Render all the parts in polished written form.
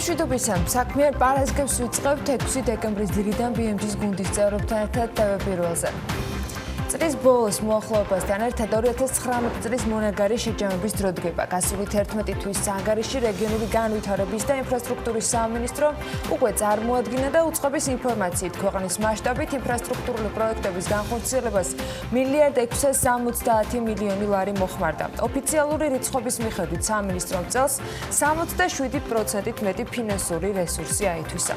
მშვიდობისა, საქმიან პარასკევს ვიწყებთ 6 დეკემბრის დილიდან BMG-ის გუნდის წევრებთან ერთად ტელეპირველზე. წლის ბოლოს მოახლოებასთან ერთად 2019 წლის მონაგარი შეჯამების დრო დგება. გასული 11 თვის ანგარიში რეგიონული განვითარების და ინფრასტრუქტურის სამინისტრო უკვე წარმოადგინა და უწყების ინფორმაციით ქვეყნის მასშტაბით ინფრასტრუქტურული პროექტების განხორციელებას $1,670 მილიონი ლარი მოხმარდა. ოფიციალური რიცხვების მიხედვით სამინისტრომ წელს 77%-ით მეტი ფინანსური რესურსი აითვისა.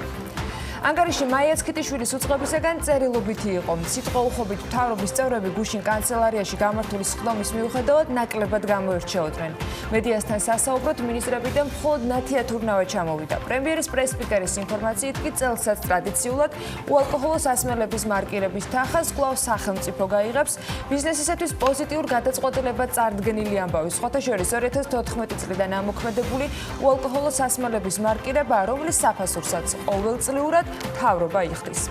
ანგარიში მაია ცქიტიშვილის უწყებისაგან წერილობითი იყო. სიტყვაუხობით მთავრობის წევრები გუშინ კანცელარიაში გამართული სხდომის მიუხედავად ნაკლებად გამოირჩეოდნენ. მედიასთან სასაუბროდ მინისტრებიდან მხოლოდ ნათია თურნავა ჩამოვიდა. პრემიერის პრეს-სპიკერის ინფორმაციით კი წელსაც ტრადიციულად უალკოჰოლო სასმელების მარკირების თანხას კვლავ სახელმწიფო გაიღებს. ბიზნესისათვის პოზიტიურ გადაწყვეტილებად წარდგენილი ამბავი. სხვათა შორის 2014 წლიდან ამოქმედებული უალკოჰოლო სასმელების მარკირება, რომლის საფასურსაც ყოველწლიურად მთავრობა იხდის.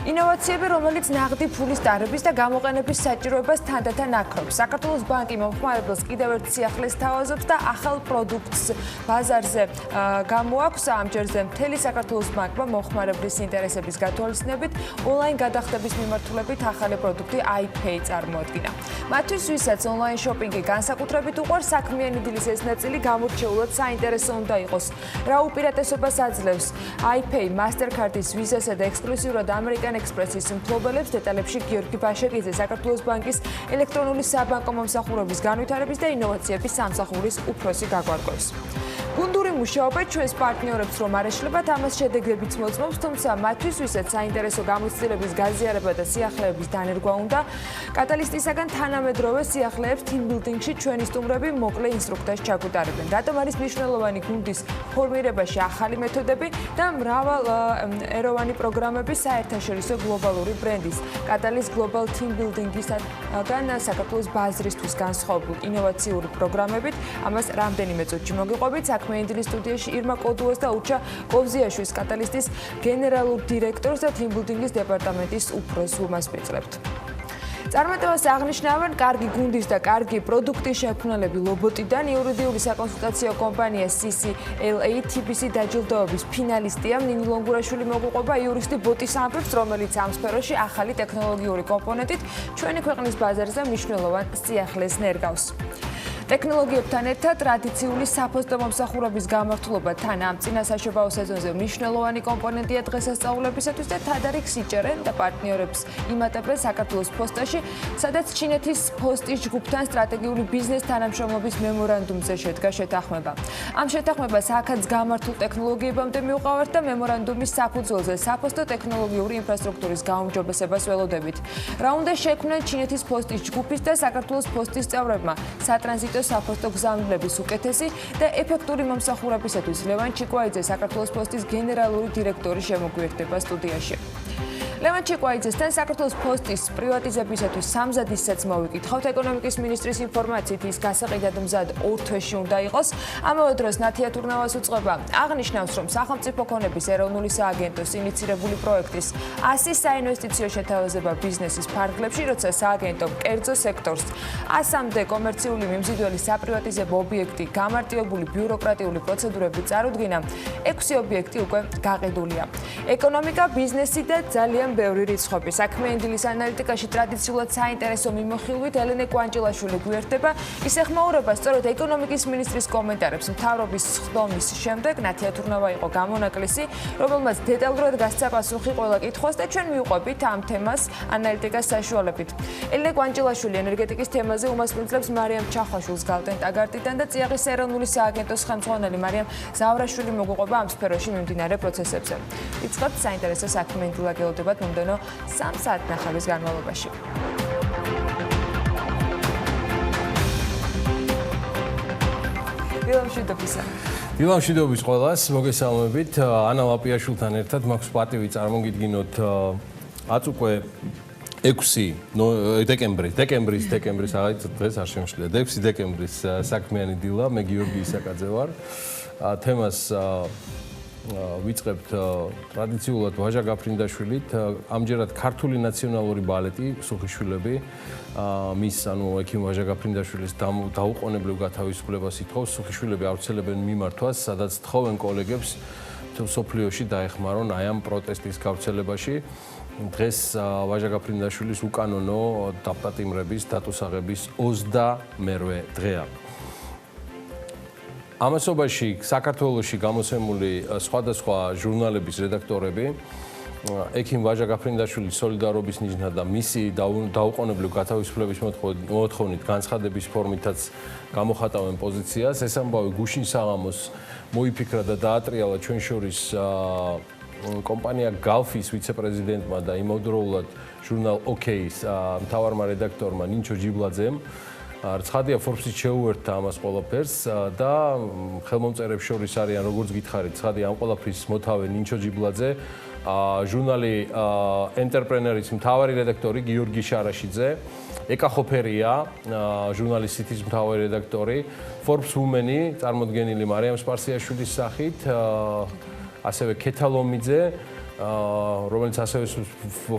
ინოვაციები, რომელიც ნაღდი ფულის დარების და გამოყენების საჭიროებას თანდათან აქრობს. საქართველოს ბანკი მომხმარებელს კიდევ ერთ სიახლეს თავაზობს და ახალ პროდუქტს ბაზარზე გამოაქვს. ამჯერზე მთელი საქართველოს ბანკმა მომხმარებლის ინტერესების გათვალისწინებით ონლაინ გადახდების მიმართულებით ახალი პროდუქტი iPay წარმოადგინა. მათთვის, ვისაც ონლაინ შოპინგი განსაკუთრებით უყვარს, საქმიანი დილის ეს ნაწილი გამორჩეულად საინტერესო უნდა იყოს. რა უპირატესობას აძლევს iPay, Mastercard-ის, Visa-სა და ექსკლუზიურად American Express-ის მფლობელებს დეტალებში გიორგი ბაშაკიძე, საქართველოს ბანკის ელექტრონული საბანკო მომსახურების განვითარების და ინოვაციების სამსახურის უფროსი გაგვარკვევს. გუნდური მუშაობა ჩვენს პარტნიორებს რომ არ ეშლებათ, ამას შედეგებიც მოწმობს, თუმცა მათთვის, ვისაც საინტერესო გამოცდილების გაზიარება და სიახლეების დანერგვა უნდა, კატალისტისაგან თანამედროვე სიახლეებს team building-ში ჩვენი სტუმრები მოკლე ინსტრუქტაჟს ჩაგუტარებენ. რატომ არის მნიშვნელოვანი გუნდის ფორმირებაში ახალი მეთოდები და მრავალეროვანი პროგრამები საერთაშორისო გლობალური ბრენდის კატალის Global Team Building-ისგან საქართველოს ბაზრისთვის განსხვავებული ინოვაციური პროგრამებით, ამას რამდენიმე წუთში მოგიყვებით. საქმიანი დილის სტუდიაში ირმა კოდუას და უჩა კოვზიაშვილის კატალისტის გენერალურ დირექტორს და Team Building-ის დეპარტამენტის უფროსს უმასპინძლებთ. წარმატებას აღნიშნავენ კარგი გუნდის და კარგი პროდუქტის შემქმნელები ლობოტიდან. იურიდიული საკონსულტაციო კომპანია CCLA TBC დაჯილდოების ფინალისტია ნინი ლონგურაშვილი მოგვიყვება იურისტი ბოტის ამბებს, რომელიც ამ სფეროში ახალი ტექნოლოგიური კომპონენტით ჩვენი ქვეყნის ბაზარზე მნიშვნელოვან სიახლეს ნერგავს. ტექნოლოგიებთან ერთად ტრადიციული საფოსტო მომსახურების გამართულობა თან ამ წინასაშობაო სეზონზე მნიშვნელოვანი კომპონენტია დღესასწაულებისათვის და თადარიგს იჭერენ და პარტნიორებს იმატებენ საქართველოს პოსტაში, სადაც ჩინეთის პოსტის ჯგუფთან სტრატეგიული ბიზნეს თანამშრომლობის მემორანდუმზე შედგა შეთანხმება. ამ შეთანხმებას აქაც გამართულ ტექნოლოგიებამდე მივყავართ და მემორანდუმის საფუძველზე საფოსტო ტექნოლოგიური ინფრასტრუქტურის გაუმჯობესებას ველოდებით. რა უნდა შექმნან ჩინეთის პოსტის ჯგუფის და საქართველოს პოსტის წევრებმა სატრანზიტო საფოსტო გზავნილების უკეთესი და ეფექტური მომსახურებისათვის ლევან ჩიკვაიძე, საქართველოს პოსტის გენერალური დირექტორი შემოგვიერთდება სტუდიაში. ლევან ჩიკვაიძესთან საქართველოს პოსტის პრივატიზებისათვის სამზადისსაც მოვიკითხავთ. ეკონომიკის მინისტრის ინფორმაციით ის გასაყიდად მზად 2 თვეში უნდა იყოს. ამავე დროს ნათია თურნავას უწყება აღნიშნავს, რომ სახელმწიფო ქონების ეროვნული სააგენტოს ინიცირებული პროექტის 100 საინვესტიციო შეთავაზება ბიზნესის ფარგლებში, როცა სააგენტომ კერძო სექტორს 100-მდე კომერციული მიმზიდველი საპრივატიზებო ობიექტი გამარტივებული ბიუროკრატიული პროცედურები წარუდგინა, 6 ობიექტი უკვე გაყიდულია. ეკონომიკა, ბიზნესი და ძალიან ბევრი რიცხვები. საქმიანი დილის ანალიტიკაში ტრადიციულად საინტერესო მიმოხილვით ელენე კვანჭილაშვილი გვერდება. ის ეხმაურება სწორედ ეკონომიკის მინისტრის კომენტარებს მთავრობის სხდომის შემდეგ. ნათია თურნავა იყო გამონაკლისი, რომელმაც დეტალურად გასცა პასუხი ყველა კითხვას და ჩვენ მივყვებით ამ თემას ანალიტიკას საშუალებით. ელენე კვანჭილაშვილი ენერგეტიკის თემაზე უმასპინძლებს მარიამ ჩახვაშვილს გალტენ ტაგარტიდან და წიაღის ეროვნული სააგენტოს ხელმძღვანელი მარიამ ზავრაშვილი მოგვიყვება ამ სფეროში მიმდინარე პროცესებზე. იწყებთ საინტერესო საქმიანი დილა გელოდებათ მომდევნო 3 საათნახევრის განმავლობაში. დილა მშვიდობისა. დილა მშვიდობის ყველას, მოგესალმებით. ანა ლაპიაშვილთან ერთად მაქვს პატივი წარმოგიდგინოთ აწ უკვე 6 დეკემბრის დღეს არ შემშლია. 6 დეკემბრის საქმიანი დილა, მე გიორგი ისაკაძე ვარ. თემას ვიწყებთ ტრადიციულად ვაჟა გაფრინდაშვილით. ამჯერად ქართული ნაციონალური ბალეტი სუხიშვილები მის ანუ ექიმ ვაჟა გაფრინდაშვილის დაუყოვნებლივ გათავისუფლებას ითხოვს. სუხიშვილები ავრცელებენ მიმართვას, სადაც თხოვენ კოლეგებს თუ სოფლიოში დაეხმარონ აი ამ პროტესტის გავრცელებაში. დღეს ვაჟა გაფრინდაშვილის უკანონო დაპატიმრების დატუსაღების 28-ვე დღეა. ამასობაში საქართველოში გამოსემული სხვადასხვა ჟურნალების რედაქტორები ექიმ ვაჟა გაფრინდაშვილის სოლიდარობის ნიშნად და მისი დაუყოვნებლივ გათავისუფლების მოთხოვნით განცხადების ფორმითაც გამოხატავენ პოზიციას. ეს ამბავი გუშინ საღამოს მოიფიქრა და დაატრიალა ჩვენ შორის კომპანია გალფის ვიცე-პრეზიდენტმა და იმავდროულად ჟურნალ OK-ის მთავარმა რედაქტორმა ნინჩო ჯიბლაძემ. ცხადია Forbes-ით შეუერთდა ამას ყველაფერს და ხელმომწერებს შორის არიან როგორც გითხარით, ცხადია ამ ყველაფრის მოთავე ნინჩო ჯიბლაძე, ჟურნალი Entrepreneur-ის მთავარი რედაქტორი გიორგი შარაშიძე, ეკა ხოფერია, ჟურნალი City-ის მთავარი რედაქტორი, Forbes Women-ი წარმოდგენილი მარიამ სპარსიაშვილის სახით, ასევე ქეთალომიძე, რომელიც ასევე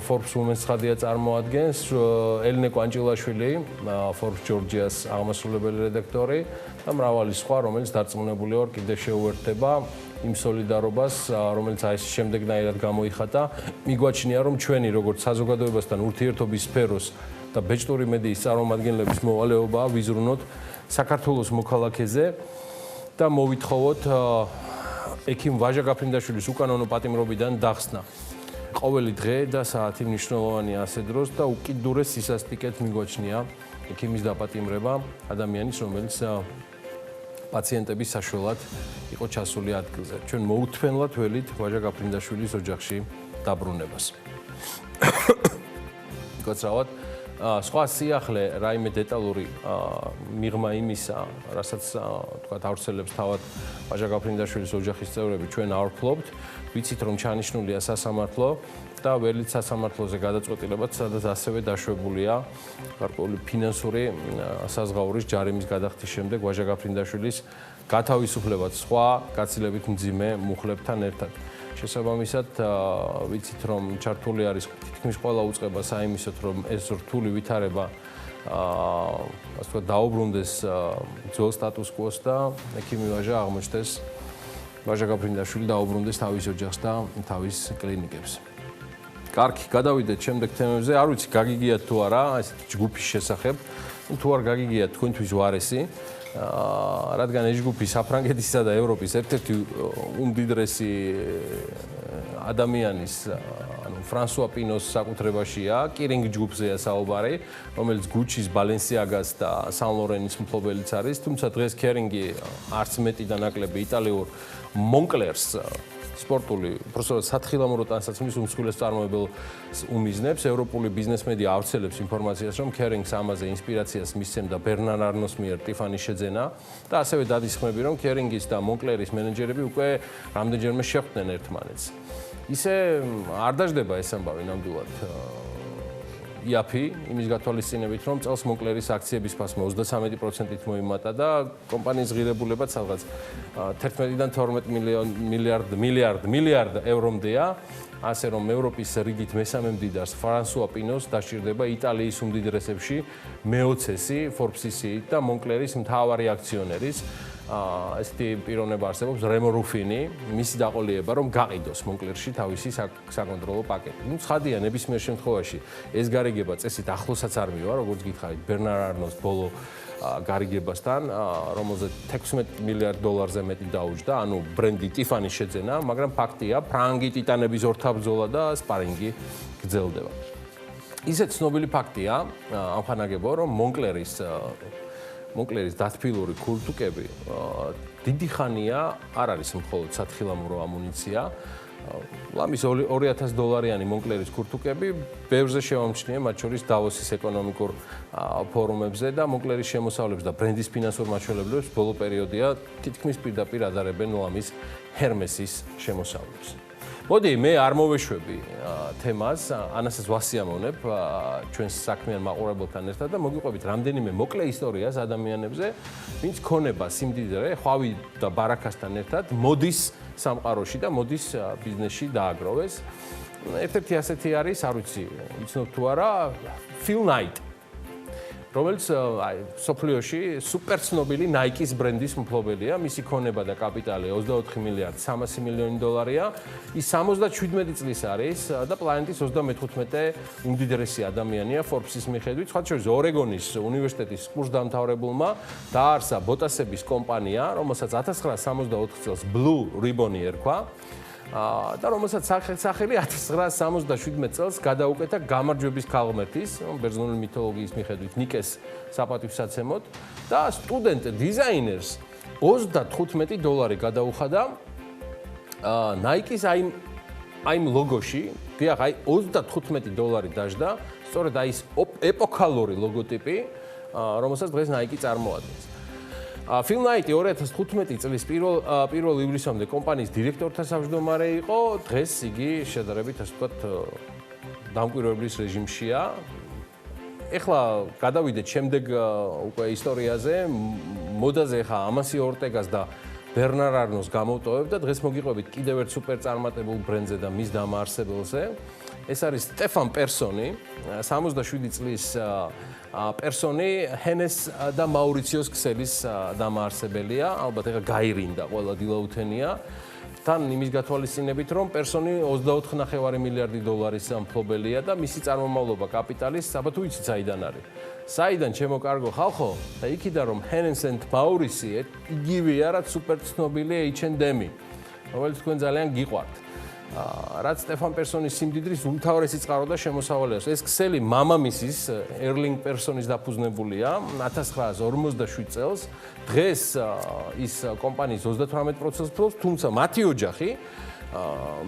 Forbes Women-ს ცხადია წარმოადგენს, ელენე კვანჭილაშვილი, Forbes Georgia-ს აღმასრულებელი რედაქტორი და მრავალი სხვა, რომელიც დარწმუნებული ვარ კიდევ შეუერთდება იმ სოლიდარობას, რომელიც აი ეს შემდეგნაირად გამოიხატა. მიგვაჩნია, რომ ჩვენი როგორც საზოგადოებასთან ურთიერთობის სფეროს და ბეჭდური მედიის წარმომადგენლების მოვალეობაა ვიზრუნოთ საქართველოს მოქალაქეზე და მოვითხოვოთ ექიმ ვაჟა გაფრინდაშვილის უკანონო პატიმრობიდან დახსნა. ყოველი დღე და საათი მნიშვნელოვანია ასე დროს და უკიდურეს სისასტიკეთ მიგვაჩნია ექიმის დაპატიმრება ადამიანის, რომელიც პაციენტების საშველად იყო ჩასული ადგილზე. ჩვენ მოუთმენლად ველით ვაჟა გაფრინდაშვილის ოჯახში დაბრუნებას. გაცრავად სხვა სიახლე რაიმე დეტალური მიღმა იმისა, რასაც თქვათ ავრცელებს თავად ვაჟა გაფრინდაშვილის ოჯახის წევრები, ჩვენ არ ვფლობთ. ვიცით რომ ჩანიშნულია სასამართლო და ველით სასამართლოზე გადაწყვეტილებაც, სადაც ასევე დაშვებულია გარკვეული ფინანსური საზღაურის ჯარიმის გადახდის შემდეგ ვაჟა გაფრინდაშვილის გათავისუფლებაც სხვა გაცილებით მძიმე მუხლებთან ერთად. შესაბამისად, ვიცით რომ ჩართული არის თითქმის ყველა უწყება საიმისოდ, რომ ეს რთული ვითარება ასე ვთქვათ დაუბრუნდეს ძველ სტატუს კვოს და ექიმი ვაჟა აღმოჩნდეს ვაჟა გაფრინდაშვილი დაუბრუნდეს თავის ოჯახს და თავის კლინიკებს. კარგი, გადავიდეთ შემდეგ თემებზე. არ ვიცი გაგიგიათ თუ არა ეს ჯგუფის შესახებ. თუ არ გაგიგიათ თქვენთვის ვარესი. რადგან ეს ჯგუფი საფრანგეთისა და ევროპის ერთ-ერთი უმდიდრესი ადამიანის, ანუ ფრანსუა პინოს საკუთრებაშია, კირინგ ჯგუფზეა საუბარი, რომელიც გუჩის, ბალენსიაგას და სან ლორენის მფლობელიც არის, თუმცა დღეს კერინგი არც მეტი და ნაკლები იტალიურ მონკლერს სპორტული, უბრალოდ სათხილამურო ტანსაცმლის უმსხვილეს წარმოებელს უმიზნებს. ევროპული ბიზნესმედია ავრცელებს ინფორმაციას, რომ კერინგს ამაზე ინსპირაციას მისცემდა ბერნარ არნოს მიერ ტიფანის შეძენა და ასევე დადისხმები, რომ კერინგის და მონკლერის მენეჯერები უკვე რამდენჯერმე შეხვდნენ ერთმანეთს. ისე არ დაждდება ეს ამბავი ნამდვილად იაფი, იმის გათვალისწინებით, რომ წელს მონკლერის აქციების ფასმა 33%-ით მოიმატა და კომპანიის ღირებულებაც სადღაც 11-დან 12 მილიარდ ევრომდეა. ასე რომ ევროპის რიგით მესამე მდიდარს ფრანსუა პინოს დასჭირდება იტალიის უმდიდრესებში მე-20-ესი Forbes-ისი და მონკლერის მთავარი აქციონერის ესეთი პიროვნება არსებობს რემო რუფინი, მისი დაყოლიება რომ გაყიდოს მონკლერში თავისი საკონტროლო პაკეტი. ნუ ცხადია ნებისმიერ შემთხვევაში ეს გარიგება წესით ახლოსაც არ მივა, როგორც გითხარით ბერნარ არნოს ბოლო გარიგებასთან, რომელზეც 16 მილიარდ დოლარზე მეტი დაუჯდა, ანუ ბრენდი ტიფანის შეძენა, მაგრამ ფაქტია, ფრანგი ტიტანების ორთაბრძოლა და სპარინგი გრძელდება. ისეთ ცნობილი ფაქტია, ამხანაგებო, რომ მონკლერის დათბილური ქურთუკები დიდი ხანია არ არის მხოლოდ სათხილამურო ამუნიცია. ლამის $2000 მონკლერის ქურთუკები ბევრზე შევამჩნია, მათ შორის დავოსის ეკონომიკურ ფორუმებზე და მონკლერის შემოსავლებს და ბრენდის ფინანსურ მაჩვენებლებს ბოლო პერიოდია თითქმის პირდაპირ ადარებენ ლამის ჰერმესის შემოსავლებს. მოდი მე არ მოვეშვები თემას, ანასაც ვასიამოვნებ ჩვენს საქმიან მაყურებელთან ერთად და მოგიყვებით რამდენიმე მოკლე ისტორიას ადამიანებზე, ვინც ქონება სიმდიდრე, ხვავი და ბარაქასთან ერთად მოდის სამყაროში და მოდის ბიზნესში დააგროვეს. ერთ-ერთი ასეთი არის, არ ვიცი, იცნობ თუ არა, Phil Knight. რომელიც სოფლიოში სუპერცნობილი Nike-ის ბრენდის მფლობელია, მისი ქონება და კაპიტალი 24 მილიარდი 300 მილიონი დოლარია. ის 77 წლის არის და პლანეტის 35-მე უმდიდრესი ადამიანია Forbes-ის მიხედვით. სხვა შორის ორეგონის უნივერსიტეტის კურსდამთავრებულმა დაარსა ბოტასების კომპანია, რომელსაც 1964 წელს Blue Ribbon-ი ერქვა. და რომელსაც სახელი 1977 წელს გადაუკეთა გამარჯვების ქალღმერთის, ბერძნული მითოლოგიის მიხედვით ნიკეს საპატივსაცემოდ და სტუდენტ დიზაინერს $35 გადაუხადა Nike-ის აი ლოგოში, დიახ, აი $35 დაждდა, სწორედ აი ეს ეპოქალური ლოგოტიპი, რომელსაც დღეს Nike წარმოადგენს. Phil Knight 2015 წლის 1 ივლისამდე კომპანიის დირექტორთა თავმჯდომარე იყო, დღეს იგი შედარებით ასე ვთქვათ დამკვირვებლის რეჟიმშია. ეხლა გადავიდეთ შემდეგ უკვე ისტორიაზე, მოდაზე ხა ამასი ორტეგას და ბერნარ არნოს გამოვტოვებ და დღეს მოგიყვებით კიდევ ერთ სუპერ წარმატებულ ბრენდზე და მის დამაარსებელზე. ეს არის სტეფან პერსონი, 77 წლის პერსონი, ჰენეს და მაურიციოს ქსელის დამაარსებელია, ალბათ ეხა გაირინდა ყველა დილაუთენია. თან იმის გათვალისწინებით, რომ პერსონი 24.5 მილიარდი დოლარის მფლობელია და მისი წარმომავლობა კაპიტალის საბათ უიცით საიდან არის. საიდან ჩემო კარგო ხალხო? და იქიდან რომ ჰენეს და მაურიცი იგივეა რაც სუპერცნობილი H&M-ი, რომელიც თქვენ ძალიან გიყვართ. რაც სტეფან პერსონის სიმდიდრის უმთავრესი წყარო და შემოსავალია. ეს ქსელი მამამისის ერლინგ პერსონის დაფუძნებულია 1957 წელს. დღეს ის კომპანიის 38%-ს ფლობს, თუმცა მათი ოჯახი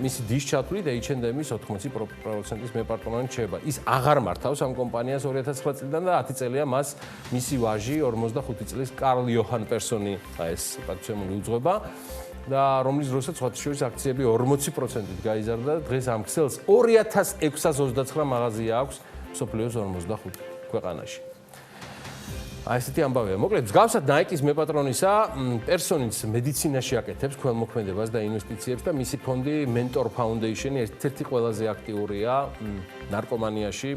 მისი დის ჩათვლით H&M-ის 80%-ის მეპატრონანი რჩება. ის აღარ მართავს ამ კომპანიას 2009 წლიდან და 10 წელია მას მისი ვაჟი 45 წლის კარლ იოჰან პერსონი ეს პატივცემული უძღვება. და რომლის დროსაც სხვა შორის აქციები 40%-ით გაიზარდა და დღეს ამ ქსელს 2629 მაღაზია აქვს მსოფლიოს 45 ქვეყანაში. აი ესეთი ამბავია. მოკლედ, მსგავსად Nike-ის მეპატრონისა, პერსონიც მედიცინაში აკეთებს ქველმოქმედებას და ინვესტიციებს და მისი ფონდი Mentor Foundation ერთ-ერთი ყველაზე აქტიურია ნარკომანიაში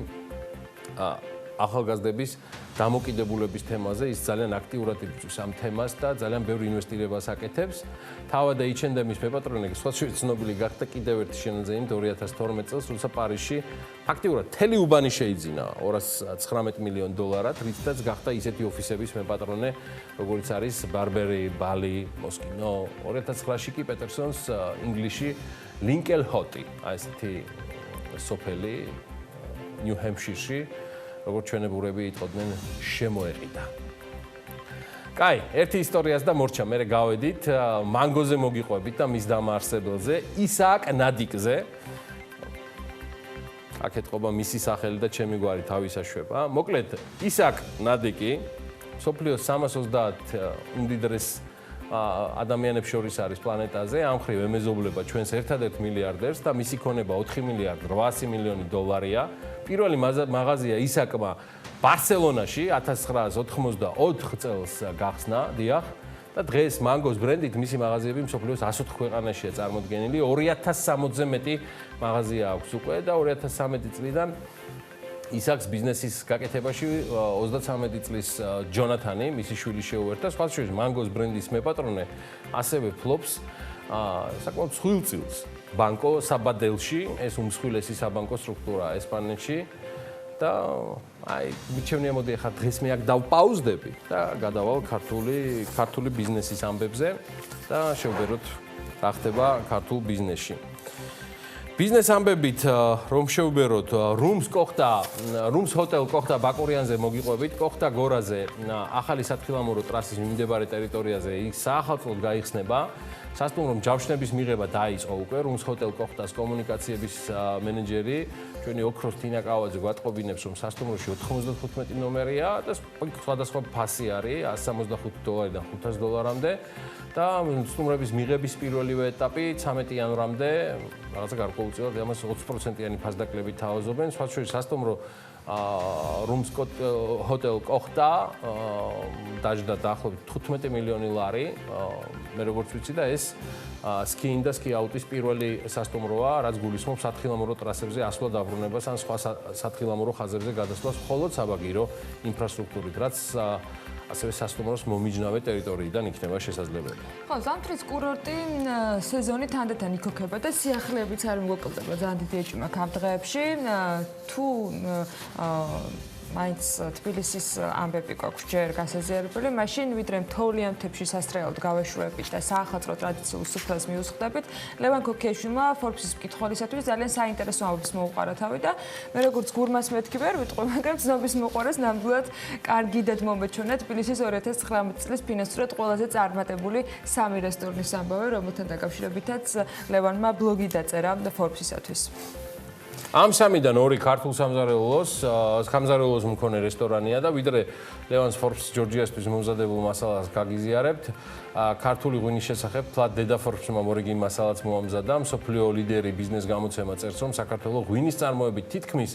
ახალგაზრდების დამოკიდებულების თემაზე. ის ძალიან აქტიურად იბრძვის ამ თემას და ძალიან ბევრ ინვესტირებას აკეთებს. თავად H&M-ის მეპატრონი სხვა შორის ცნობილი გახდა კიდევ ერთი შენაძენით 2012 წელს, როცა პარიზში აქტიურად თელი უბანი შეიძინა $219 მილიონ, რითაც გახდა ისეთი ოფისების მეპატრონე, როგორიც არის Burberry, Bali, Moschino. 2009-ში კი პეტერსონს ინგლისში ლინკელჰოტი, აი ესეთი სოფელი New Hampshire-ში როგორც ჩვენებურები იტყოდნენ, შემოეყიდა. კაი, ერთი ისტორიას და მორჩა, მერე გავედით, მანგოზე მოგიყვებით და მის დამაარსებელზე, ისააკ ნადიკზე. აქ ეთყობა მისი სახელი და ჩემი გვარი თავისაშვება. მოკლედ, ისააკ ნადიკი მსოფლიოს 330 უმდიდრეს ადამიანებს შორის არის პლანეტაზე, ამ მხრივ ემეზობლება ჩვენს ერთადერთ მილიარდერს და მისი ქონება 4 მილიარდ 800 მილიონი დოლარია. პირველი მაღაზია ისაკმა ბარსელონაში 1984 წელს გახსნა, დიახ, და დღეს მანგოს ბრენდით მისი მაღაზიები მსოფლიოს 104 ქვეყანაშია წარმოდგენილი, 2060-ზე მეტი მაღაზია აქვს უკვე და 2013 წლიდან ისაკს ბიზნესის გაკეთებაში 33 წლის ჯონათანი, მისი შვილი შეუერთდა, სხვა შორის მანგოს ბრენდის მეპატრონე ასევე ფლობს საკმაოდ მსხვილ წილს ბანკო საბადელში, ეს უმსხვილესი საბანკო სტრუქტურაა ესპანეთში და აი მიჩვენია მოდი ახლა დღეს მე აქ დავპაუზდები და გადავალ ქართული ბიზნესის ამბებზე და შევბეროთ რა ხდება ქართულ ბიზნესში. ბიზნეს ამბებით რომ შევბეროთ, რუმს ჰოტელ კოხტა ბაკურიანზე მოგიყვებით, კოხტა გორაზე, ახალი სათხილამურო ტრასის მიმდებარე ტერიტორიაზე იქ საახალწლოდ გაიხსნება. სასტუმრო ჯავშნების მიღება დაიწყო უკვე, რუმს ჰოტელ კოხტას კომუნიკაციების მენეჯერი, ჩვენი ოქროს თინა კავაძე გვატყობინებს, რომ სასტუმროში 95 ნომერია და სხვადასხვა ფასი არის, $165-დან $500-მდე და სტუმრების მიღების პირველივე ეტაპი 13 იანვრამდე, რაღაცა გარკვეულწილად ამას 20%-იანი ფასდაკლებით თავაზობენ, სხვა შორის სასტუმრო რუმს ჰოტელ კოხტა დაჯდა დაახლოებით $15 მილიონი. მე როგორც ვიცი და ეს სკიინ და სკიაუტის პირველი სასტუმროა, რაც გულისხმობს სათხილამურო ტრასებზე ასვლა დაბრუნებას ან სხვა სათხილამურო ხაზებზე გადასვლას მხოლოდ საბაგირო ინფრასტრუქტურით, რაც ასევე სასტუმროს მომიჯნავე ტერიტორიიდან იქნება შესაძლებელი. ხო, ზამთრის კურორტი სეზონი თანდათან იქოქება და სიახლეებიც არ მოგკლდება ძალიან დიდი ეჭვი მაქვს ამ დღეებში. თუ მაინც თბილისის ამბები გვაქვს ჯერ გასაზიარებელი, მაშინ ვიდრე მთოვლიან მთებში სასტრელად გავეშურებით და საახალწლო ტრადიციულ სუფრას მიუსხდებით, ლევან ქოქიაშვილმა Forbes-ის მკითხველისათვის ძალიან საინტერესო ამბებს მოუყარა თავი და მე როგორც გურმას მეთქი ვერ ვიტყვი, მაგრამ ცნობის მოყვარეს ნამდვილად კარგი დედ მომეჩვენა თბილისის 2019 წლის ფინანსურად ყველაზე წარმატებული 3 რესტორნის ამბავი, რომელთან დაკავშირებითაც ლევანმა ბლოგი დაწერა Forbes-ისათვის. ამ სამიდან ორი ქართულ სამზარეულოს მქონე რესტორანია და ვიდრე ლევანს Forbes ჯორჯიასთვის მომზადებულ მასალას გაგიზიარებთ, ქართული ღვინის შესახებ თლად დედა Forbes-მა მორიგი მასალაც მოამზადა, მსოფლიო ლიდერი ბიზნეს გამოცემა წერს, რომ საქართველოს ღვინის წარმოებით თითქმის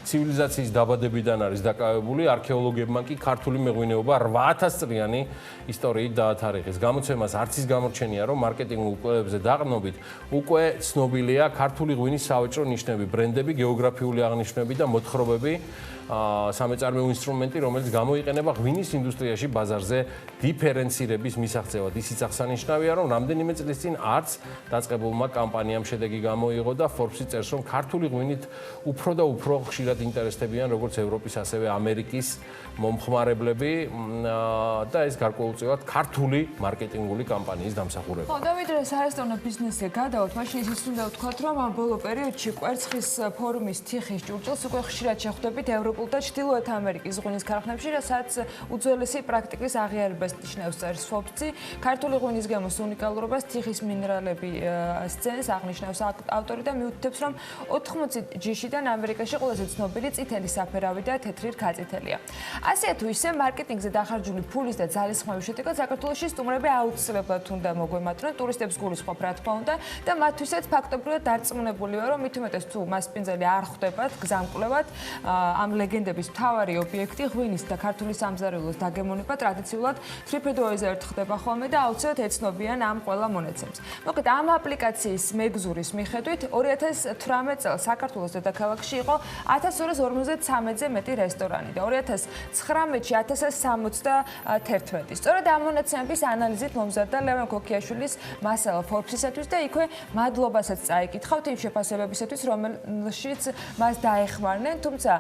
ცივილიზაციის დაბადებიდან არის დაკავებული, არქეოლოგებმა კი ქართული მეღვინეობა 8000 წლიანი ისტორიით დაათარიღეს. გამოცემას არც ის გამორჩენია, რომ მარკეტინგულ კვლევებზე დაყრდნობით უკვე ცნობილია ქართული ღვინის სავაჭრო ნიშნები, ბრენდები, გეოგრაფიული აღნიშვნები და მოთხრობები, სამეწარმეო ინსტრუმენტი, რომელიც გამოიყენება ღვინის ინდუსტრიაში ბაზარზე დიფერენცირების მისაღწევად. ისიც აღსანიშნავია, რომ რამდენიმე წლის წინ არც დაწყებულმა კამპანიამ შედეგი გამოიღო და Forbes-ი წერს, რომ ქართული ღვინით უფრო და უფრო ხშირად ინტერესდებიან როგორც ევროპის, ასევე ამერიკის მომხმარებლები და ეს გარკვეულწილად ქართული მარკეტინგული კამპანიის დამსახურება. ხო, და ვიდრე სარესტორნო ბიზნესზე გადავთ, მაშინ ისიც უნდა ვთქვათ, რომ ამ ბოლო პერიოდში კვერცხის ფორუმის თიხის ჭურჭელს უკვე ხშირად შეხვდებით ევროპულ და ჩრდილოეთ ამერიკის ღვინის ქარხნებში, რასაც უძველესი პრაქტიკის აღიარებას ნიშნავს წერს Forbes-ი. ქართული ღვინის გემოს უნიკალურობას თიხის მინერალები სცენს აღნიშნავს ავტორი და მიუთითებს, რომ 80 ჯიშიდან ამერიკაში ყველაზე ცნობილი წითელი საფერავი და თეთრი რქაწითელია. ასე თუ ისე მარკეტინგზე დახარჯული ფულის და ძალის ხმების შედეგად საქართველოში სტუმრები აუცილებლად უნდა მოგვემატნენ, ტურისტებს გულისხმობ რა თქმა უნდა და მათთვისაც ფაქტობრივად დარწმუნებული ვარ, რომ მით უმეტეს თუ მასპინძელი არ ხვდებათ გზამკვლევად, ამ ლეგენდების მთავარი ობიექტი ღვინის და ქართული სამზარეულოს დაგემონება ტრადიციულად TripAdvisor ხდება ხოლმე და აუცილებლად ეცნობიან ამ ყველა მონაცემს. მოკლედ ამ აპლიკაციის მეგზურის მიხედვით 2018 წელს საქართველოს დედაქალაქში იყო 1253-ზე მეტი რესტორანი და 2019-ში 1061. სწორედ ამ მონაცემების ანალიზით მომზადდა ლევან ქოქიაშვილის მასალა Forbes-ისათვის და იქვე მადლობასაც წაიკითხავთ იმ შეფასებებისათვის, რომელშიც მას დაეხმარნენ, თუმცა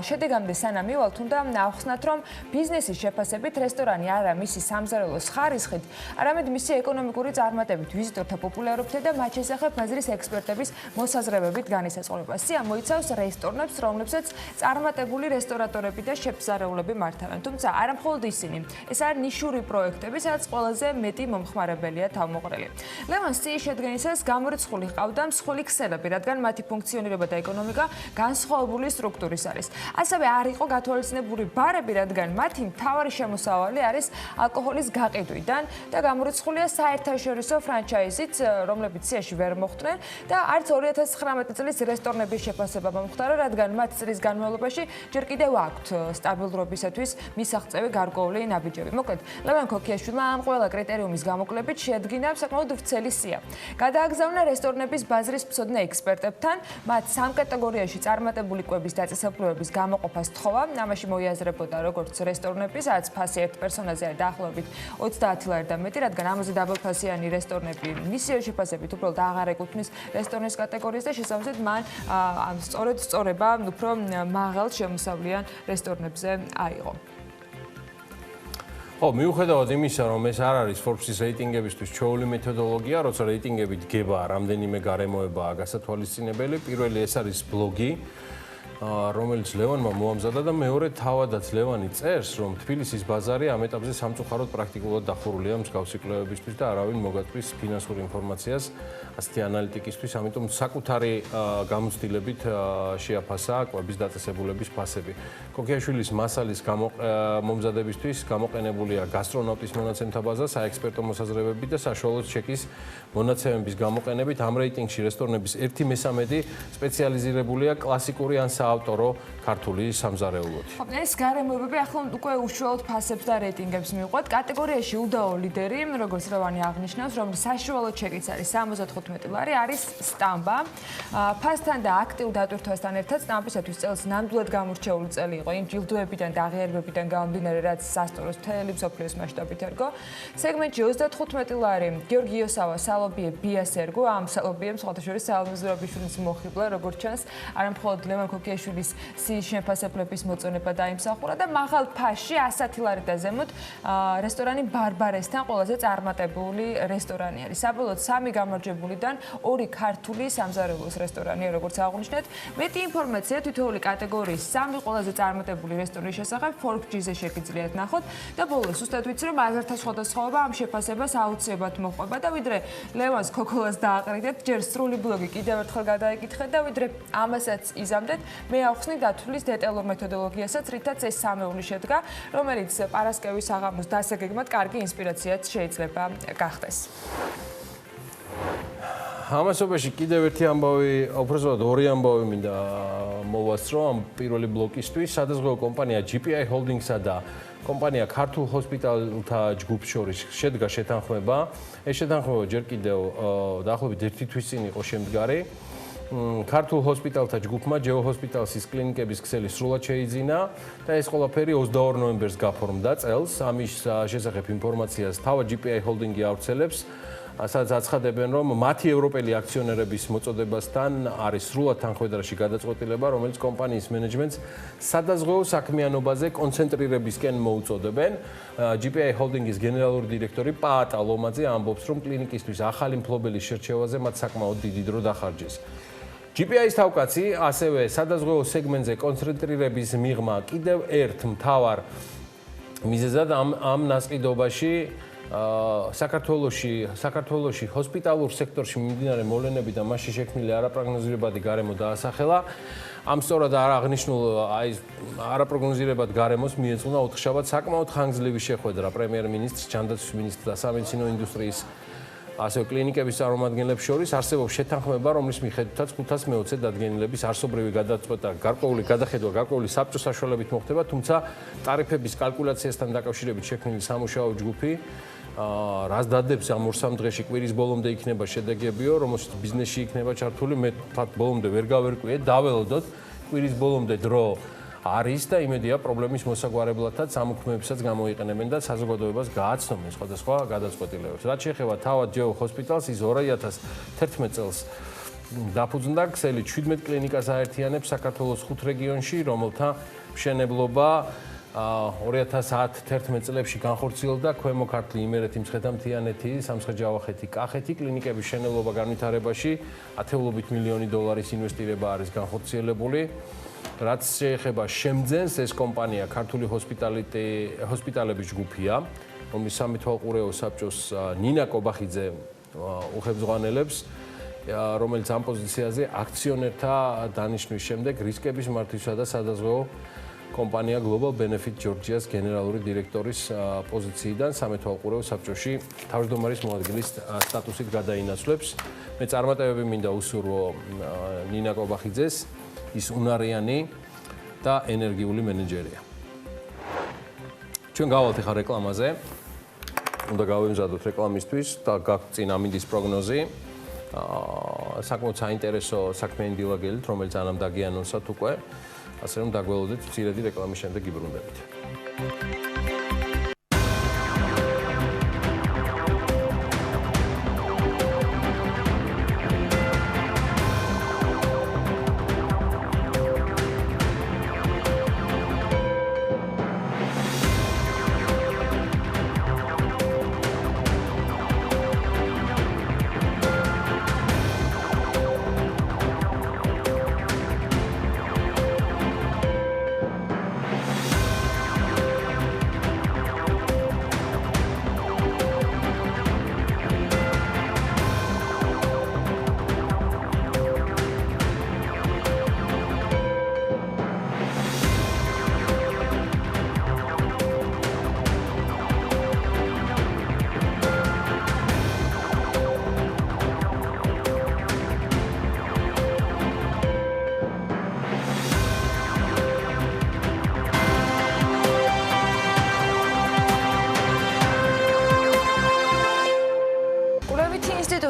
შედეგამდე სანამ მივალთ, უნდა ავხსნათ, რომ ბიზნესის შეფასებით რესტორანი არა მისი სამზარეულოს ხარისხით, არამედ მისი ეკონომიკური წარმატებით, ვიზიტორთა პოპულარობით და მათ შესახებ ბაზრის ექსპერტების მოსაზრებებით განისაზღვრება. სია მოიცავს რესტორნებს, რომლებსაც წარმატებული რესტორატორები და შეფსარეულები მართავენ. თუმცა არა მხოლოდ ისინი. ეს არის ნიშური პროექტები, სადაც ყველაზე მეტი მომხმარებელია თავმოყრილი. ლევანს ციის შედგენისას გამორიცხული ჰყავდა მსხვილი ქსელები, რადგან მათი ფუნქციონირება და ეკონომიკა განსხვავებული სტრუქტურის არის. ასევე არ იყო გათვალისწინებული ბარები, რადგან მათი მთავარი შემოსავალი არის ალკოჰოლის გაყიდვიდან და გამორიცხულია საერთაშორისო ფრანჩაიზით, რომლებიც ციაში ვერ მოხვდნენ და არც 2019 წლის რესტორნების შეფასება მომხდარა, რადგან მათ წლის განმავლობაში ჯერ კიდევ აქვთ სტაბილურობისათვის მისაღწევი გარკვეული ნაბიჯები. მოკლედ, ლევან ქოქიაშვილმა ამ ყველა კრიტერიუმის გამოკლებით შეადგინა საკმაოდ ვრცელი სია. გადააგზავნა რესტორნების ბაზრის მცოდნე ექსპერტებთან, მათ სამ კატეგორიაში წარმატებული კვების დაწესებულებების გამოყოფას თხოვა. ამაში მოიაზრებოდა როგორც რესტორნები, სადაც ფასი ერთ პერსონაზე არის დაახლოებით 30 ლარი და მეტი, რადგან ამაზე დაბალფასიანი რესტორნები მისიერ შეფასებით უბრალოდ აღარ ეკუთვნის რესტორნის კატეგორიას და შესაბამისად მან სწორება უფრო მაღალ შემოსავლიან რესტორნებზე აიღო. ხო, მიუხედავად იმისა, რომ ეს არ არის Forbes-ის რეიტინგებისთვის ჩვეული მეთოდოლოგია, როცა რეიტინგები დგება, რამდენიმე გარემოებაა გასათვალისწინებელი. პირველი ეს არის ბლოგი, რომელიც ლევანმა მოამზადა და მეორე თავადაც ლევანი წერს, რომ თბილისის ბაზარი ამ ეტაპზე სამწუხაროდ პრაქტიკულად დახურულია მსგავსი კვლევებისთვის და არავინ მოგაწვის ფინანსურ ინფორმაციას ასეთი ანალიტიკისთვის, ამიტომ საკუთარი გამოცდილებით შეაფასა კვების დაწესებულების ფასები. ქოქიაშვილის მასალის მომზადებისთვის გამოყენებულია გასტრონავტის მონაცემთა ბაზა, საექსპერტო მოსაზრებები და საშუალო ჩეკის მონაცემების გამოყენებით ამ რეიტინგში რესტორნების 1/3 სპეციალიზირებულია კლასიკური ან საავტორო ქართული სამზარეულოთი. ეს გარემოებები ახლა უკვე უშუალოდ ფასებს და რეიტინგებს მივყვეთ. კატეგორიაში უდაო ლიდერი, როგორც როვანი აღნიშნავს, რომლის საშუალო ჩეკიც არის 75 ლარი, არის სტამბა. ფასთან და აქტიურ დატვირთვასთან ერთად სტამბისათვის წელს ნამდვილად გამორჩეული წელი იყო იმ ჯილდოებიდან და აღიარებებიდან გამომდინარე, რაც სასტოროს მთელი მსოფლიოს მასშტაბით ერგო. სეგმენტში 35 ლარი გიორგიოსავა სალობიე ბიასერგო, ამ სალობიემ სხვათაშორის საალმაზურაბიშვილის მოხიბლა, როგორც ჩანს, არა მხოლოდ ლევან ქოქიაშვილის სიის შეფასებლების მოწონება დაიმსახურა და მაღალ ფასში 110 ლარი და ზემოთ რესტორანი ბარბარესთან ყველაზე წარმატებული რესტორანი არის. საბოლოოდ 3 გამარჯვებულიდან 2 ქართული სამზარეულოს რესტორანია, როგორც აღვნიშნეთ. მეტი ინფორმაცია თითოეული კატეგორიის 3 ყველაზე წარმატებული რესტორნის შესახებ Forbes-ზე შეგიძლიათ ნახოთ და ბოლოს ზუსტად ვიცი, რომ აზერთა სხვადასხვაობა ამ შეფასებას აუცილებლად მოყვება და ვიდრე ლევანს ქოქოლას დააყრიდეთ, ჯერ სრული ბლოგი კიდევ ერთხელ გადაეკითხეთ და ვიდრე ამასაც იზამდეთ, მე ავხსნი დათვლის დეტალურ მეთოდოლოგიასაც, რითაც ეს სამეული შედგა, რომელიც პარასკევის აღამოს დასაგეგმად კარგი ინსპირაციაც შეიძლება გახდეს. ამასობაში კიდევ ერთი ამბავი, უბრალოდ ორი ამბავი მინდა მოვასწრო ამ პირველი ბლოკისთვის. სადაზღვევო კომპანია GPI Holdings-ა და კომპანია ქართულ ჰოსპიტალთა ჯგუფს შორის შედგა შეთანხმება. ეს შეთანხმება ჯერ კიდევ დაახლოებით 1 თვის წინ იყო შემდგარი. ქართულ ჰოსპიტალთა ჯგუფმა ჯეო ჰოსპიტალსის კლინიკების ქსელი სრულად შეიძინა და ეს ყველაფერი 22 ნოემბერს გაფორმდა წელს. ამის შესახებ ინფორმაციას თავად GPI Holding-ი ავრცელებს. სადაც აცხადებენ, რომ მათი ევროპელი აქციონერების მოწოდებასთან არის სრულად თანხმედრაში გადაწყვეტილება, რომელიც კომპანიის მენეჯმენტს სადაზღვევო საქმიანობაზე კონცენტრირებისკენ მოუწოდებენ. GPI Holding-ის გენერალური დირექტორი პაატა ლომაძე ამბობს, რომ კლინიკისთვის ახალი მფლობელის შერჩევაზე მათ საკმაოდ დიდი დრო დახარჯეს. GPI-ის თავკაცი ასევე სადაზღვევო სეგმენტზე კონცენტრირების მიღმა კიდევ ერთ მთავარ მიზეზად ამ ნასყიდობაში საქართველოში ჰოსპიტალურ სექტორში მიმდინარე მოვლენები და მასში შექმნილი არაპროგნოზირებადი გარემო დაასახელა. ამ სწორად აღნიშნულ არაპროგნოზირებად გარემოს მიეძღვნა ოთხშაბათს საკმაოდ ხანგრძლივი შეხვედრა პრემიერ-მინისტრს, ჯანდაცვის მინისტრს და სამედიცინო ინდუსტრიის ასევე კლინიკების წარმომადგენლებს შორის. არსებობს შეთანხმება, რომლის მიხედვითაც 520 დადგენილების არსობრივი გადაწყვეტა გარკვეული საბჭოს საშუალებით მოხდება, თუმცა ტარიფების კალკულაციასთან დაკავშირებით შექმნილი სამუშაო ჯგუფი რას დადებს ამ 2-3 დღეში კვირის ბოლომდე იქნება შედეგებიო, რომელშიც ბიზნესში იქნება ჩართული, მე თქვათ ბოლომდე ვერ გავერკვიე, დაველოდოთ კვირის ბოლომდე დრო არის და იმედია პრობლემის მოსაგვარებლადაც ამ უქმეებსაც გამოიყენებენ და საზოგადოებას გააცნობენ სხვადასხვა გადაწყვეტილებებს. რაც შეეხება თავად ჯეო ჰოსპიტალს, ის 2011 წელს დაფუძნდა, ქსელი 17 კლინიკას აერთიანებს საქართველოს 5 რეგიონში, რომელთა მშენებლობა 2010-11 წლებში განხორციელდა ქვემო ქართლი, იმერეთი, მცხეთა-მთიანეთი, სამცხე-ჯავახეთი, კახეთი. კლინიკების მშენებლობა განვითარებაში ათეულობით მილიონი დოლარის ინვესტირება არის განხორციელებული. რაც შეეხება შემძენს, ეს კომპანია ქართული ჰოსპიტალების ჯგუფია, რომლის სამეთვალყურეო საბჭოს ნინა კობახიძე უხებძღვანელებს, რომელიც ამ პოზიციაზე აქციონერთა დანიშვნის შემდეგ რისკების მართვისა და სადაზღვევო კომპანია Global Benefit Georgia's გენერალური დირექტორის პოზიციიდან სამეთვალყურეო საბჭოში თავმჯდომარის მოადგილის სტატუსით გადაინაცვლებს. მე წარმატებები მინდა უსურვო ნინა კობახიძეს, ის უნარიანი და ენერგიული მენეჯერია. ჩვენ გავალთ ახლა რეკლამაზე. უნდა გავემზადოთ რეკლამისთვის და გაქვთ წინ ამინდის პროგნოზი. საკმაოდ საინტერესო საქმიანი დილა გელით, რომელიც ანამ დაგიანონსათ უკვე. ასე რომ დაგველოდეთ მცირედი რეკლამის შემდეგ იბრუნდებით.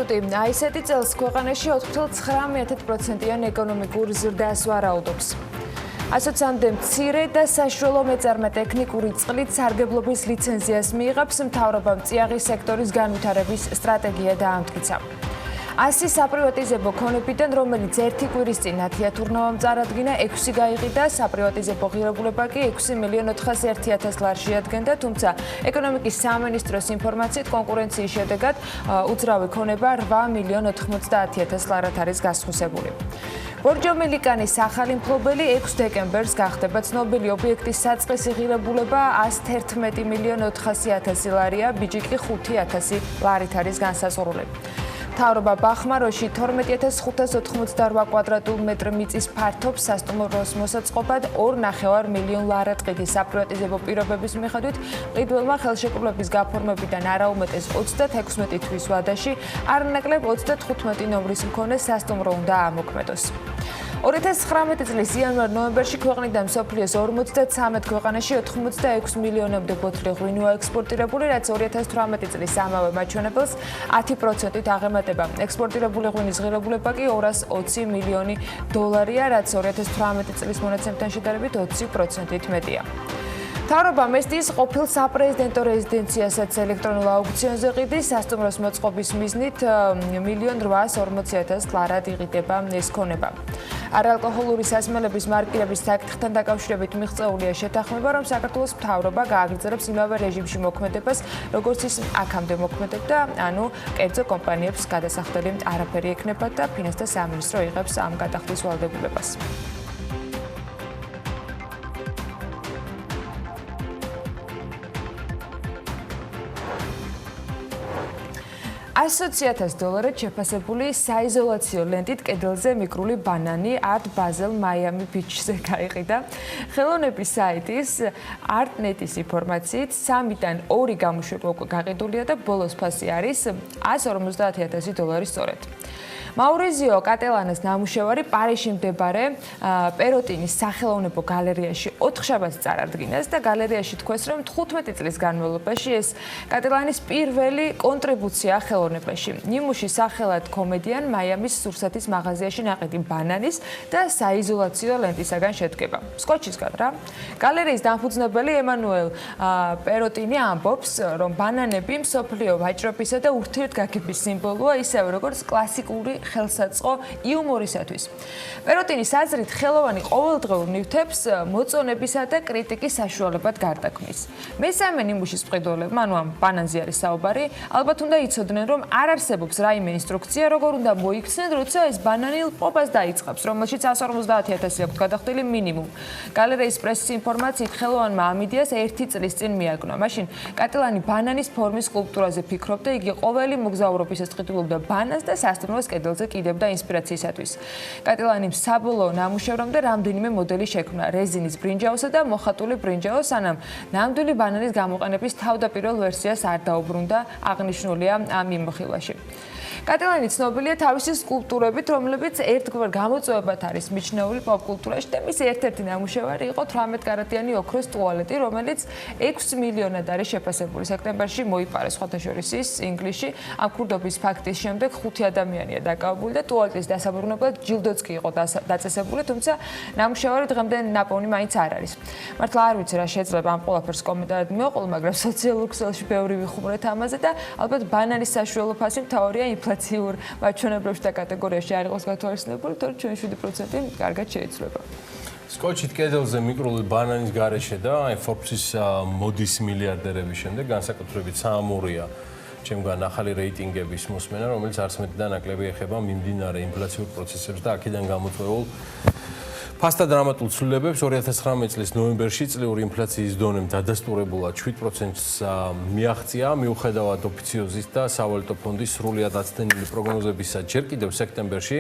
ინსტიტუტი აისეტი წელს ქვეყანაში 4,9%-იან ეკონომიკურ ზრდას ვარაუდობს. ასოცამდე მცირე და საშუალო მეწარმე ტექნიკური წყლით სარგებლობის ლიცენზიას მიიღებს, მთავრობამ წიაღის სექტორის განვითარების სტრატეგია დაამტკიცა. 100 საპრივატიზებო ქონებიდან, რომელიც ერთი კვირის წინ 10 თურნავამ წარადგინა, 6 გაიყიდა, საპრივატიზებო ღირებულება კი 6,401,000 ლარში ადგენდა, თუმცა ეკონომიკის სამინისტროს ინფორმაციით კონკურენციის შედეგად უძრავი ქონება 8,90,000 ლარად არის გასხვისებული. ბორჯომელი კანის ახალი მფლობელი 6 დეკემბერს გახდება. ცნობილი ობიექტის საწყისი ღირებულება 111,400,000 ლარია, ბიჭი კი 5,000 ლარით არის განსაზღვრული. მთავრობა ბახმაროში 12,588 კვადრატულ მეტრ მიწის ფართობს სასტუმროს მოსაწყობად 2,5 მილიონ ლარად ყიდის. საპრივატიზებო პირობების მიხედვით მყიდველმა ხელშეკრულების გაფორმებიდან არაუმეტეს 36 თვის ვადაში არანაკლებ 35 ნომრის მქონე სასტუმრო უნდა ამოქმედოს. 2019 წლის იანვარ-ნოემბერში ქვეყნიდან მსოფლიოს 53 ქვეყანაში 86 მილიონამდე ბოთლი ღვინოა ექსპორტირებული, რაც 2018 წლის ამავე მაჩვენებელს 10%-ით აღემატება. ექსპორტირებული ღვინის ღირებულება კი 220 მილიონი დოლარია, რაც 2018 წლის მონაცემთან შედარებით 20%-ით მეტია. მთავრობა მესტიის ყოფილ საპრეზიდენტო რეზიდენციასაც ელექტრონულ აუქციონზე ყიდის. სასტუმროს მოწყობის მიზნით 1,840,000 ლარად იყიდება ეს ქონება. არაალკოჰოლური სასმელების მარკირების საკითხთან დაკავშირებით მიღწეულია შეთანხმება, რომ საქართველოს მთავრობა გააგრძელებს იმავე რეჟიმში მოქმედებას, როგორც ის აქამდე მოქმედებდა, ანუ კერძო კომპანიებს გადასახდელი არაფერი ექნებათ და ფინანსთა სამინისტრო იღებს ამ გადახდის ვალდებულებას. $100,000 შეფასებული საიზოლაციო ლენტით კედელზე მიკრული ბანანი Art Basel Miami Beach-ზე გაიყიდა. ხელოვნების საიტის Artnet-ის ინფორმაციით 3-დან 2 გამოშვება უკვე გაყიდულია და ბოლოს ფასი არის $150,000 სწორედ. მაურიზიო კატელანას ნამუშევარი პარიზში მდებარე პეროტინის სახელოვნებო გალერეაში 4 შაბათს წარადგინეს და გალერეაში თქვეს, რომ 15 წლის განმავლობაში ეს კატელანის პირველი კონტრიბუცია ხელოვნებაში. ნიმუში სახელად კომედიან მაიამის სურსათის მაღაზიაში ნაყიდი ბანანის და საიზოლაციო ლენტისაგან შედგება. სკოჩისგან რა. გალერეის დამფუძნებელი ემანუელ პეროტინი ამბობს, რომ ბანანები მსოფლიო ვაჭრობისა და ურთიერთგაგების სიმბოლოა, ისევე როგორც კლასიკური ხელსაწყო იუმორისათვის. პეროტინის აზრით ხელოვანი ყოველდღიურ ნივთებს მოწონებისა და კრიტიკის საშუალებად გარდაქმნის. მესამე ნიმუშის მყიდველებმა, ანუ ამ ბანანზე არის საუბარი, ალბათ უნდა იცოდნენ, რომ არ არსებობს რაიმე ინსტრუქცია, როგორ უნდა მოიქცნენ, როცა ეს ბანანი ლპობას დაიწყებს, რომელშიც 150,000 აქვს გადახდილი მინიმუმ. გალერეის პრესის ინფორმაციით ხელოვანმა ამ იდეას 1 წლის წინ მიაგნო. მაშინ კატელანი ბანანის ფორმის სკულპტურაზე ფიქრობდა, იგი ყოველი მოგზაურობისას ყიდულობდა ბანანს და სასტუმროს კედელზე კიდევდა ინსპირაციისათვის. კატელანი საბოლოო ნამუშევრამდე რამდენიმე მოდელი შექმნა, რეზინის ბრინჯაოსა და მოხატული ბრინჯაოს, სანამ ნამდვილი ბანანის გამოყენების თავდაპირველ ვერსიას არ დაუბრუნდა, აღნიშნულია ამ მიმოხილვაში. კატელანი ცნობილია თავისი სკულპტურებით, რომლებიც ერთგვარ გამოწვევად არის მიჩნეული პოპკულტურაში და მისი ერთ-ერთი ნამუშევარი იყო 18 კარატიანი ოქროს ტუალეტი, რომელიც 6 მილიონად არის შეფასებული. სექტემბერში მოიპარეს სხვათაშორის ის ინგლისში. ამ ქურდობის ფაქტის შემდეგ 5 ადამიანია დაკავებული და ტუალეტის დასაბრუნებლად ჯილდოც კი იყო დაწესებული, თუმცა ნამუშევარი დღემდე ნაპოვნი მაინც არ არის. მართლა არ ვიცი რა შეიძლება ამ ყველაფერს კომენტარად მივაყოლო, მაგრამ სოციალურ ქსელში ბევრი ვიხმარეთ ამაზე და ალბათ ბანანის საშუალო ფასი მთავარია ინფლაციურ მაჩვენებლებში და კატეგორიაში არ იყოს გათვალისწინებული, თორე ჩვენ 7% კარგად შეიცვლება. სკოჩით კედელზე მიკრული ბანანის გარეშე და აი Forbes-ის მოდის მილიარდერების შემდეგ განსაკუთრებით საამურია ჩემგან ახალი რეიტინგების მოსმენა, რომელიც არც მეტი და ნაკლები ეხება მიმდინარე ინფლაციურ პროცესებს და აქედან გამოწვეულ ფასტა დრამატულ ცვლილებებს. 2019 წლის ნოემბერში წლიური ინფლაციის დონემ დადასტურებულად 7%-ს მიაღწია, მიუხედავად ოფიციოზის და სავალუტო ფონდის სრულიად აცდენილი პროგნოზებისა. ჯერ კიდევ სექტემბერში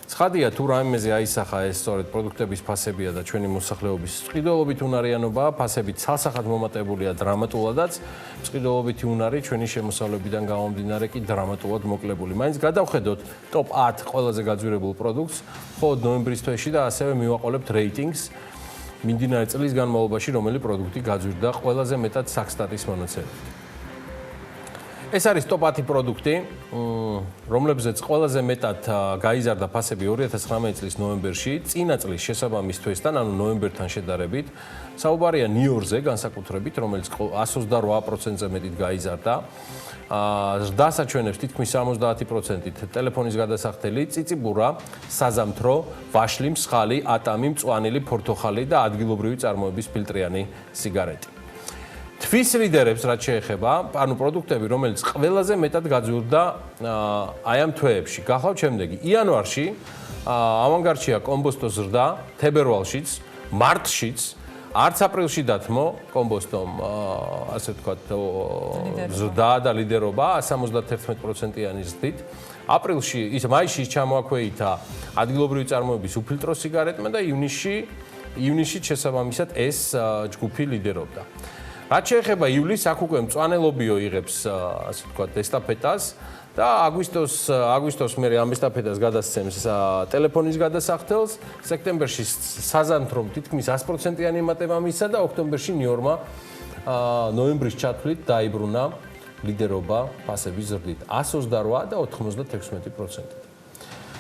ცხადია, თუ რაიმეზე აისახა ეს სწორედ პროდუქტების ფასებია და ჩვენი მოსახლეობის მწყიდველობით უნარიანობა, ფასები ცალსახად მომატებულია დრამატულადაც, მწყიდველობითი უნარი ჩვენი შემოსავლებიდან გამომდინარე კი დრამატულად მოკლებული. მაინც გადავხედოთ ტოპ 10 ყველაზე გაძვირებულ პროდუქტს მხოლოდ ნოემბრის თვეში და ასევე მივაყოლებთ რეიტინგს მიმდინარე წლის განმავლობაში, რომელი პროდუქტი გაძვირდა ყველაზე მეტად საქსტატის მონაცემებით. ეს არის ტოპ-10 პროდუქტი, რომლებზეც ყველაზე მეტად გაიზარდა ფასები 2019 წლის ნოემბერში, წინა წლის შესაბამის თვესთან, ანუ ნოემბერთან შედარებით. საუბარია ნიორზე განსაკუთრებით, რომელიც 128%-ზე მეტით გაიზარდა. ზრდას აჩვენებს თითქმის 70%-ით ტელეფონის გადასახდელი, წიწიბურა, საზამთრო, ვაშლი, მსხალი, ატამი, მწვანილი, ფორთოხალი და ადგილობრივი წარმოების ფილტრიანი სიგარეტი. თვის ლიდერებს რაც შეეხება, ანუ პროდუქტები, რომელიც ყველაზე მეტად გაძვირდა აი ამ თვეებში. გახავთ შემდეგი. იანვარში ავანგარდშია კომბოსტოს ზრდა, თებერვალშიც, მარტშიც, არც ապრილში დათმო კომბოსტომ ასე ვთქვათ ზრდა და ლიდერობა 71%-იანი ზრდით. აპრილში, მაისში ჩამოაქვეითა ადგილობრივი წარმოების უფილტრო სიგარეტმა და ივნისში შესაბამისად ეს ჯგუფი ლიდერობდა. რაც შეეხება ივლისს, აქ უკვე მწვანელობიო იღებს ასე ვთქვათ ესტაფეტას და აგვისტოს მერე ამ ესტაფეტას გადასცემს ტელეფონის გადასახდელს, სექტემბერში საზამთრომ თითქმის 100%-იანი ემატება მისცა და ოქტომბერში ნიორმა ნოემბრის ჩათვლით დაიბრუნა ლიდერობა ფასების ზრდით 128 და 96%.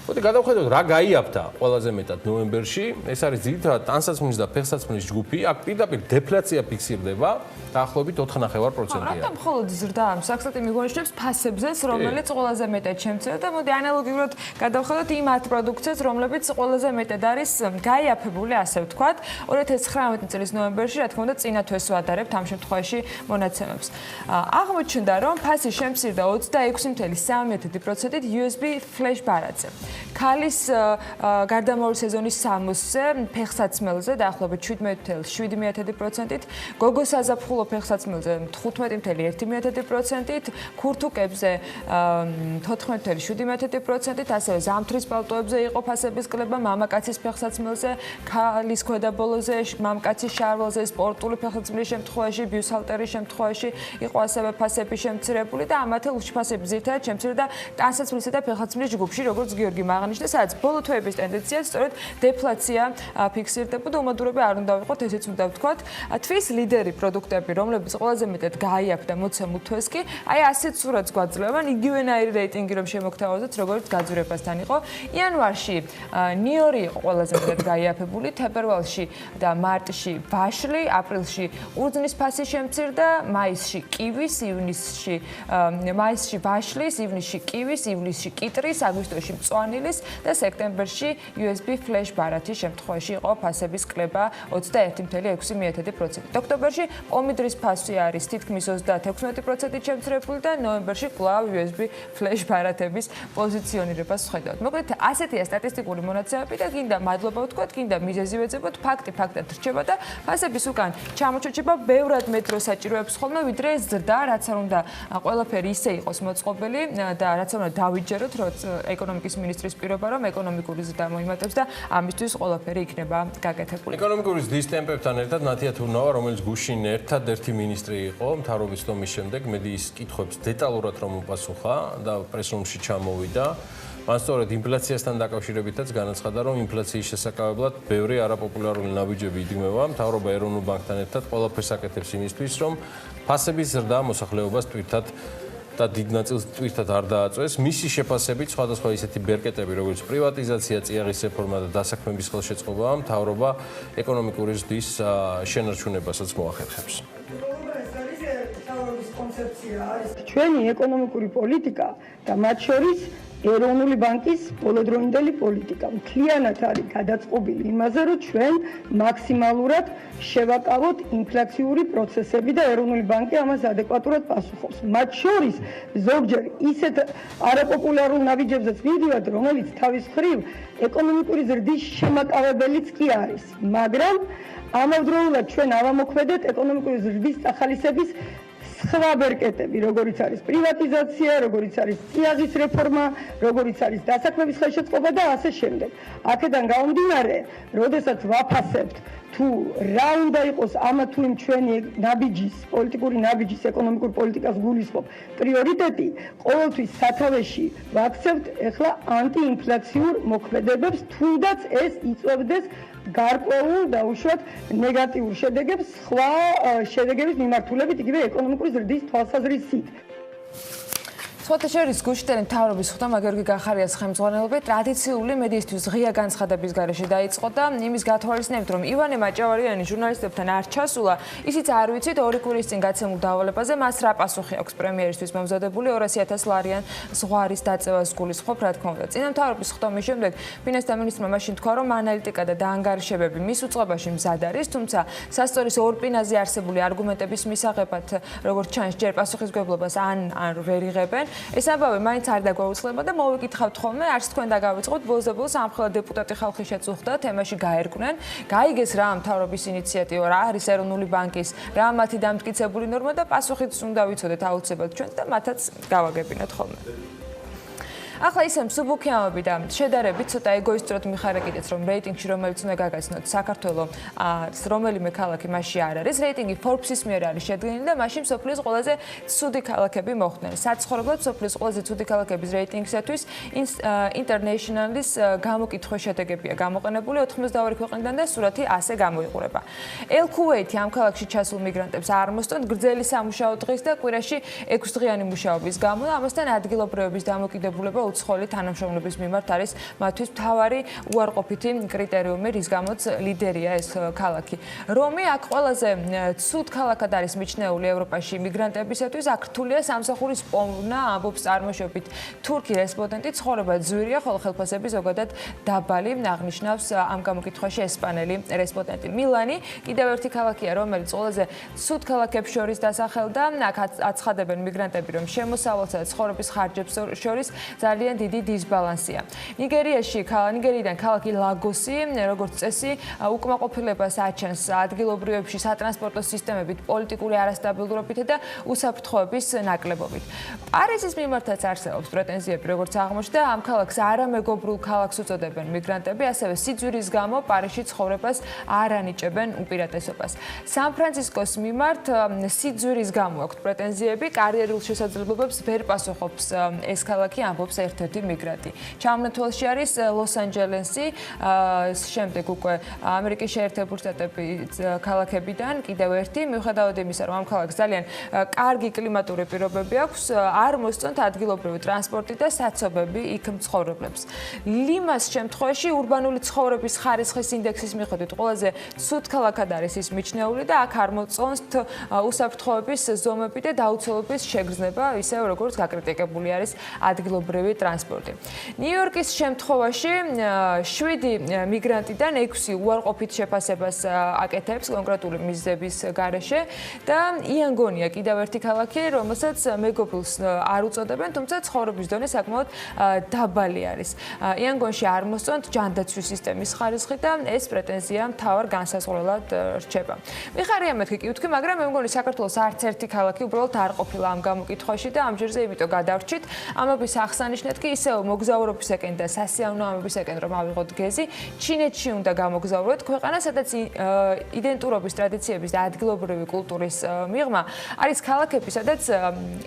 მოდი გადავხედოთ რა გაიაფთა ყველაზე მეტად ნოემბერში. ეს არის ძირითადად ტანსაცმლის და ფეხსაცმლის ჯგუფი. აქ პირდაპირ დეფლაცია ფიქსირდება დაახლოებით 4.5%-ია. რატომ მხოლოდ ზრდა ამ საქსტატი მიგონიშნებს ფასებზეც, რომელიც ყველაზე მეტად შემცირდა და მოდი ანალოგიურად გადავხედოთ იმ 10 პროდუქტებს, რომლებიც ყველაზე მეტად არის გაიაფებული, ასე ვთქვათ. 2019 წლის ნოემბერში, რა თქმა უნდა, წინა თვეს ვადარებთ ამ შემთხვევაში მონაცემებს. აღმოჩნდა, რომ ფასი შემცირდა 26.3%-ით USB flash ბარათზე. ქალის გარდამავალი სეზონის სამოსზე, ფეხსაცმელზე დაახლოებით 17.7%-ით, გოგოს საზაფხულო ფეხსაცმელზე 15.1%-ით, ქურთუკებზე 14.7%-ით, ასევე ზამთრის პალტოებზე იყო ფასების კლება, მამაკაცის ფეხსაცმელზე, ქალის ქვედაბოლოზე, მამაკაცის შარვალზე, სპორტული ფეხსაცმლის შემთხვევაში, ბიუსალტერის შემთხვევაში იყო ასევე ფასები შემცირებული და ამათი ლურჯი ფასები ზირთადად შემცირდა ტანსაცმლისა და ფეხსაცმლის ჯგუფში, როგორც გიორგი მაღანიშნა, სადაც ბოლო თვეების ტენდენცია სწორედ დეფლაცია ფიქსირდებოდა, უმადურები არ უნდა ვიყოთ, ესეც უნდა ვთქვათ. თვის ლიდერი პროდუქტები, რომლებიც ყველაზე მეტად გაიაფდა მოცემულ თვეს კი, აი ასეთ სურათს გვაძლევენ, იგივენაირი რეიტინგი რომ შემოგთავაზოთ, როგორც გაძვირებასთან იყო. იანვარში ნიორი იყო ყველაზე მეტად გაიაფებული, თებერვალში და მარტში ვაშლი, აპრილში ყურძნის ფასი შემცირდა, მაისში კივის, მაისში ვაშლის, ივნისში კივის, ივლისში კიტრის, აგვისტოში მწვანილის და სექტემბერში USB flash ბარათის შემთხვევაში იყო ფასების კლება 21.6%. ოქტომბერში პომიდრის ფასი არის თითქმის 36%-ით შემცირებული და ნოემბერში კვლავ USB flash ბარათების პოზიციონირებას ვხედავთ. მოკლედ, ასეთია სტატისტიკური მონაცემები და გინდა მადლობა ვთქვათ, გინდა მიზეზი ვეძებოთ, ფაქტად რჩება და ფასების უკან ჩამოჩოჩება ბევრად მეტ დროს საჭიროებს ხოლმე, ვიდრე ზრდა, რაც არ უნდა ყველაფერი ისე იყოს მოწყობილი და რაც არ უნდა დავიჯეროთ, რომ ეკონომიკის მინისტრის პირობა, რომ ეკონომიკური ზრდა მოიმატებს და ამისთვის ყველაფერი იქნება გაკეთებული. ეკონომიკური ზრდის ტემპებთან ერთად ნათია თურნავა, რომელიც გუშინ ერთადერთი მინისტრი იყო მთავრობის თომის შემდეგ, მედიის კითხვებს დეტალურად რომ უპასუხა და პრესრუმში ჩამოვიდა. მან სწორედ ინფლაციასთან დაკავშირებითაც განაცხადა, რომ ინფლაციის შესაკავებლად ბევრი არაპოპულარული ნაბიჯები იდგმება. მთავრობა ეროვნულ ბანკთან ერთად ყველაფერს აკეთებს იმისთვის, რომ ფასების ზრდა მოსახლეობას ტვირთად და დიდ ნაწილს ტვირთად არ დააწვეს. მისი შეფასებით სხვადასხვა ისეთი ბერკეტები, როგორც პრივატიზაცია, წიაღის რეფორმა და დასაქმების ხელშეწყობა, მთავრობა ეკონომიკური ზრდის შენარჩუნებასაც მოახერხებს. ჩვენი ეკონომიკური პოლიტიკა და მათ შორის ეროვნული ბანკის ბოლოდროინდელი პოლიტიკა მთლიანად არის გადაწყობილი იმაზე, რომ ჩვენ მაქსიმალურად შევაკავოთ ინფლაციური პროცესები და ეროვნული ბანკი ამას ადეკვატურად პასუხობს. მათ შორის ზოგჯერ ისეთ არაპოპულარულ ნაბიჯებზეც მივიდივართ, რომელიც თავის მხრივ ეკონომიკური ზრდის შემაკავებელიც კი არის, მაგრამ ამავდროულად ჩვენ ავამოქმედეთ ეკონომიკური ზრდის წახალისების სხვა ბერკეტები, როგორიც არის პრივატიზაცია, როგორიც არის წიაღის რეფორმა, როგორიც არის დასაქმების ხელშეწყობა და ასე შემდეგ. აქედან გამომდინარე, როდესაც ვაფასებთ თუ რა უნდა იყოს ამა თუ იმ ჩვენი ნაბიჯის, პოლიტიკური ნაბიჯის, ეკონომიკურ პოლიტიკას გულისხმობ პრიორიტეტი, ყოველთვის სათავეში ვაქცევთ ეხლა ანტიინფლაციურ მოქმედებებს, თუნდაც ეს იწვევდეს გარკვეულ და უშუალოდ ნეგატიურ შედეგებს სხვა შედეგების მიმართულებით, იგივე ეკონომიკური ზრდის თვალსაზრისით. სხვათა შორის გუშინდელი მთავრობის ხვდომა გიორგი გახარიას ხელმძღვანელობით ტრადიციული მედიისთვის ღია განცხადების გარეშე დაიწყო და იმის გათვალისწინებით, რომ ივანე მაჭავარიანი ჟურნალისტებთან არ ჩასულა, ისიც არ ვიცით 2 კვირის წინ გაცემულ დავალებაზე მას რა პასუხი აქვს პრემიერისთვის მომზადებული 200,000 ლარიან ზღვარის დაწევას გულისხმობ, რა თქმა უნდა. წინა მთავრობის ხვდომის შემდეგ ფინანსთა მინისტრმა მაშინ თქვა, რომ ანალიტიკა და დაანგარიშებები მის უწყებაში მზად არის, თუმცა სასტორის ორ პინაზე არსებული არგუმენტების მისაღებად, როგორც ჩანს, ჯერ პასუხისმგებლობას ან ვერ იღებენ. ეს ამბავი მაინც არ დაგვაუცლება და მოვიკითხავთ ხოლმე, არც თქვენ დაგავიწყოთ ბოლოს ამხელა დეპუტატი ხალხი შეწუხდა, თემაში გაერკვნენ, გაიგეს რა მთავრობის ინიციატივა, რა არის ეროვნული ბანკის, რა მათი დამტკიცებული ნორმა და პასუხიც უნდა ვიცოდეთ აუცილებლად ჩვენ და მათაც გავაგებინოთ ხოლმე. ახლა ისე მსუბუქიამები და შედარებით ცოტა ეგოისტურად მიხარე კიდეც, რომ რეიტინგში რომელიც უნდა გაგაცნოთ საქართველოს რომელიმე ქალაქი მასში არ არის. რეიტინგი Forbes-ის მიერ არის შედგენილი და მასში მსოფლიოს ყველაზე ცუდი ქალაქები მოხვდნენ. საცხოვრებლად მსოფლიოს ყველაზე ცუდი ქალაქების რეიტინგისათვის International-ის გამოკითხვის შედეგებია გამოყენებული 82 ქვეყნიდან და სურათი ასე გამოიყურება. El-Kuwait-ი ამ ქალაქში ჩასულ მიგრანტებს არ მოსწონთ გრძელი სამუშაო დღის და კვირაში 6 დღიანი მუშაობის გამო და ამასთან ადგილობრივების დამოკიდებულება უცხოელი თანამშრომლობის მიმართ არის მათთვის მთავარი უარყოფითი კრიტერიუმი, რის გამოც ლიდერია ეს ქალაქი. რომი აქ ყველაზე ცუდ ქალაქად არის მიჩნეული ევროპაში მიგრანტებისათვის, აქ რთულია სამსახურის პოვნა, ამბობს წარმოშობით თურქი რესპონდენტი, ცხოვრება ძვირია, ხოლო ხელფასები ზოგადად დაბალი, აღნიშნავს ამ გამოკითხვაში ესპანელი რესპონდენტი. მილანი კიდევ ერთი ქალაქია, რომელიც ყველაზე ცუდ ქალაქებს შორის დასახელდა, აქ აცხადებენ მიგრანტები, რომ შემოსავალსა და ცხოვრების ხარჯებს შორის ძალიან დიდი დისბალანსია. ნიგერიიდან ქალაქი ლაგოსი, როგორც წესი, უკმაყოფილებას აჩენს ადგილობრივებში სატრანსპორტო სისტემებით, პოლიტიკური არასტაბილურობით და უსაფრთხოების ნაკლებობით. პარიზის მიმართაც არსებობს პრეტენზიები, როგორც აღმოჩნდა, ამ ქალაქს არამეგობრულ ქალაქს უწოდებენ მიგრანტები, ასევე სიძვირის გამო პარიზში ცხოვრებას არ ანიჭებენ უპირატესობას. სან-ფრანცისკოს მიმართ სიძვირის გამო აქვთ პრეტენზიები, კარიერულ შესაძლებლობებს ვერ პასუხობს ეს ქალაქი, ამბობს ერთ-ერთი მიგრანტი. ჩამონათვალში არის ლოს-ანჯელესი, შემდეგ უკვე ამერიკის შეერთებული შტატების ქალაქებიდან კიდევ ერთი, მიუხედავად იმისა, რომ ამ ქალაქს ძალიან კარგი კლიმატური პირობები აქვს, არ მოსწონთ ადგილობრივი ტრანსპორტი და საცობები იქ მცხოვრებლებს. ლიმას შემთხვევაში ურბანული ცხოვრების ხარისხის ინდექსის მიხედვით ყველაზე ცუდ ქალაქად არის ის მიჩნეული და აქ არ მოწონთ უსაფრთხოების ზომები და დაუცველობის შეგრძნება, ისევ როგორც გაკრიტიკებული არის ადგილობრივი ტრანსპორტი. ნიუ-იორკის შემთხვევაში 7 მიგრანტიდან 6 უარყოფით შეფასებას აკეთებს კონკრეტული მიზეზების გარეშე და იანგონია კიდევ ერთი ქალაქი, რომელსაც მეგობრულს არ უწოდებენ, თუმცა ცხოვრების დონე საკმაოდ დაბალი არის. იანგონში არ მოსწონთ ჯანდაცვის სისტემის ხარისხი და ეს პრეტენზია მთავარ განსაზღვრელად რჩება. მიხარია მეთქი კი ვთქვი, მაგრამ მე მგონი საქართველოს არც ერთი ქალაქი უბრალოდ არ ყოფილა ამ გამოკითხვაში და ამჯერზე იმიტომ გადავრჩით. ამების აღსანიშნად კი ისევ მოგზაურობისაკენ და სასიამოვნო ამბებისაკენ რომ ავიღოთ გეზი, ჩინეთში უნდა გამოგზაუროთ, ქვეყანა, სადაც იდენტურობის ტრადიციების და ადგილობრივი კულტურის მიღმა არის ქალაქები, სადაც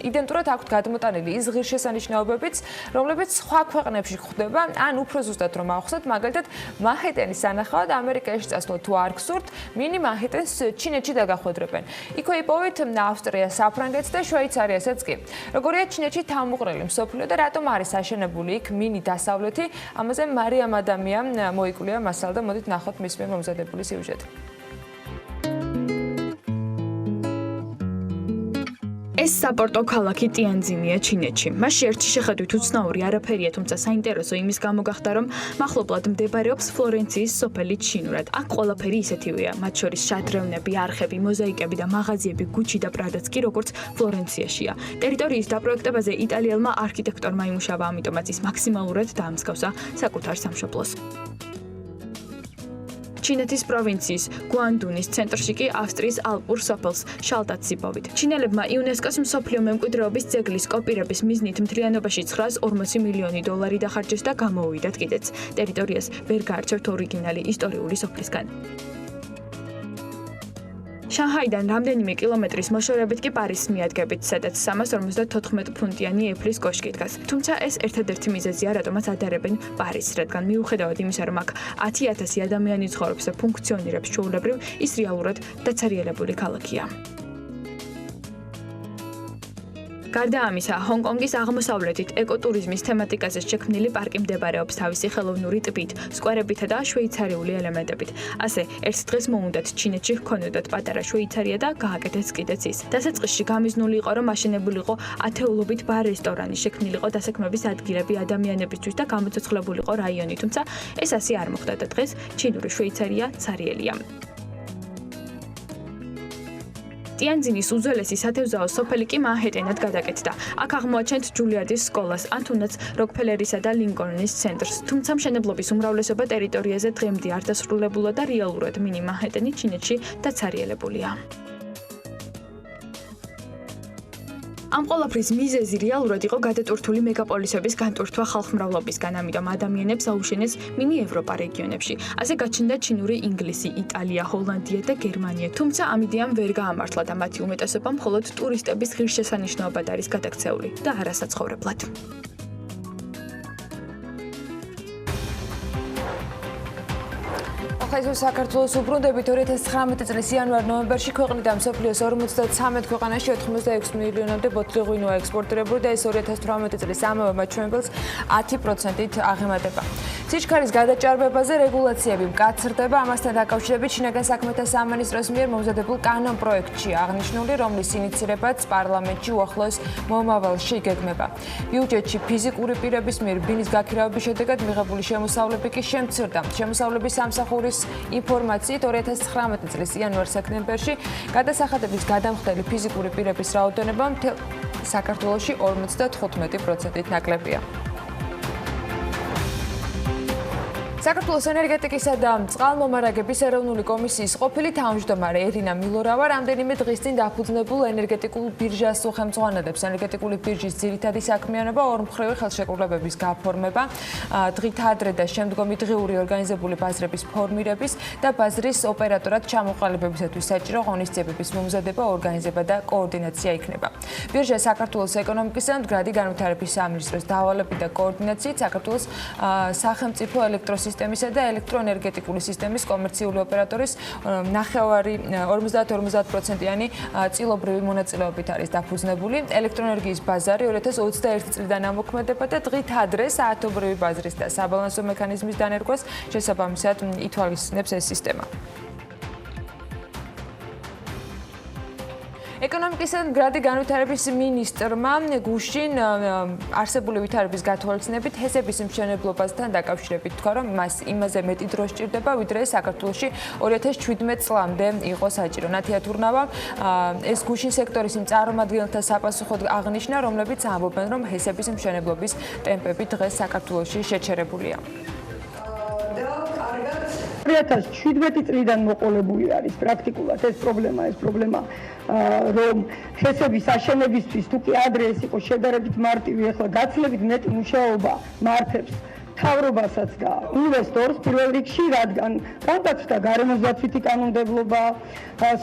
იდენტურად აქვთ გადმოტანილი ის ღირსშესანიშნაობებიც, რომლებიც სხვა ქვეყნებში გვხვდება, ან უფრო ზუსტად რომ ავხსნათ, მაგალითად, მანჰეტენის სანახავად ამერიკაში წასვლა თუ არ გსურთ, მინი მანჰეტენს ჩინეთში დაგახვედრებენ. იქვე იპოვეთ ავსტრია, საფრანგეთს და შვეიცარიასაც კი. როგორია ჩინეთში თავმოყრილი მსოფლიო და რატომ არის აშენებული იქ მინი დასავლეთი, ამაზე მარიამ ადამიან მოიკვლია მასალა და მოდით ნახოთ მის მიერ მომზადებული სიუჟეტი. ეს საპორტო ქალაქი ტიანძინია ჩინეთში. მასში ერთი შეხედვით უცნაური არაფერია, თუმცა საინტერესო იმის გამო გახდა, რომ მახლობლად მდებარეობს ფლორენციის სოფელი ჩინურად. აქ ყველაფერი ისეთივეა, მათ შორის შადრევნები, არხები, მოზაიკები და მაღაზიები გუჩი და პრადაც კი როგორც ფლორენციაშია. ტერიტორიის დაპროექტებაზე იტალიელმა არქიტექტორმა იმუშავა, ამიტომაც ის მაქსიმალურად დაამსგავსა საკუთარ სამშობლოს. ჩინეთის პროვინციის გუანდუნის ცენტრში კი ავსტრიის ალპურ სოფელს შალტაც იპოვით. ჩინელებმა იუნესკოს მსოფლიო მემკვიდრეობის ძეგლის კოპირების მიზნით მთლიანობაში 940 მილიონი დოლარი დახარჯეს და გამოუვიდათ კიდეც. ტერიტორიას ვერ გაარჩევთ ორიგინალი ისტორიული სოფლისგან. შანჰაიდან რამდენიმე კილომეტრის მოშორებით კი პარიზს მიადგებით, სადაც 354 ფუნტიანი ეფლის კოშკი დგას. თუმცა ეს ერთადერთი მიზეზია, რატომაც ადარებენ პარიზს, რადგან მიუხედავად იმისა, რომ აქ 10,000 ადამიანი ცხოვრობს და ფუნქციონირებს ჩვეულებრივ, ის რეალურად დაცარიელებული ქალაქია. გარდა ამისა, ჰონკონგის აღმოსავლეთით ეკოტურიზმის თემატიკაზე შექმნილი პარკი მდებარეობს თავისი ხელოვნური ტბით, სკვერებითა და შვეიცარიული ელემენტებით. ასე, ერთ დღეს მოუნდათ ჩინეთში ჰქონოდათ პატარა შვეიცარია და გააკეთეს კიდეც ის. დასაწყისში გამიზნული იყო, რომ აშენებულიყო ათეულობით ბარ-რესტორანი, შექმნილიყო დასაქმების ადგილები ადამიანებისთვის და გამოცოცხლებულიყო რაიონი, თუმცა ეს ასე არ მოხდა და დღეს ჩინური შვეიცარია ცარიელია. ტიანძინის უძველესი სათევზაო სოფელი კი მანჰეტენად გადაკეთდა. აქ აღმოაჩენთ ჯულიარდის სკოლას, ან თუნდაც როკფელერისა და ლინკოლნის ცენტრს. თუმცა მშენებლობის უმრავლესობა ტერიტორიაზე დღემდე არ დასრულებულა და რეალურად მინი მანჰეტენი ჩინეთში დაცარიელებულია. ამ ყველაფრის მიზეზი რეალურად იყო გადატვირთული მეგაპოლისების განტვირთვა ხალხმრავლობისგან, ამიტომ ადამიანებს აუშენეს მინი ევროპა რეგიონებში. ასე გაჩნდა ჩინური ინგლისი, იტალია, ჰოლანდია და გერმანია. თუმცა ამ იდეამ ვერ გაამართლა და მათი უმეტესობა მხოლოდ ტურისტების ღირსშესანიშნაობად არის გადაქცეული და არასაცხოვრებლად. ახლა საქართველოს უბრუნდებით 2019 წლის იანვარ-ნოემბერში ქვეყნიდან მსოფლიოს 53 ქვეყანაში 86 მილიონამდე ბოთლი ღვინო ექსპორტირებული და ეს 2018 წლის ამავე მაჩვენებელს 10%-ით აღემატება. სიჩქარის გადაჭარბებაზე რეგულაციები მკაცრდება, ამასთან დაკავშირებით შინაგან საქმეთა სამინისტროს მიერ მომზადებულ კანონ პროექტში აღნიშნული, რომლის ინიცირებაც პარლამენტში უახლოეს მომავალში გეგმება. ბიუჯეტში ფიზიკური პირების მიერ ბინის გაქირავების შედეგად მიღებული შემოსავლები კი შემცირდა. შემოსავლების სამსახურის ინფორმაციით 2019 წლის იანვარ-სექტემბერში გადასახადების გადამხდელი ფიზიკური პირების რაოდენობა მთელ საქართველოში 55%-ით ნაკლებია. საქართველოს ენერგეტიკისა და წყალმომარაგების ეროვნული კომისიის ყოფილი თავმჯდომარე ერინა მილორავა რამდენიმე დღის წინ დაფუძნებულ ენერგეტიკულ ბირჟას უხელმძღვანელებს. ენერგეტიკული ბირჟის ძირითადი საქმიანობა ორმხრივი ხელშეკრულებების გაფორმება, დღით ადრე და შემდგომი დღიური ორგანიზებული ბაზრების ფორმირების და ბაზრის ოპერატორად ჩამოყალიბებისათვის საჭირო ღონისძიებების მომზადება, ორგანიზება და კოორდინაცია იქნება. ბირჟა საქართველოს ეკონომიკის და მდგრადი განვითარების სამინისტროს დავალებით და კოორდინაციით საქართველოს სახელმწიფო ელექტროსისტემისა და ელექტროენერგეტიკული სისტემის კომერციული ოპერატორის 50-50%-იანი წილობრივი მონაწილეობით არის დაფუძნებული. ელექტროენერგიის ბაზარი 2021 წლიდან ამოქმედება და დღით ადრე საათობრივი ბაზრის და საბალანსო მექანიზმის დანერგვას შესაბამისად ითვალისწინებს ეს სისტემა. ეკონომიკისა და მდგრადი განვითარების მინისტრმა გუშინ არსებული ვითარების გათვალისწინებით ჰესების მშენებლობასთან დაკავშირებით თქვა, რომ მას იმაზე მეტი დრო სჭირდება, ვიდრე საქართველოში 2017 წლამდე იყო საჭირო. ნათია თურნავამ ეს გუშინ სექტორის იმ წარმომადგენელთა sapasუხოდ აღნიშნა, რომლებიც ამბობენ, რომ ჰესების მშენებლობის ტემპები დღეს საქართველოში შეჩერებულია. 2017 წლიდან მოყოლებული არის პრაქტიკულად ეს პრობლემა რომ ჰესების აშენებისთვის თუ კი ადრე ეს იყო შედარებით მარტივი, ახლა გაცილებით მეტი მუშაობა მართებს მთავრობასაც და ინვესტორს პირველ რიგში, რადგან განკაცდა გარემოსდაცვითი კანონმდებლობა,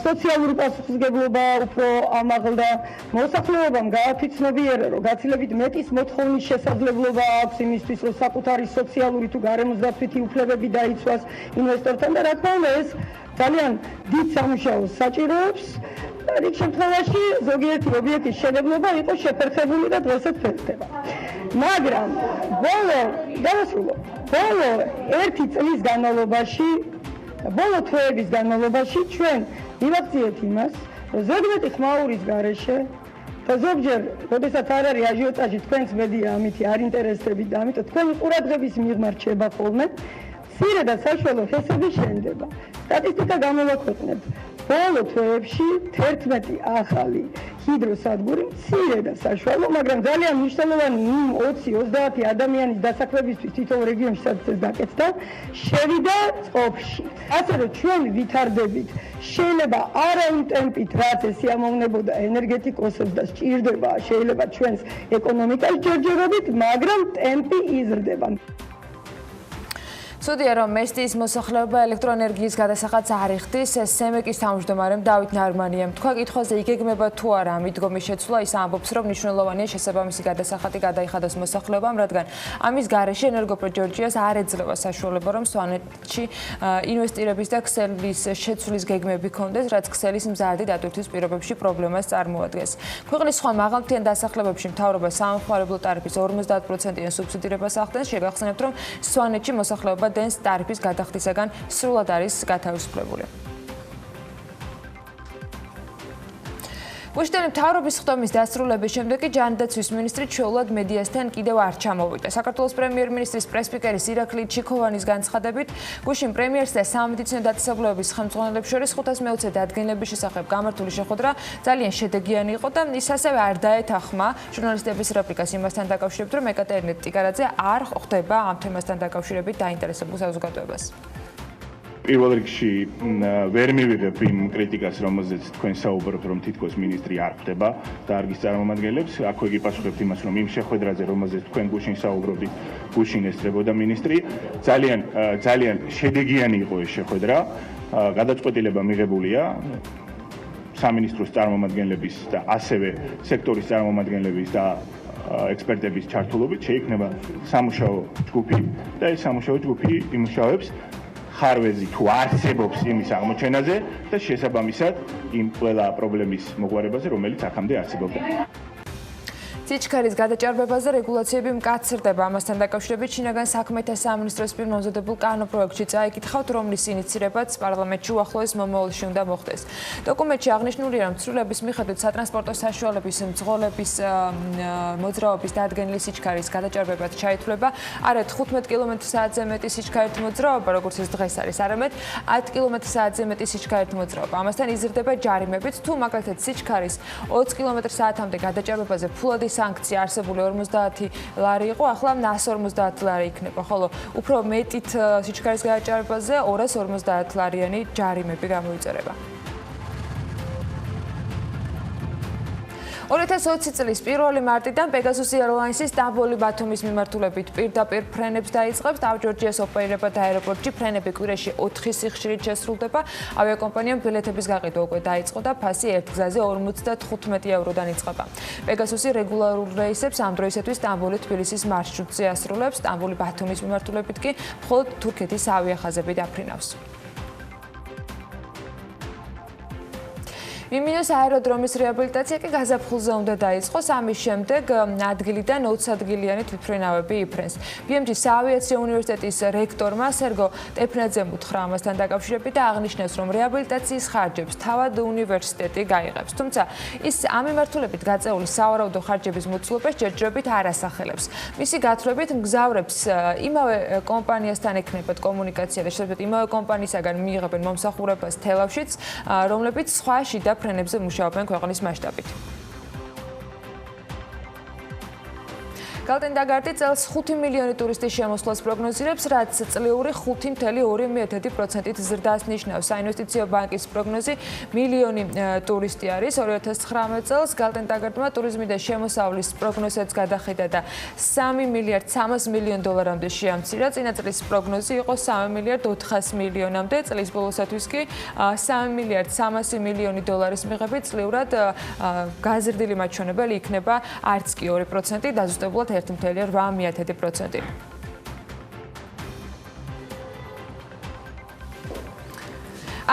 სოციალური პასუხისმგებლობა უფრო ამაღლდა, მოსახლეობამ გააფიცნობიერა, რომ გაცილებით მეტის მოთხოვნის შესაძლებლობა აქვს იმისთვის, რომ საკუთარი სოციალური თუ გარემოსდაცვითი უფლებები დაიცვას ინვესტორთან და რა თქმა უნდა ეს ძალიან დიდ სამუშაოს საჭიროებს. რიგ შემთხვევაში ზოგიერთი ობიექტის შენებლობა იყო შეფერხებული და დღესაც ფერხდება. მაგრამ ბოლო ერთი წლის განმავლობაში, ბოლო თვეების განმავლობაში ჩვენ მივახციეთ იმას, რომ ზოგიერთი ხმაურის გარეშე და ზოგჯერ, როდესაც არ არის აჟიოტაჟი, თქვენს მედია ამითი არ ინტერესდებით და ამიტომ თქვენი ყურადღების მიღმა რჩება ხოლმე, მცირე და საშუალო ჰესები შენდება. სტატისტიკა გამოვაქვეყნებთ. ბოლო თვეებში 11 ახალი ჰიდროსადგური მცირე და საშუალო, მაგრამ ძალიან მნიშვნელოვანი იმ 20-30 ადამიანის დასაქმებისთვის თითოეულ რეგიონში სადაც ეს გაკეთდა, შევიდა წყობაში. ასე რომ ჩვენ ვითარდებით შეიძლება არა იმ ტემპით, რაც ეს სიამოვნებოდა ენერგეტიკოსებს და სჭირდება შეიძლება ჩვენს ეკონომიკას ჯერჯერობით, მაგრამ ტემპი იზრდება. ცუდია, რომ მესტიის მოსახლეობა ელექტროენერგიის გადასახადს არ იხდის, სემეკის თავმჯდომარემ დავით ნარმანიამ თქვა კითხვაზე იგეგმება თუ არა ამ მიდგომის შეცვლა, ის ამბობს, რომ მნიშვნელოვანია შესაბამისი გადასახადი გადაიხადოს მოსახლეობამ, რადგან ამის გარეშე ენერგოპროჯორჯიას არ ეძლევა საშუალება, რომ სვანეთში ინვესტირების და ქსელის შეცვლის გეგმები ჰქონდეს, რაც ქსელის მზარდი დატვირთვის პირობებში პრობლემას წარმოადგენს. ქვეყნის სხვა მაღალმთიან დასახლებებში მთავრობა სამხმარებლო ტარიფის 50%-იან სუბსიდირებას ახდენს, შეგახსენებთ, რომ სვანეთში მოსახლეობა დენს ტარიფის გადახდისაგან სრულად არის გათავისუფლებული. გუშინდელი მთავრობის ხდომის დასრულების შემდეგ კი ჯანდაცვის მინისტრი ჩვეულად მედიასთან კიდევ არ ჩამოვიდა. საქართველოს პრემიერ-მინისტრის პრესპიკერის ირაკლი ჩიქოვანის განცხადებით, გუშინ პრემიერს და სამედიცინო დაწესებულებების ხელმძღვანელებს შორის 520 დადგენილების შესახებ გამართული შეხვედრა ძალიან შედეგიანი იყო და ის ასევე არ დაეთანხმა ჟურნალისტების რეპლიკას იმასთან დაკავშირებით, რომ ეკატერინე ტიკარაძე არ ხვდება ამ თემასთან დაკავშირებით დაინტერესებულ საზოგადოებას. პირველ რიგში ვერ მივიღებ იმ კრიტიკას, რომელზეც თქვენ საუბრობთ, რომ თითქოს მინისტრი არ ხვდება დარგის წარმომადგენლებს. აქვე გიპასუხებთ იმას, რომ იმ შეხვედრაზე, რომელზეც თქვენ გუშინ საუბრობდით, გუშინ ესწრებოდა მინისტრი. ძალიან შედეგიანი იყო ეს შეხვედრა. გადაწყვეტილება მიღებულია სამინისტროს წარმომადგენლების და ასევე სექტორის წარმომადგენლების და ექსპერტების ჩართულობით შეიქმნება სამუშაო ჯგუფი და ეს სამუშაო ჯგუფი იმუშავებს ხარვეზი თუ არსებობს იმის აღმოჩენაზე და შესაბამისად იმ ყველა პრობლემის მოგვარებაზე, რომელიც აქამდე არსებობდა. სიჩქარის გადაჭარბებაზე რეგულაციები მკაცრდება. ამასთან დაკავშირებით შინაგან საქმეთა სამინისტროს მიერ მომზადებულ კანონპროექტში წაიკითხავთ, რომლის ინიცირებაც პარლამენტში უახლოეს მომავალში უნდა მოხდეს. დოკუმენტში აღნიშნულია, რომ ცვლილების მიხედვით სატრანსპორტო საშუალების მძღოლების მოძრაობის დადგენილი სიჩქარის გადაჭარბებად ჩაითვლება არა 15 კმ/სთ-ზე მეტი სიჩქარით მოძრაობა, როგორც ეს დღეს არის, არამედ 10 კმ/სთ-ზე მეტი სიჩქარით მოძრაობა. ამასთან იზრდება ჯარიმებიც, თუ მაგალითად სიჩქარის 20 კმ/სთ-მდე გადაჭარბებაზე ფულადი სანქცია არსებული 50 ლარი იყო, ახლა 150 ლარი იქნება, ხოლო უფრო მეტით სიჩქარის გადაჭარბებაზე 250 ლარიანი ჯარიმები გამოიწერება. 2020 წლის 1 მარტიდან Pegasus Airlines-ის სტამბოლი ბათუმის მიმართულებით პირდაპირ ფრენებს დაიწყებს. ტავ-ჯორჯიას ოპერირება და აეროპორტში ფრენები კვირაში 4 სიხშირით შესრულდება. ავიაკომპანიამ ბილეთების გაყიდვა უკვე დაიწყო და ფასი ერთ გზაზე 55 ევროდან იწყება. Pegasus-ი რეგულარულ რეისებს ამ დროისათვის სტამბოლი-თბილისის მარშრუტზე ასრულებს. სტამბოლი ბათუმის მიმართულებით კი მხოლოდ თურქეთის ავიახაზები დაფრინავს. მიმინოს აეროდრომის რეაბილიტაცია კი გაზაფხულზე უნდა დაიწყოს. ამის შემდეგ ადგილიდან 20 ადგილიანი თვითმფრინავები იფრენს. BMG საავიაციო უნივერსიტეტის რექტორმა სერგო ტეფნაძემ უთხრა ამასთან დაკავშირებით და აღნიშნავს, რომ რეაბილიტაციის ხარჯებს თავად უნივერსიტეტი გაიღებს. თუმცა ის ამ მიმართულებით გაწეული სავარაუდო ხარჯების მოცულობას ჯერჯერობით არ ასახელებს. მისი გათვლებით მგზავრებს იმავე კომპანიასთან ექნებათ კომუნიკაცია და შესაძლოა იმავე კომპანიისაგან მიიღებენ მომსახურებას თელავშიც, რომლებიც სხვა შიდა ფრენებზე მუშაობენ ქვეყნის მასშტაბით. კალტენდაგარტი წელს 5 მილიონი ტურისტის შემოსვლას პროგნოზირებს, რაც წლიური 5.2%-ით ზრდას ნიშნავს. საინვესტიციო ბანკის პროგნოზი მილიონი ტურისტი არის. 2019 წელს კალტენდაგარტმა ტურიზმი და შემოსავლის პროგნოზებს გადახედა და 3 მილიარდ 300 მილიონ დოლარამდე შეამცირა. წინა წლის პროგნოზი იყო 3 მილიარდ 400 მილიონამდე, წლის ბოლოსათვის კი 3 მილიარდ 300 მილიონი დოლარის მიღებით წლიურად გაზრდილი მაჩვენებელი იქნება არც კი 2%, დაზუსტებულად 1.8%.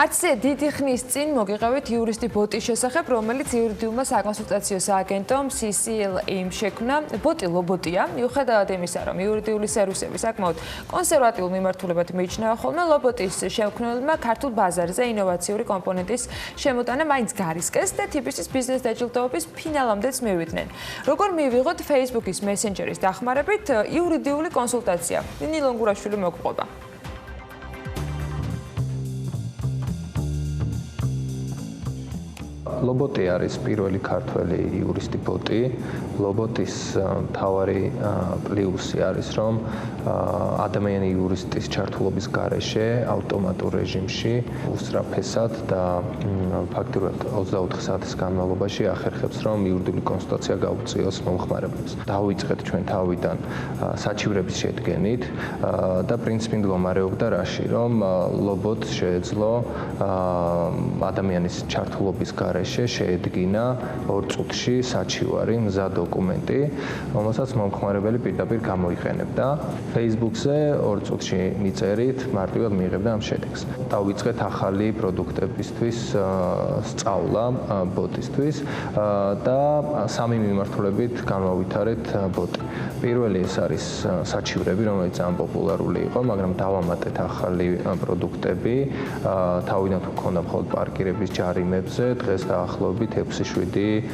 არც დიდი ხნის წინ მოგიყავით იურისტი ბოტის შესახებ, რომელიც იურიდიულმა საკონსულტაციო სააგენტომ CCLA-მ შექმნა. ბოტი ლობოტია, მიუხედავად იმისა, რომ იურიდიული სერვისები საკმაოდ კონსერვატიულ მიმართულებად მიიჩნევა ხოლმე, ლობოტის შემქმნელებმა ქართულ ბაზარზე ინოვაციური კომპონენტის შემოტანა მაინც გარისკეს და TBS-ის ბიზნეს დაჯილდოების ფინალამდეც მივიდნენ. როგორ მივიღოთ Facebook-ის მესენჯერის დახმარებით იურიდიული კონსულტაცია? ნინილ ონგურაშვილი მოგყვება. ლობოტი არის პირველი ქართველი იურისტი ბოტი. ლობოტის მთავარი პლუსი არის, რომ ადამიანი იურისტის ჩართულობის გარეშე ავტომატურ რეჟიმში უსწრაფესად და ფაქტობრივად 24 საათის განმავლობაში ახერხებს, რომ იურიდიული კონსულტაცია გაუწიოს მომხმარებლებს. დავიწყეთ ჩვენ თავიდან საჩივრების შედგენით და პრინციპი მდგომარეობდა რაში, რომ ლობოტს შეეძლო ადამიანის ჩართულობის გარეშე შეედგინა 2 წუთში საჩივარი მზა დოკუმენტი, რომელსაც მომხმარებელი პირდაპირ გამოიყენებდა. Facebook-ზე 2 წუთში მიწერით, მარტივად მიიღებდა ამ შედეგს. დავიწყეთ ახალი პროდუქტებისთვის სწავლა ბოტისთვის და 3 მიმართულებით განვავითარეთ ბოტი. პირველი ეს არის საჩივრები, რომელიც ძალიან პოპულარული იყო, მაგრამ დავამატეთ ახალი პროდუქტები. თავიდან გვქონდა მხოლოდ პარკირების ჯარიმებზე, დღეს დაახლოებით 6-7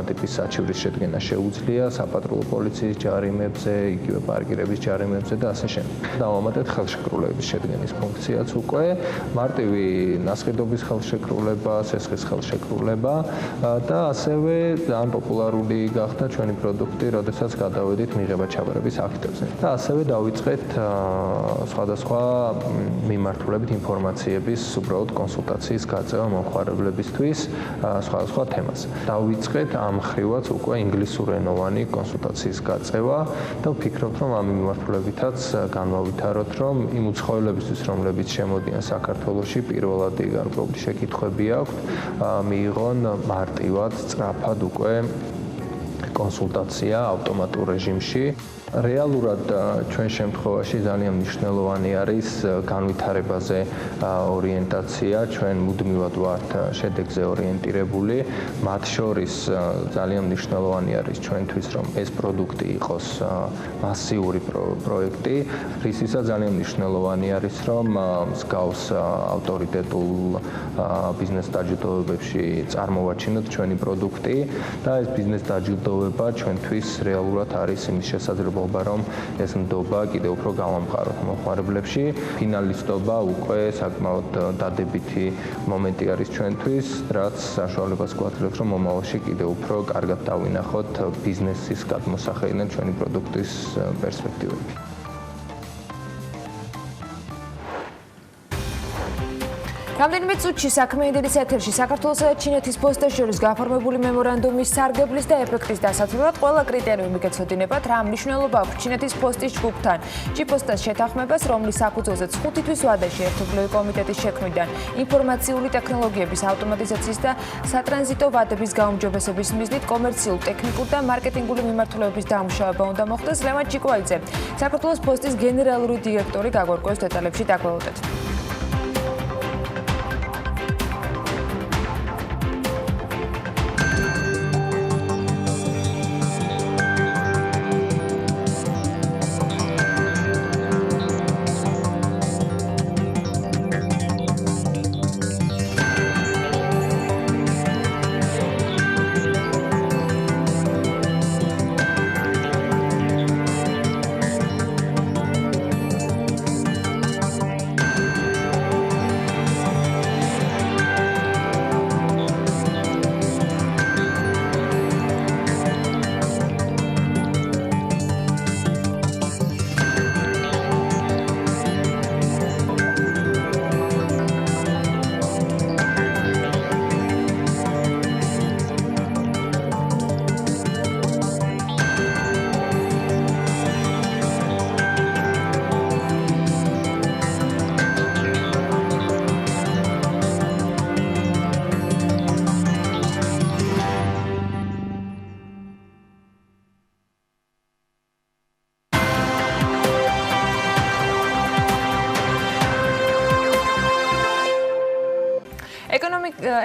ტიპის საჩივრის შედგენა შეუძლია, საპატრულო პოლიციის ჯარიმებზე, იგივე პარკირების ჯარიმებზე და ასე შემდეგ. დავამატეთ ხელშეკრულების შედგენის ფუნქციაც უკვე, მარტივი ნასყიდობის ხელშეკრულება, სესხის ხელშეკრულება და ასევე ძალიან პოპულარული გახდა ჩვენი პროდუქტი, როდესაც გადავედით მიღება-ჩაბარების აქტებზე. და ასევე დავიწყეთ სხვადასხვა მიმართულებით ინფორმაციების უბრალოდ კონსულტაციის გაწევა მომხმარებლებისთვის სხვადასხვა თემაზე. დავიწყეთ ამ ხრივაც უკვე ინგლისურენოვანი კონსულტაციის გაწევა და ვფიქრობთ, რომ ამ მიმართულებითაც განვავითაროთ, რომ იმ უცხოელებისთვის, რომლებიც შემოდიან საქართველოში, პირველადი გარკვეული შეკითხვები აქვთ, მიიღონ მარტივად, სწრაფად უკვე კონსულტაცია ავტომატურ რეჟიმში. რეალურად ჩვენ შემთხვევაში ძალიან მნიშვნელოვანი არის განვითარებაზე ორიენტაცია, ჩვენ მუდმივად ვართ შედეგზე ორიენტირებული, მათ შორის ძალიან მნიშვნელოვანი არის ჩვენთვის, რომ ეს პროდუქტი იყოს მასიური პროექტი, რისთვისაც ძალიან მნიშვნელოვანი არის, რომ მსგავს ავტორიტეტულ ბიზნეს დაჯილდოებებში წარმოვაჩინოთ ჩვენი პროდუქტი და ეს ბიზნეს დაჯილდოება ჩვენთვის რეალურად არის იმის შესაძლებლობა, რომ ეს ნდობა კიდევ უფრო გავამყაროთ მომხმარებლებში. ფინალისტობა უკვე საკმაოდ დადებითი მომენტი არის ჩვენთვის, რაც საშუალებას გვაძლევს, რომ მომავალში კიდევ უფრო კარგად დავინახოთ ბიზნესის გადმოსახედიდან ჩვენი პროდუქტის პერსპექტივები. რამდენიმე წუთში საქმიანობის ეთერში საქართველოსა და ჩინეთის პოსტებს შორის გაფორმებული მემორანდუმის სარგებლის და ეფექტის დასაცურებლად ყველა კრიტერიუმი გეცოდინებათ, რა მნიშვნელობა აქვს ჩინეთის პოსტის ჯგუფთან. ჭიპოსტას შეთანხმებას, რომლის საფუძველზეც 5 თვის ვადაში ერთობლივი კომიტეტის შექმნიდან ინფორმაციული ტექნოლოგიების ავტომატიზაციის და სატრანზიტო ვადების გაუმჯობესების მიზნით კომერციულ, ტექნიკურ და მარკეტინგული მიმართულების დამუშავება უნდა მოხდეს. ლევან ჭიკვაიძე, საქართველოს პოსტის გენერალური დირექტორი, გაგვარკვევს დეტალებში, დაგველოდეთ.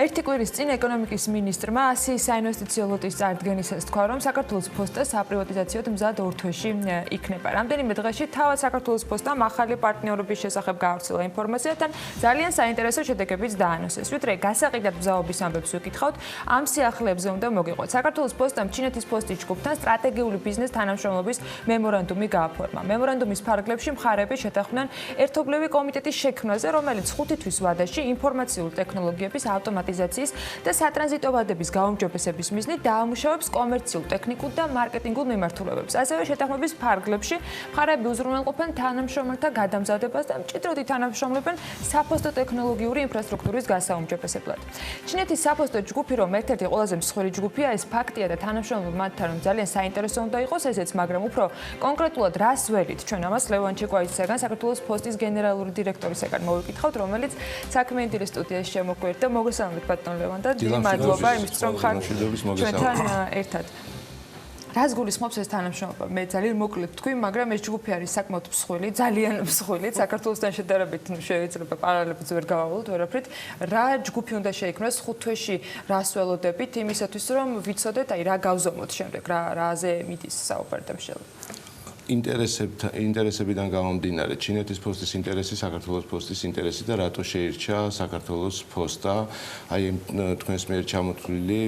ერთი კვირის წინ ეკონომიკის მინისტრმა ასიის საინვესტიციო ლოტის წარდგენისას თქვა, რომ საქართველოს პოსტა საპრივატიზაციოდ მზად 2 თვეში იქნება. რამდენიმე დღეში თავად საქართველოს პოსტამ ახალი პარტნიორობის შესახებ გაავრცელა ინფორმაცია, თან ძალიან საინტერესო შედეგებიც დაანონსეს. ვიდრე გასაყიდად მზაობის ამბებს ვიკითხავთ, ამ სიახლეებზე უნდა მოგიყვეთ. საქართველოს პოსტამ ჩინეთის პოსტის ჯგუფთან სტრატეგიული ბიზნეს თანამშრომლობის მემორანდუმი გააფორმა. მემორანდუმის ფარგლებში მხარეები შეთანხმდნენ ერთობლივი კომიტეტის შექმნაზე, რომელიც 5 თვის ვადაში ინფორმაციულ ტექნოლოგიების ავტომატიზაციის და სატრანზიტო ვადების გაუმჯობესების მიზნით დაამუშავებს კომერციულ, ტექნიკურ და მარკეტინგულ მიმართულებებს. ასევე შეთანხმების ფარგლებში მხარეები უზრუნველყოფენ თანამშრომელთა გადამზადებას და მჭიდროდ ითანამშრომლებენ საფოსტო ტექნოლოგიური ინფრასტრუქტურის გასაუმჯობესებლად. ჩინეთის საფოსტო ჯგუფი, რომ ერთ-ერთი ყველაზე მსხვილი ჯგუფია, ეს ფაქტია და თანამშრომლობა მათთან რომ ძალიან საინტერესო უნდა იყოს ესეც, მაგრამ უფრო კონკრეტულად რას ველით ჩვენ ამას ლევან ჩეკვაიძისგან, საქართველოს პოსტის გენერალური დირექტორისგან მოვიკითხავთ, რომელიც საქმიანი დილის სტუდიაში შემოგვერდა. მოგესალმებით ბატონ ლევან და დიდი მადლობა იმისთვის, რომ ხართ ჩვენთან ერთად. რას გულისხმობს ეს თანამშრომლობა? მე ძალიან მოკლედ ვთქვი, მაგრამ ეს ჯგუფი არის საკმაოდ მსხვილი, ძალიან მსხვილი. საქართველოსთან შედარებით შეიძლება პარალელებს ვერ გავავალოთ ვერაფრით. რა ჯგუფი უნდა შეიქმნას 5 თვეში რას ველოდებით იმისათვის, რომ ვიცოდეთ, აი რა გავზომოთ შემდეგ, რაზე მიდის საუბარი და მსჯელობა. ინტერესებიდან გამომდინარე, ჩინეთის პოსტის ინტერესი, საქართველოს პოსტის ინტერესი და რატო შეირჩა საქართველოს პოსტა, აი თქვენს მიერ ჩამოთვლილი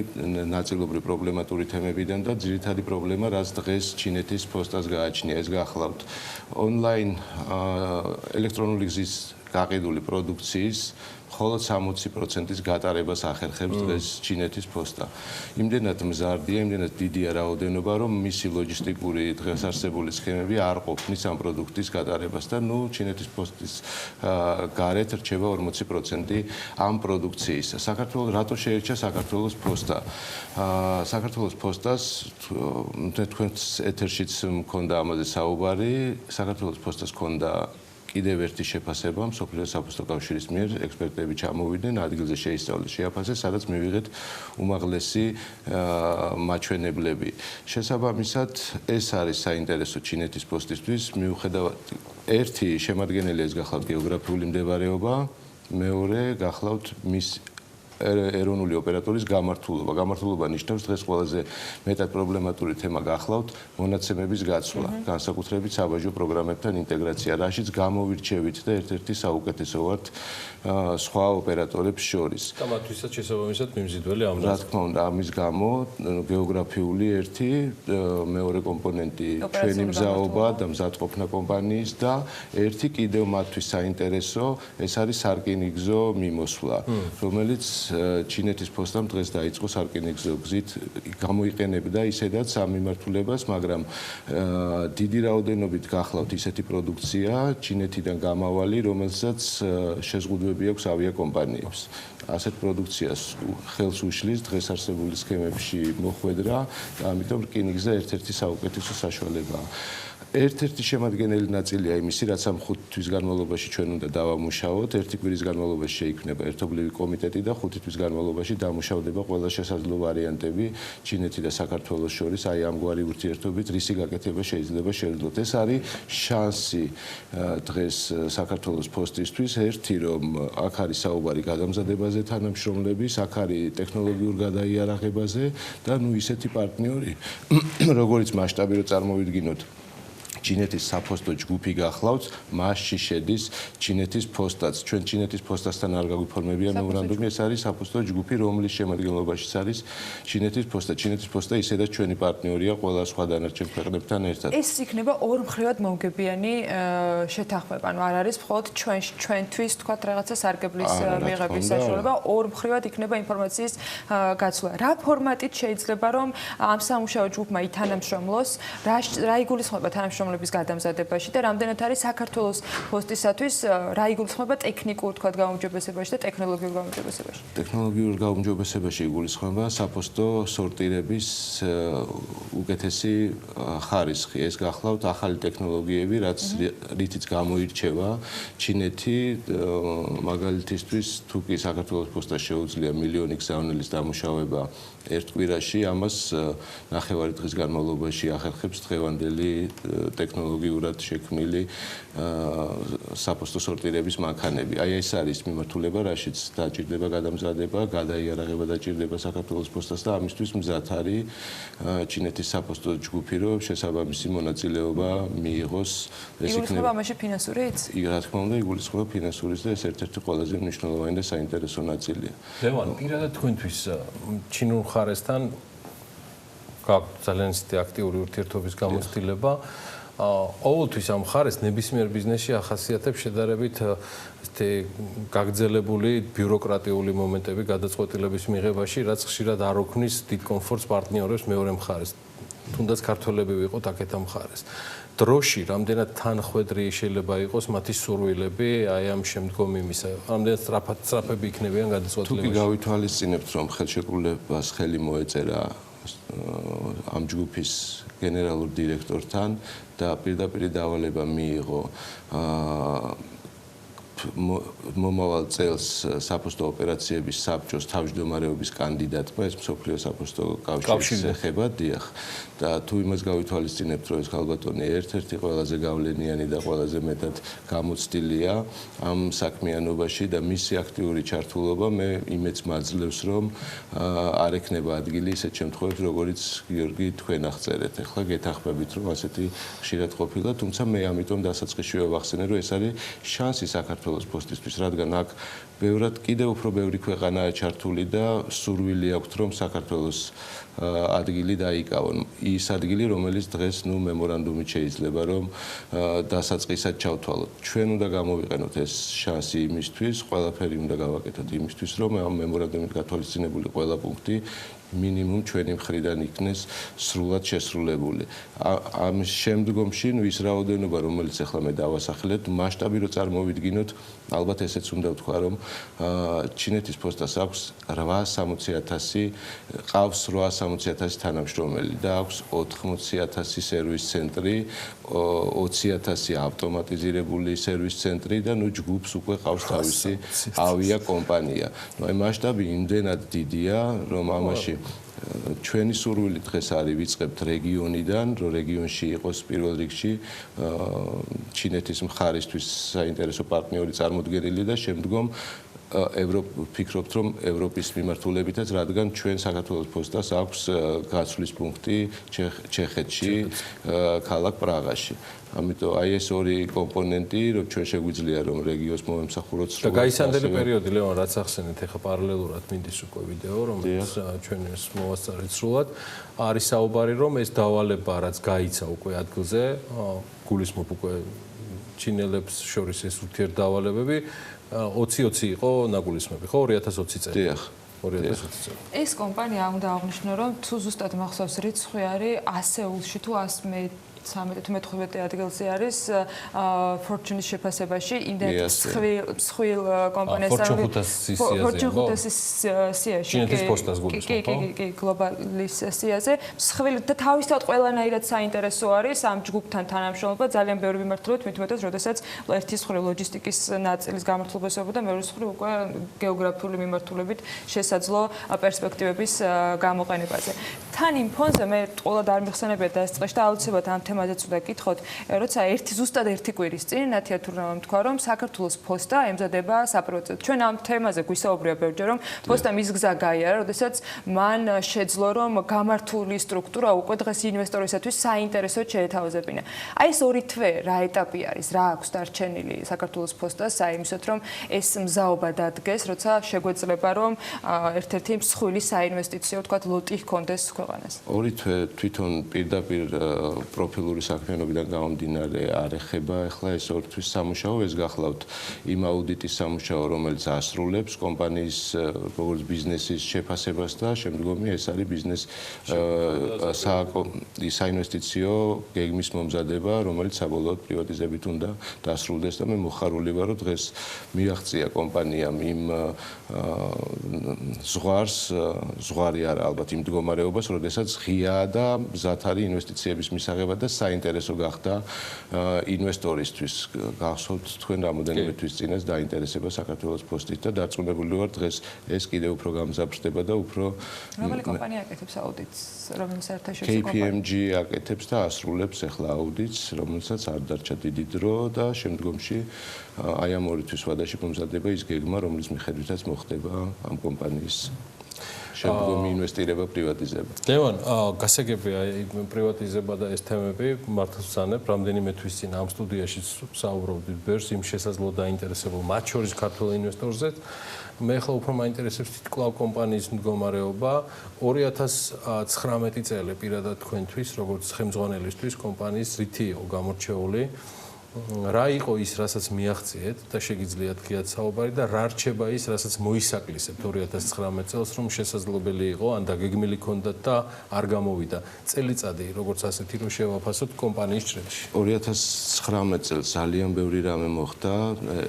ნაწილობრივ პრობლემატური თემებიდან და ძირითადი პრობლემა, რაც დღეს ჩინეთის პოსტას გააჩნია, ეს გახლავთ ონლაინ ელექტრონული გზის გაყიდული პროდუქციის მხოლოდ 60%-ის გატარებას ახერხებს დღეს ჩინეთის პოსტა. იმდენად მზარდია, იმდენად დიდია რაოდენობა, რომ მისი ლოჯისტიკური დღესასწაული სქემები არ ყოფნის ამ პროდუქტის გატარებას და ჩინეთის პოსტის გარეთ რჩება 40% ამ პროდუქციის. საქართველოს რატო შეერჩა საქართველოს პოსტა? საქართველოს პოსტას თქვენს ეთერშიც მქონდა ამაზე საუბარი, საქართველოს პოსტას ჰქონდა კიდევ ერთი შეფასება მსოფლიო საფოსტო კავშირის მიერ ექსპერტები ჩამოვიდნენ, ადგილზე შეისწავლეს, შეაფასეს, სადაც მივიღეთ უმაღლესი მაჩვენებლები. შესაბამისად, ეს არის საინტერესო ჩინეთის პოსტისთვის, მიუხედავად ერთი შემადგენელი ეს გახლავთ გეოგრაფიული მდებარეობა, მეორე გახლავთ მის ეროვნული ოპერატორის გამართულობა. გამართულობა ნიშნავს დღეს ყველაზე მეტად პრობლემატური თემა გახლავთ მონაცემების გაცვლა, განსაკუთრებით საბაჟო პროგრამებთან ინტეგრაცია, რაშიც გამოვირჩევით და ერთ-ერთი საუკეთესო ვართ სხვა ოპერატორებს შორის. და მათთვისაც შესაბამისად მიმზიდველი ამ რა თქმა უნდა, ამის გამო გეოგრაფიული ერთი, მეორე კომპონენტი ჩვენი მზაობა და მზადყოფნა კომპანიის და ერთი კიდევ მათთვის საინტერესო, ეს არის სარკინიგზო მიმოსვლა, რომელიც ჩინეთის პოსტამ დღეს დაიწყო სარკინიგზო გზით გამოიყენებდა ისედაც ამ მიმართულებას, მაგრამ დიდი რაოდენობით გახლავთ ისეთი პროდუქცია ჩინეთიდან გამავალი, რომელსაც შეზღუდვები აქვს ავიაკომპანიებს. ასეთ პროდუქციას ხელს უშლის დღეს არსებული სქემებში მოხვედრა და ამიტომ რკინიგზა ერთ-ერთი საუკეთესო საშუალებაა. ერთ-ერთი შემადგენელი ნაწილია იმისი, რაც ამ 5 თვის განმავლობაში ჩვენ უნდა დავამუშაოთ. ერთი კვირის განმავლობაში შეიქმნება ერთობლივი კომიტეტი და 5 თვის განმავლობაში დამუშავდება ყველა შესაძლო ვარიანტები ჩინეთი და საქართველოს შორის, აი ამგვარი ურთიერთობით რისი გაკეთება შეიძლება შევძლოთ. ეს არის შანსი დღეს საქართველოს პოსტისთვის, ერთი რომ აქ არის საუბარი გადამზადებაზე თანამშრომლების, აქ არის ტექნოლოგიურ გადაიარაღებაზე და ისეთი პარტნიორი, როგორიც მასშტაბი რო წარმოვიდგინოთ. ჩინეთის საფოსტო ჯგუფი გახლავთ, მასში შედის ჩინეთის პოსტაც. ჩვენ ჩინეთის პოსტასთან არ გაგვიფორმებია მემორანდუმი, ეს არის საფოსტო ჯგუფი, რომლის შემადგენლობაშიც არის ჩინეთის პოსტა. ჩინეთის პოსტა ისედაც ჩვენი პარტნიორია ყველა სხვა დანარჩენ ქვეყნებთან ერთად. ეს იქნება ორმხრივად მომგებიანი შეთანხმება. ანუ არ არის მხოლოდ ჩვენთვის თქვათ რაღაცა სარგებლის მიღების საშუალება, ორმხრივად იქნება ინფორმაციის გაცვლა. რა ფორმატით შეიძლება რომ ამ სამუშაო ჯგუფმა ითანამშრომლოს, რა იგულისხმება თანამშრომლობის გადამზადებაში და რამდენად არის საქართველოს პოსტისათვის რა იგულისხმება ტექნიკურ თქვათ გაუმჯობესებაში და ტექნოლოგიურ გაუმჯობესებაში? ტექნოლოგიურ გაუმჯობესებაში იგულისხმება საფოსტო სორტირების უკეთესი ხარისხი. ეს გახლავთ ახალი ტექნოლოგიები, რითიც გამოირჩევა ჩინეთი, მაგალითისთვის თუ კი საქართველოს პოსტას შეუძლია მილიონი გზავნილის დამუშავება ერთ კვირაში, ამას ნახევარი დღის განმავლობაში ახერხებს დღევანდელი ტექნოლოგიურად შექმნილი საფოსტო სორტირების მანქანები. აი ეს არის მიმართულება, რაშიც დაჭირდება გადამზადება, გადაიარაღება დაჭირდება საქართველოს პოსტას და ამისთვის მზად არის ჩინეთის საფოსტო ჯგუფი, რომ შესაბამისი მონაწილეობა მიიღოს. ეს იქნება ამაში ფინანსურიც? რა თქმა უნდა, იგულისხმება ფინანსურიც და ეს ერთ-ერთი ყველაზე მნიშვნელოვანი და საინტერესო ნაწილია. ლევან, პირადად თქვენთვის ჩინურ მხარესთან გაქვთ ძალიან აქტიური ურთიერთობის გამოცდილება. ყოველთვის ამ მხარეს ნებისმიერ ბიზნესში ახასიათებს შედარებით გაგრძელებული ბიუროკრატიული მომენტები გადაწყვეტილების მიღებაში, რაც ხშირად არ ოქმნის დიდ კომფორტს პარტნიორებს მეორე მხარეს. თუნდაც ქართველები ვიყოთ აქეთ ამ მხარეს. დროში რამდენად თანხვედრი შეიძლება იყოს მათი სურვილები აი ამ შემდგომ იმისა, რამდენად სწრაფები იქნებიან გადაწყვეტილებაში. თუ გავითვალისწინებთ, რომ ხელშეკრულებას ხელი მოეწერა ამ ჯგუფის გენერალურ დირექტორთან და პირდაპირ დავალება მიიღო მომავალ წელს საფოსტო ოპერაციების საბჭოს თავმჯდომარეობის კანდიდატმა, ეს მსოფლიო საფოსტო კავშირის ეხება, დიახ. და თუ იმას გავითვალისწინებთ, რომ ეს ქალბატონი ერთ-ერთი ყველაზე გავლენიანი და ყველაზე მეტად გამოცდილია ამ საქმიანობაში და მისი აქტიური ჩართულობა მე იმედს მაძლევს, რომ არ ექნება ადგილი ისეთ შემთხვევებში, როგორიც გიორგი თქვენ აღწერეთ. ეხლა გეთანხმებით, რომ ასეთი ხშირად ყოფილა, თუმცა მე ამიტომ დასაწყისშივე ვახსენე, რომ ეს არის შანსი საქართველოს პოსტისთვის, რადგან აქ ბევრად კიდევ უფრო ბევრი ქვეყანაა ჩართული და სურვილი აქვთ, რომ საქართველოს ადგილი დაიკავონ. ის ადგილი, რომელიც დღეს მემორანდუმით შეიძლება, რომ დასაწყისად ჩავთვალოთ. ჩვენ უნდა გამოვიყენოთ ეს შანსი იმისთვის, ყველაფერი უნდა გავაკეთოთ იმისთვის, რომ ამ მემორანდუმით გათვალისწინებული ყველა პუნქტი მინიმუმ ჩვენი მხრიდან იქნეს სრულად შესრულებული. ამ შემდგომში ის რაოდენობა, რომელიც ახლა მე დავასახელებ, მასშტაბი რო წარმოვიდგინოთ, ალბათ ესეც უნდა ვთქვა, რომ ჩინეთის პოსტას აქვს 860.000, ყავს 860.000 თანამშრომელი და აქვს 80.000 სერვის ცენტრი, 20.000 ავტომატიზირებული სერვის ცენტრი და ჯგუფს უკვე ყავს თავისი ავიაკომპანია. აი მასშტაბი იმდენად დიდია, რომ ამაში ჩვენი სურვილი დღეს არის ვიწყებთ რეგიონიდან, რომ რეგიონში იყოს პირველ რიგში ჩინეთის მხარისთვის საინტერესო პარტნიორი წარმოდგენილი და შემდგომ ვფიქრობთ, რომ ევროპის მიმართულებითაც, რადგან ჩვენ საქართველოს პოსტას აქვს გაცვლის პუნქტი ჩეხეთში, ქალაქ პრაღაში. ამიტომ აი ეს ორი კომპონენტი, რომ ჩვენ შეგვიძლია რომ რეგიონს მომემსახუროთ სრულად. და გაისანდელი პერიოდი, ლევან, რაც ახსენეთ, ეხა პარალელურად მინდის უკვე ვიდეო, რომელიც ჩვენ ეს მოვასწარეთ სრულად, არის საუბარი, რომ ეს დავალება, რაც გაიცა უკვე ადგილზე, გულისხმობ უკვე ჩინელებს შორის ეს ურთიერთდავალებები 2020 იყო ნაგულისხმები, ხო? 2020 წელი. დიახ. 2020 წელი. ეს კომპანია უნდა აღვნიშნო, რომ თუ ზუსტად მახსოვს რიცხვი არის ასეულში თუ 113-15 ადგილზე არის Fortune-ის შეფასებაში, იმდენად მსხვილ კომპანიას Fortune 500-ის სიაში. ჩინეთის პოსტას გულისხმობ, ხო? კი, გლობალის სიაზე. მსხვილ და თავისთავად ყველანაირად საინტერესო არის ამ ჯგუფთან თანამშრომლობა, ძალიან ბევრი მიმართულებით, მithumetas, როდესაც ერთის მხრივ ლოჯისტიკის ნაწილის გამართულებასობა და მეორე მხრივ უკვე გეოგრაფიული მიმართულებით შესაძლო პერსპექტივების გამოყენებაზე. თან იმ ფონზე მე ყოლად არ მიხსენებია და ეს წეშ და აუცილებლად ამ თემაზეც უნდა გითხოთ, როცა ზუსტად ერთი კვირის წინ ნათია თურნავამ თქვა, რომ საქართველოს პოსტა ემზადება საპროექტო. ჩვენ ამ თემაზე გვისაუბრია ბევრჯერ, რომ პოსტამ ის გზა გაიარა, როდესაც მან შეძლო, რომ გამართული სტრუქტურა უკვე დღეს ინვესტორისათვის საინტერესოდ შეეთავაზებინა. აი ეს ორი თვე რა ეტაპი არის, რა აქვს დარჩენილი საქართველოს პოსტას, აიმისოთ, რომ ეს მზაობა დადგეს, როცა შეგვეძლება, რომ ერთ-ერთი მსხვილი საინვესტიციო, თქვათ, ლოტი ჰქონდეს ქვეყანას. ორი თვე თვითონ პირდაპირ პროფილური საქმიანობიდან გამომდინარე არ ეხება ახლა ეს ორთვის სამუშაო, ეს გახლავთ იმ აუდიტის სამუშაო, რომელიც ასრულებს კომპანიის როგორც ბიზნესის შეფასებას და შემდგომი ეს არის ბიზნეს საინვესტიციო გეგმის მომზადება, რომელიც საბოლოოდ პრივატიზებით უნდა დასრულდეს და მე მოხარული ვარ, რომ დღეს მიაღწია კომპანიამ იმ ზღვარი არა ალბათ იმ მდგომარეობას, როდესაც ღიაა და მზად არის ინვესტიციების მისაღებად და საინტერესო გახდა ინვესტორისთვის. გახსოვთ თქვენ რამოდენიმე თვის წინას დაინტერესება საქართველოს პოსტით და დარწმუნებული ვარ დღეს ეს კიდევ უფრო გამზაფრდება და უფრო რომელი კომპანია აკეთებს აუდიტს, რომელიც საერთაშორისო KPMG აკეთებს და ასრულებს ახლა აუდიტს, რომელსაც არ დარჩა დიდი დრო და შემდგომში აი ამ ორი თვის ვადაში მომზადდება ის გეგმა, რომლის მიხედვითაც მოხდება ამ კომპანიის შემდგომი ინვესტირება, პრივატიზება. ლევან, გასაგებია პრივატიზება და ეს თემები მართლაც ვსანებ, რამდენიმე თვის წინ ამ სტუდიაში საუბრობდით ბერს იმ შესაძლო დაინტერესებულ მათ შორის ქართველ ინვესტორზე. მე ახლა უფრო მაინტერესებს თითქმის კომპანიის მდგომარეობა 2019 წელი პირადად თქვენთვის, როგორც ხელმძღვანელისთვის კომპანიის რითი იყო გამორჩეული. რა იყო ის, რასაც მიაღწიეთ და შეგიძლიათ გიათ საუბარი და რა რჩება ის, რასაც მოისაკლისებთ 2019 წელს, რომ შესაძლებელი იყო ან დაგეგმილი ქონდათ და არ გამოვიდა. წელიწადი, როგორც ასეთი რომ შევაფასოთ კომპანიის წრეში. 2019 წელს ძალიან ბევრი რამე მოხდა.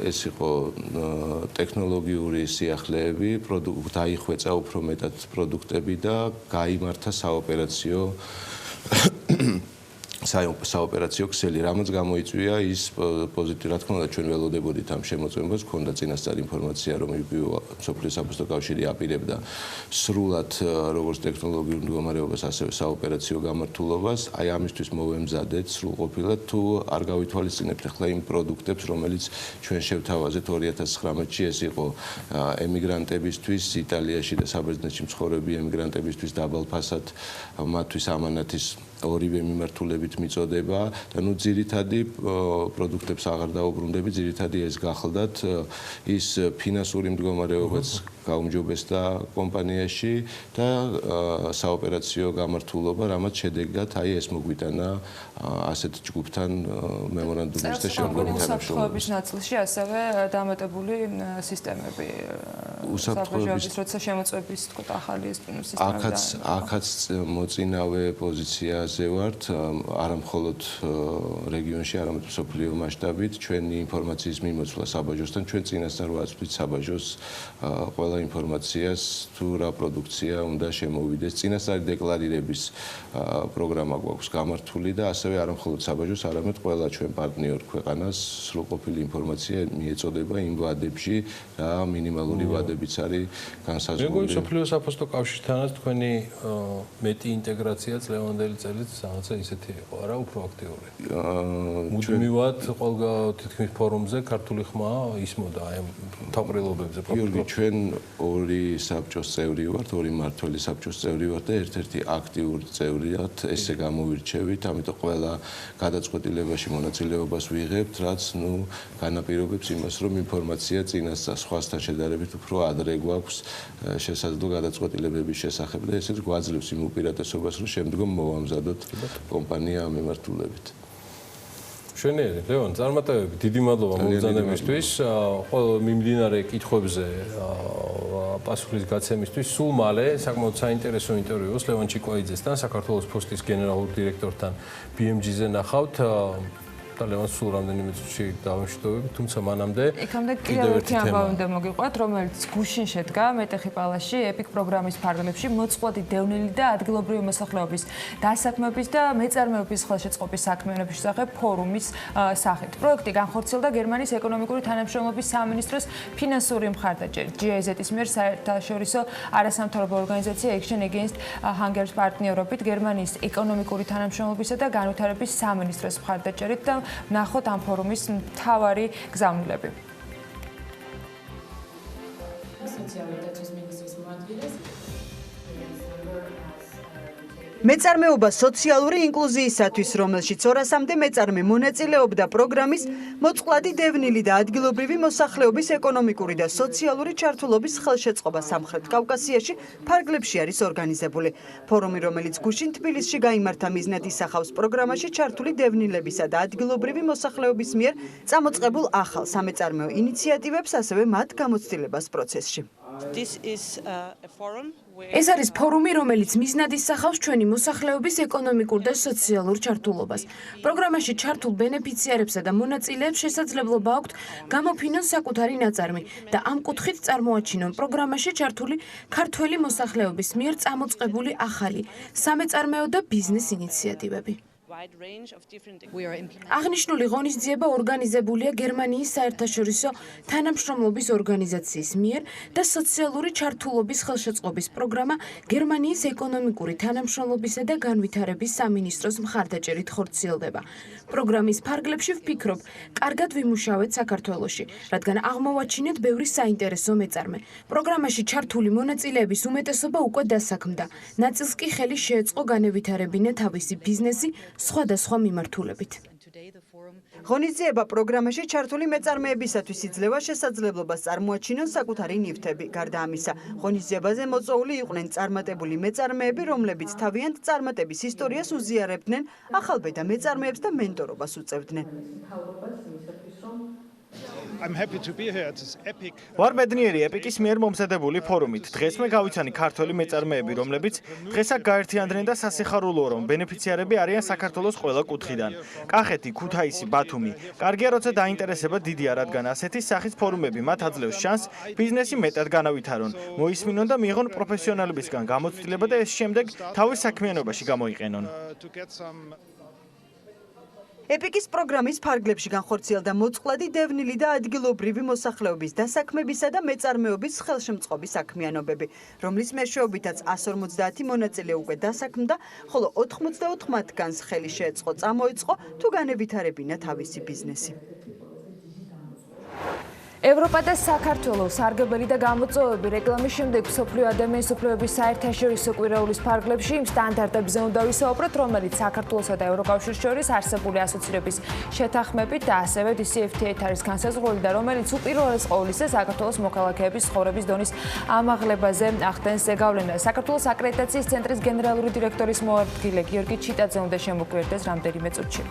ეს იყო ტექნოლოგიური სიახლეები, დაიხვეწა უფრო მეტად პროდუქტები და გაიმართა საოპერაციო ქსელი, რამაც გამოიწვია ის პოზიტივი, რა თქმა უნდა, ჩვენ ველოდებოდით ამ შემოწმებას, ქონდა წინასწარ ინფორმაცია, რომ მსოფლიო საფოსტო კავშირი აპირებდა სრულად როგორც ტექნოლოგიურ მდგომარეობას, ასევე საოპერაციო გამართულობას. აი ამისთვის მოვემზადეთ სრულყოფილად, თუ არ გავითვალისწინებთ ახლა იმ პროდუქტებს, რომელიც ჩვენ შევთავაზეთ 2019-ში, ეს იყო ემიგრანტებისთვის, იტალიაში და საბერძნეთში მცხოვრები ემიგრანტებისთვის დაბალფასად მათთვის ამანათის ორივე მიმართულებით მიწოდება და ნუ ძირითადი პროდუქტებს აღარ დაუბრუნდები, ძირითადი ეს გახლდათ ის ფინანსური მდგომარეობაც გაუმჯობესდა კომპანიაში და საოპერაციო გამართულობა, რამაც შედეგად აი ეს მოგვიტანა ასეთ ჯგუფთან მემორანდუმის და შემდგომი თანამშრომლობის ნაწილში ასევე დამატებული სისტემები საბაჟოების როცა შემოწმების თქო ახალი სისტემები აქაც მოწინავე პოზიციაზე ვართ არა მხოლოდ რეგიონში, არამედ მსოფლიო მასშტაბით ჩვენი ინფორმაციის მიმოცვლა საბაჟოსთან ჩვენ წინასწარ ვაწვდით საბაჟოს ყველა ინფორმაციას თუ რა პროდუქცია უნდა შემოვიდეს წინასწარი დეკლარირების პროგრამა გვაქვს გამართული და ასევე არა მხოლოდ საბაჟოს, არამედ ყველა ჩვენ პარტნიორ ქვეყანას სრულყოფილი ინფორმაცია მიეწოდება იმ ვადებში რა მინიმალური ვადებიც არის განსაზღვრული. მეგონი მსოფლიო საფოსტო კავშირთანაც თქვენი მეტი ინტეგრაცია წლევანდელი წელიც რაღაცა ისეთი იყო, არა უფრო აქტიური. მუდმივად ყველა თითქმის ფორუმზე ქართული ხმა ისმოდა აი ამ თავყრილობებზე. გიორგი, ჩვენ ორი საბჭოს წევრი ვართ, ორი მმართველი საბჭოს წევრი ვართ და ერთ-ერთი აქტიური წევრიათ ესე გამოვირჩევით, ამიტომ ყველა გადაწყვეტილებაში მონაწილეობას ვიღებთ, რაც ნუ განაპირობებს იმას, რომ ინფორმაცია წინასწარ სხვასთან შედარებით უფრო ადრე გვაქვს შესაძლო გადაწყვეტილებების შესახებ და ესეც გვაძლევს იმ უპირატესობას, რომ შემდგომ მოვამზადოთ კომპანია ამ მიმართულებით. მშვენიერი, ლევან, წარმატებები, დიდი მადლობა მომბრძანებისთვის, ყველა მიმდინარე კითხვებზე პასუხის გაცემისთვის. სულ მალე საკმაოდ საინტერესო ინტერვიუს ლევან ჩიკვაიძესთან, საქართველოს ფოსტის გენერალურ დირექტორთან BMG-ზე ნახავთ. და ლევან სულ რამდენიმე წუთში დავამშვიდობებით, თუმცა მანამდე იქამდე კიდევ ერთი ამბავი უნდა მოგიყვათ, რომელიც გუშინ შედგა მეტეხი პალასში ეპიკ პროგრამის ფარგლებში მოწყვლადი დევნილი და ადგილობრივი მოსახლეობის დასაქმების და მეწარმეობის ხელშეწყობის საქმიანობის შესახებ ფორუმის სახით. პროექტი განხორციელდა გერმანიის ეკონომიკური თანამშრომლობის სამინისტროს ფინანსური მხარდაჭერით. GIZ-ის მიერ საერთაშორისო არასამთავრობო ორგანიზაცია Action Against Hunger's პარტნიორობით გერმანიის ეკონომიკური თანამშრომლობისა და განვითარების სამინისტროს მხარდაჭერით და ნახოთ ამ ფორუმის მთავარი გზავნილები. მეწარმეობა სოციალური ინკლუზიისათვის, რომელშიც 200-მდე მეწარმე მონაწილეობდა პროგრამის მოწყვლადი დევნილი და ადგილობრივი მოსახლეობის ეკონომიკური და სოციალური ჩართულობის ხელშეწყობა სამხრეთ კავკასიაში ფარგლებში არის ორგანიზებული. ფორუმი, რომელიც გუშინ თბილისში გაიმართა, მიზნად ისახავს პროგრამაში ჩართული დევნილებისა და ადგილობრივი მოსახლეობის მიერ წამოწყებულ ახალ სამეწარმეო ინიციატივებს, ასევე მათ გამოცდილებას პროცესში. ეს არის ფორუმი, რომელიც მიზნად ისახავს ჩვენი მოსახლეობის ეკონომიკურ და სოციალურ ჩართულობას. პროგრამაში ჩართულ ბენეფიციარებსა და მონაწილეებს შესაძლებლობა აქვთ გამოფინონ საკუთარი ნაწარმი და ამ კუთხით წარმოაჩინონ პროგრამაში ჩართული ქართველი მოსახლეობის მიერ წამოწყებული ახალი სამეწარმეო და ბიზნეს ინიციატივები. აღნიშნული ღონისძიება ორგანიზებულია გერმანიის საერთაშორისო თანამშრომლობის ორგანიზაციის მიერ და სოციალური ჩართულობის ხელშეწყობის პროგრამა გერმანიის ეკონომიკური თანამშრომლობისა და განვითარების სამინისტროს მხარდაჭერით ხორციელდება. პროგრამის ფარგლებში ვფიქრობ, კარგად ვიმუშავეთ საქართველოში, რადგან აღმოვაჩინეთ ბევრი საინტერესო მეწარმე. პროგრამაში ჩართული მონაწილეების უმეტესობა უკვე დასაქმდა. ნაწილს კი ხელი შეეწყო განევითარებინა თავისი ბიზნესი სხვადასხვა მიმართულებით. ღონისძიება პროგრამაში ჩართული მეწარმეებისათვის იძლევა შესაძლებლობას წარმოაჩინონ საკუთარი ნივთები. გარდა ამისა, ღონისძიებაზე მოწვეული იყვნენ წარმატებული მეწარმეები, რომლებიც თავიანთ წარმატების ისტორიას უზიარებდნენ, ახალბედა მეწარმეებს და მენტორობას უწევდნენ. ვარ ბედნიერი ეპიკის მიერ მომზადებული ფორუმით. დღეს მე გავიცანი ქართველი მეწარმეები, რომლებიც დღეს აქ გაერთიანდნენ და სასიხარულოა, რომ ბენეფიციარები არიან საქართველოს ყველა კუთხიდან. კახეთი, ქუთაისი, ბათუმი. კარგია, როცა დაინტერესება დიდია, რადგან ასეთი სახის ფორუმები მათ აძლევს შანსს ბიზნესი მეტად განავითარონ, მოისმინონ და მიიღონ პროფესიონალებისგან გამოცდილება და ეს შემდეგ თავის საქმიანობაში გამოიყენონ. ეპიკის პროგრამის ფარგლებში განხორციელდა მოწყვლადი დევნილი და ადგილობრივი მოსახლეობის დასაქმებისა და მეწარმეობის ხელშემწყობის საქმიანობები, რომლის მეშვეობითაც 150 მონაწილე უკვე დასაქმდა, ხოლო 84 მათგანს ხელი შეეწყო წამოიწყო თუ განევითარებინა თავისი ბიზნესი. ევროპა და საქართველოს სარგებელი და გამოწვევები რეკლამის შემდეგ მსოფლიო ადამიანის უფლებების საერთაშორისო კვირაულის ფარგლებში იმ სტანდარტებზე უნდა ვისაუბროთ, რომელიც საქართველოსა და ევროკავშირს შორის არსებული ასოცირების შეთანხმებით და ასევე DCFTA-ით არის განსაზღვრული და რომელიც უპირველეს ყოვლისა საქართველოს მოქალაქეების ცხოვრების დონის ამაღლებაზე ახდენს ზეგავლენას. საქართველოს აკრედიტაციის ცენტრის გენერალური დირექტორის მოადგილე გიორგი ჩიტაძე უნდა შემოგვიერთდეს რამდენიმე წუთში.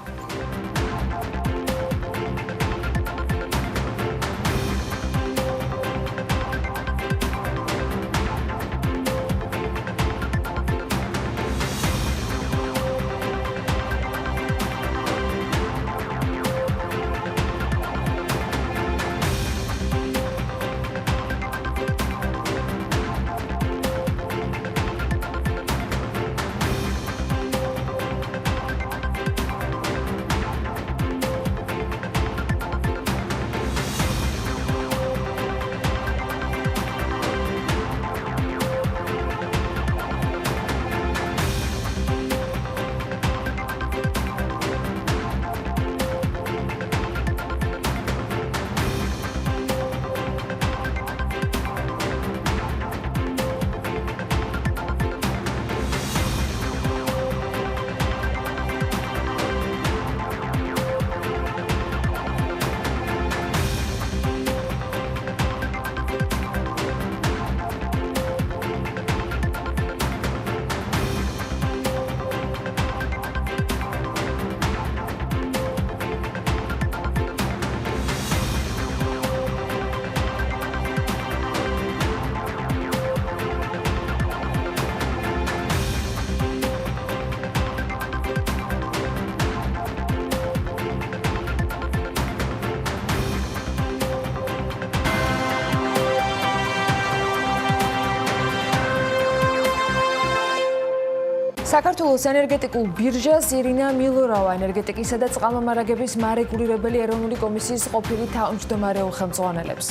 საქართველოს ენერგეტიკულ ბირჟას ირინა მილურავა ენერგეტიკისა და წყალმომარაგების მარეგულირებელი ეროვნული კომისიის ყოფილი თავმჯდომარე უხელმძღვანელებს.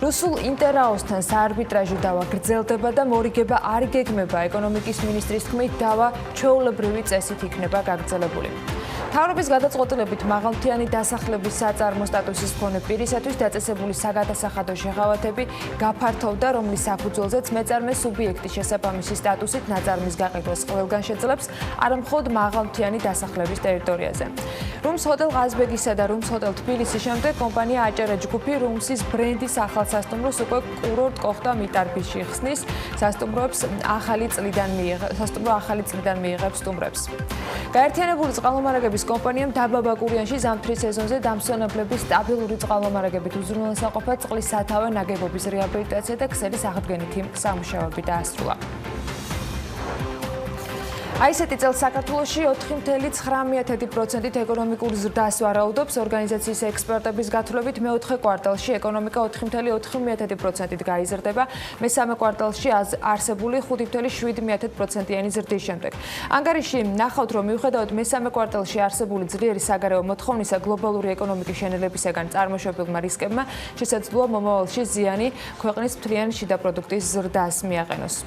რუსულ ინტერაოსთან საარბიტრაჟო დავა გრძელდება და მორიგება არ იგეგმება. ეკონომიკის მინისტრის თქმით, დავა ჩვეულებრივი წესით იქნება გაგრძელებული. მთავრობის გადაწყვეტილებით მაღალმთიანი დასახლების საწარმო სტატუსის მქონე პირისათვის დაწესებული საგადასახადო შეღავათები გაფართოვდა, რომლის საფუძველზეც მეწარმე სუბიექტი შესაბამისი სტატუსით ნაწარმის გაყიდვას ყველგან შეძლებს, არა მხოლოდ მაღალმთიანი დასახლების ტერიტორიაზე. რუმს ჰოტელ ყაზბეგისა და რუმს ჰოტელ თბილისის შემდეგ კომპანია აჭარა ჯგუფი რუმსის ბრენდის ახალ სასტუმროს უკვე კურორტ კოხტა მიტარბიში ხსნის, სასტუმროებს ახალი წლიდან მიიღებს სტუმრებს. გაერთიანებული წყალმომარაგების კომპანიამ დაბა ბაკურიანში ზამთრის სეზონზე დამსვენებლების სტაბილური წყალმომარაგებით უზრუნველსაყოფა წყლის სათავე ნაგებობის რეაბილიტაცია და ქსელის აღდგენითი სამუშაოები დაასრულა. აი ესეთი წელს საქართველოში 4.9% ეკონომიკური ზრდას ვარაუდობს ორგანიზაციის ექსპერტების გათვლებით მეოთხე კვარტალში ეკონომიკა 4.9%-ით გაიზრდება, მესამე კვარტალში არსებული 5.7%-იანი ზრდის შემდეგ. ანგარიში ნახავთ, რომ მიუხედავად მესამე კვარტალში არსებული ძლიერი საგარეო მოთხოვნისა გლობალური ეკონომიკის შენელებისაგან წარმოშობილმა რისკებმა შესაძლოა მომავალში ზიანი ქვეყნის მთლიანი შიდა პროდუქტის ზრდას მიაყენოს.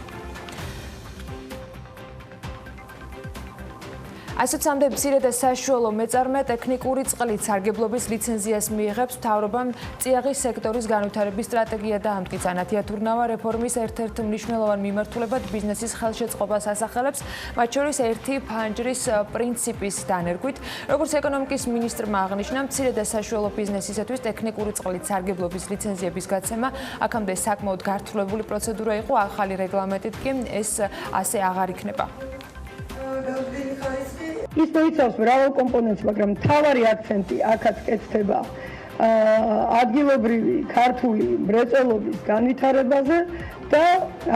ასოცამდე მცირე და საშუალო მეწარმე ტექნიკური წყლით სარგებლობის ლიცენზიას მიიღებს მთავრობამ წიაღის სექტორის განვითარების სტრატეგია დაამტკიცა. ნათია თურნავა რეფორმის ერთ-ერთ მნიშვნელოვან მიმართულებად ბიზნესის ხელშეწყობას ასახელებს, მათ შორის ერთი ფანჯრის პრინციპის დანერგვით. როგორც ეკონომიკის მინისტრმა აღნიშნა, მცირე და საშუალო ბიზნესისათვის ტექნიკური წყლით სარგებლობის ლიცენზიების გაცემა აქამდე საკმაოდ გართულებული პროცედურა იყო, ახალი რეგლამენტით კი ეს ასე აღარ იქნება. ის მოიცავს მრავალ კომპონენტს, მაგრამ მთავარი აქცენტი აქაც კეთდება ადგილობრივი ქართული მრეწველობის განვითარებაზე და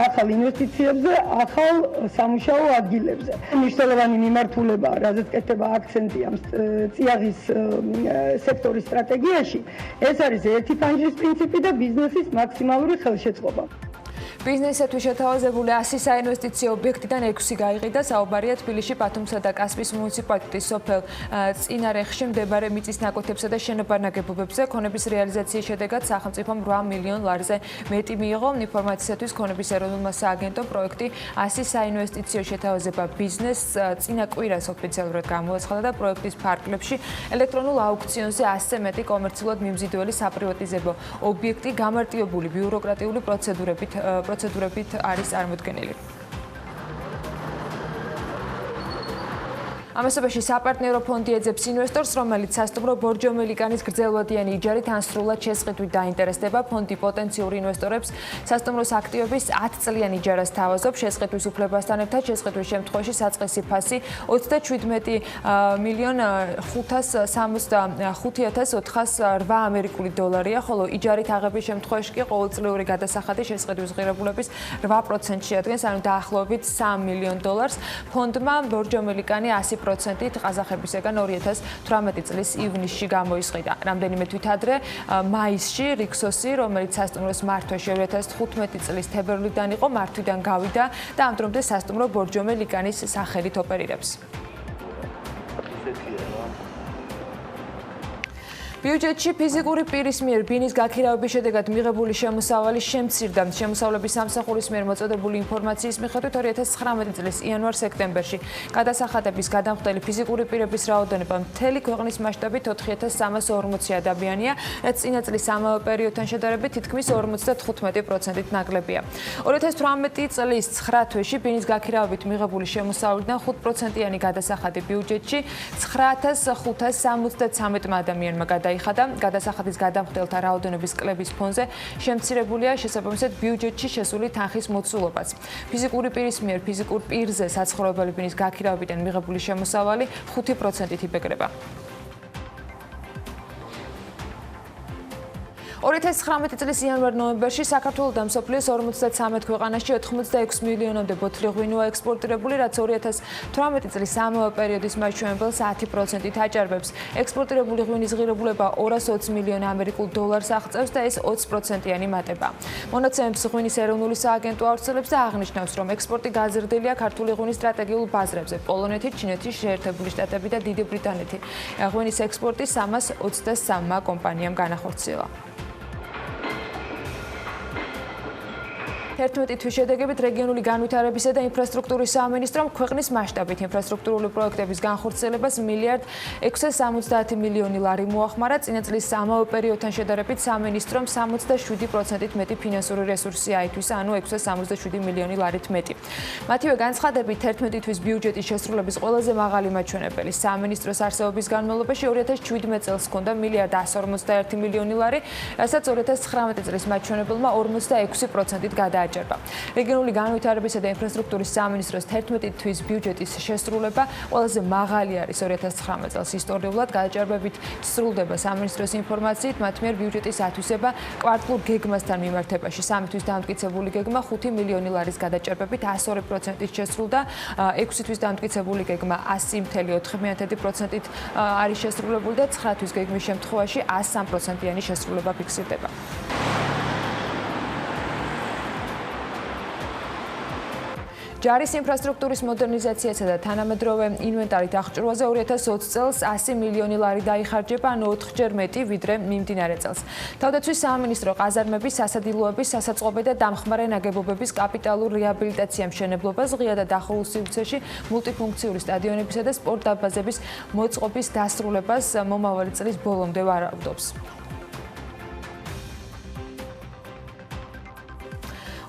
ახალ ინვესტიციებზე, ახალ სამუშაო ადგილებზე. მნიშვნელოვანი მიმართულება, რაზეც კეთდება აქცენტი ამ წიაღის სექტორის სტრატეგიაში, ეს არის ერთი ფანჯრის პრინციპი და ბიზნესის მაქსიმალური ხელშეწყობა. ბიზნესისთვის შეთავაზებული 100 საინვესტიციო ობიექტიდან 6 გაიყიდა. საუბარია თბილისში, ბათუმსა და კასპიის მუნიციპალიტეტის სოფელ წინარეხში მდებარე მიწის ნაკვეთებსა და შენობა-ნაგებობებზე. ქონების რეალიზაციის შედეგად სახელმწიფომ 8 მილიონ ლარზე მეტი მიიღო. ინფორმაციისათვის ქონების ეროვნულმა სააგენტომ პროექტი 100 საინვესტიციო შეთავაზება ბიზნესს წინა კვირას ოფიციალურად გამოაცხადა და პროექტის ფარგლებში ელექტრონულ აუქციონზე 100-ზე მეტი კომერციულად მიმზიდველი საპრივატიზებო ობიექტი გამარტივებული ბიუროკრატიული პროცედურებით არის წარმოდგენილი. ამასობაში საპარტნიორო ფონდი ეძებს ინვესტორს, რომელიც სასტუმრო ბორჯომელი კანის გრძელვადიანი იჯარით ან სრულად შესყიდვით დაინტერესდება. ფონდი პოტენციურ ინვესტორებს სასტუმროს აქტივების 10 წლიან იჯარას თავაზობს. შესყიდვის უფლებასთან ერთად შესყიდვის შემთხვევაში საწყისი ფასი 37.565.408 ამერიკული დოლარია, ხოლო იჯარით აღების შემთხვევაში კი ყოველწლიური გადასახადი შესყიდვის ღირებულების 8% შეადგენს, ანუ დაახლოებით $3 მილიონ. ფონდმა ბორჯომელი კანი 100%-ით ყაზახებისგან 2018 წლის ივნისში გამოისყიდა. რამდენიმე თვით ადრე მაისში რიქსოსი, რომელიც სასტუმროს მართვაში 2015 წლის თებერვლიდან იყო, მართვიდან გავიდა და ამ დრომდე სასტუმრო ბორჯომელი კანის სახელით ოპერირებს. ბიუჯეტში ფიზიკური პირის მიერ ბინის გაქირავების შედეგად მიღებული შემოსავალი შემცირდა. შემოსავლების სამსახურის მიერ მოწოდებული ინფორმაციის მიხედვით 2019 წლის იანვარ-სექტემბერში გადასახადების გადამხდელი ფიზიკური პირების რაოდენობა მთელი ქვეყნის მასშტაბით 4340 ადამიანია, რაც წინა წლის ამავე პერიოდთან შედარებით თითქმის 55%-ით ნაკლებია. 2018 წლის 9 თვეში ბინის გაქირავებით მიღებული შემოსავლიდან 5%-იანი გადასახადი ბიუჯეტში 9573 ადამიანმა იხადა. გადასახადის გადამხდელთა რაოდენობის კლების ფონზე შემცირებულია შესაბამისად ბიუჯეტში შესული თანხის მოცულობაც. ფიზიკური პირის მიერ ფიზიკურ პირზე საცხოვრებელი ბინის გაქირავებიდან მიღებული შემოსავალი 5%-ით იბეგრება. 2019 წლის იანვარ-ნოემბერში საქართველოს და მსოფლიოს 53 ქვეყანაში 86 მილიონამდე ბოთლი ღვინოა ექსპორტირებული, რაც 2018 წლის ამავე პერიოდის მაჩვენებელს 10%-ით აჭარბებს. ექსპორტირებული ღვინის ღირებულება 220 მილიონ ამერიკულ დოლარს აღწევს და ეს 20%-იანი მატება. მონაცემებს ღვინის ეროვნული სააგენტო ავრცელებს და აღნიშნავს, რომ ექსპორტი გაზრდილია ქართული ღვინის სტრატეგიულ ბაზრებზე: პოლონეთი, ჩინეთი, შეერთებული შტატები და დიდი ბრიტანეთი. ღვინის ექსპორტი 323 კომპანიამ განახორციელა. 11 თვის შედეგებით რეგიონული განვითარებისა და ინფრასტრუქტურის სამინისტრომ ქვეყნის მასშტაბით ინფრასტრუქტურული პროექტების განხორციელებას $1.670 მილიონი მოახმარა. წინა წლის ამავე პერიოდთან შედარებით სამინისტრომ 67%-ით მეტი ფინანსური რესურსი აითვისა, ანუ $667 მილიონი მეტი. მათივე განცხადებით 11 თვის ბიუჯეტის შესრულების ყველაზე მაღალი მაჩვენებელი. სამინისტროს არსებობის განმავლობაში 2017 წელს ჰქონდა $1.151 მილიონი, რასაც 2019 წლის მაჩვენებელმა 46%-ით გადააჭარბა. გააჭერბა. რეგიონული განვითარებისა და ინფრასტრუქტურის სამინისტროს 11 თვის ბიუჯეტის შესრულება ყველაზე მაღალი არის 2019 წელს ისტორიულად. გააჭერბებით სრულდება სამინისტროს ინფორმაციით, მათ მიერ ბიუჯეტის ათვისება კვარტალურ გეგმასთან მიმართებაში. 3 თვის დამტკიცებული გეგმა 5 მილიონი ლარის გადაჭერბებით 102%-ით შესრულდა. 6 თვის დამტკიცებული გეგმა 100.4%-ით არის შესრულებული და 9 თვის გეგმის შემთხვევაში 103%-იანი შესრულება ფიქსირდება. ჯარის ინფრასტრუქტურის მოდერნიზაციასა და თანამედროვე ინვენტარით აღჭურვაზე 2020 წელს 100 მილიონი ლარი დაიხარჯება, ანუ 4-ჯერ მეტი ვიდრე მიმდინარე წელს. თავდაცვის სამინისტრო ყაზარმების, სასადილოების, სასაწყობე და დამხმარე ნაგებობების კაპიტალურ რეაბილიტაცია მშენებლობას, ღია და დახურულ სივრცეში მულტიფუნქციური სტადიონებისა და სპორტ დაბაზების მოწყობის დასრულებას მომავალი წლის ბოლომდე ვარაუდობს.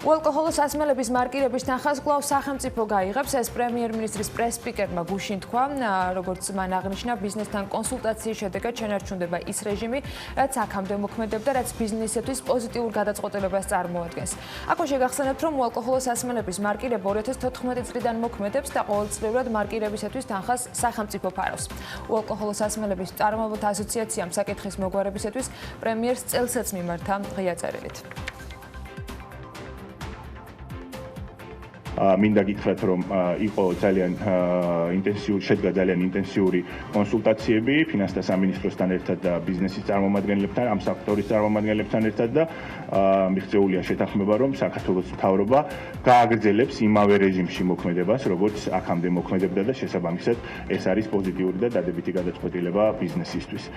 უალკოჰოლოს ასმელების მარკირების თანხას კვლავ სახელმწიფო გაიღებს. ეს პრემიერ-მინისტრის პრეს-სპიკერმა გუშინ თქვა, როგორც მან აღნიშნა, ბიზნესთან კონსულტაციის შედეგად შენარჩუნდება ის რეჟიმი, რაც აქამდე მოქმედებდა, რაც ბიზნესისთვის პოზიტიურ გადაწყვეტილებას წარმოადგენს. აქვე შეგახსენებთ, რომ უალკოჰოლოს ასმელების მარკირება 2014 წლიდან მოქმედებს და ყოველწლიურად მარკირებისათვის თანხას სახელმწიფო ფარავს. უალკოჰოლოს ასმელების მწარმოებელთა ასოციაციამ საკითხის მოგვარებისათვის პრემიერს წელსაც მიმართა ღია წერილით. მინდა გითხრათ, რომ იყო შედგა ძალიან ინტენსიური კონსულტაციები ფინანსთა სამინისტროსთან ერთად და ბიზნესის წარმომადგენლებთან, ამ სექტორის წარმომადგენლებთან ერთად და მიღწეულია შეთანხმება, რომ საქართველოს მთავრობა გააგრძელებს იმავე რეჟიმში მოქმედებას, როგორც აქამდე მოქმედებდა და შესაბამისად ეს არის პოზიტიური და დადებითი გადაწყვეტილება ბიზნესისთვის.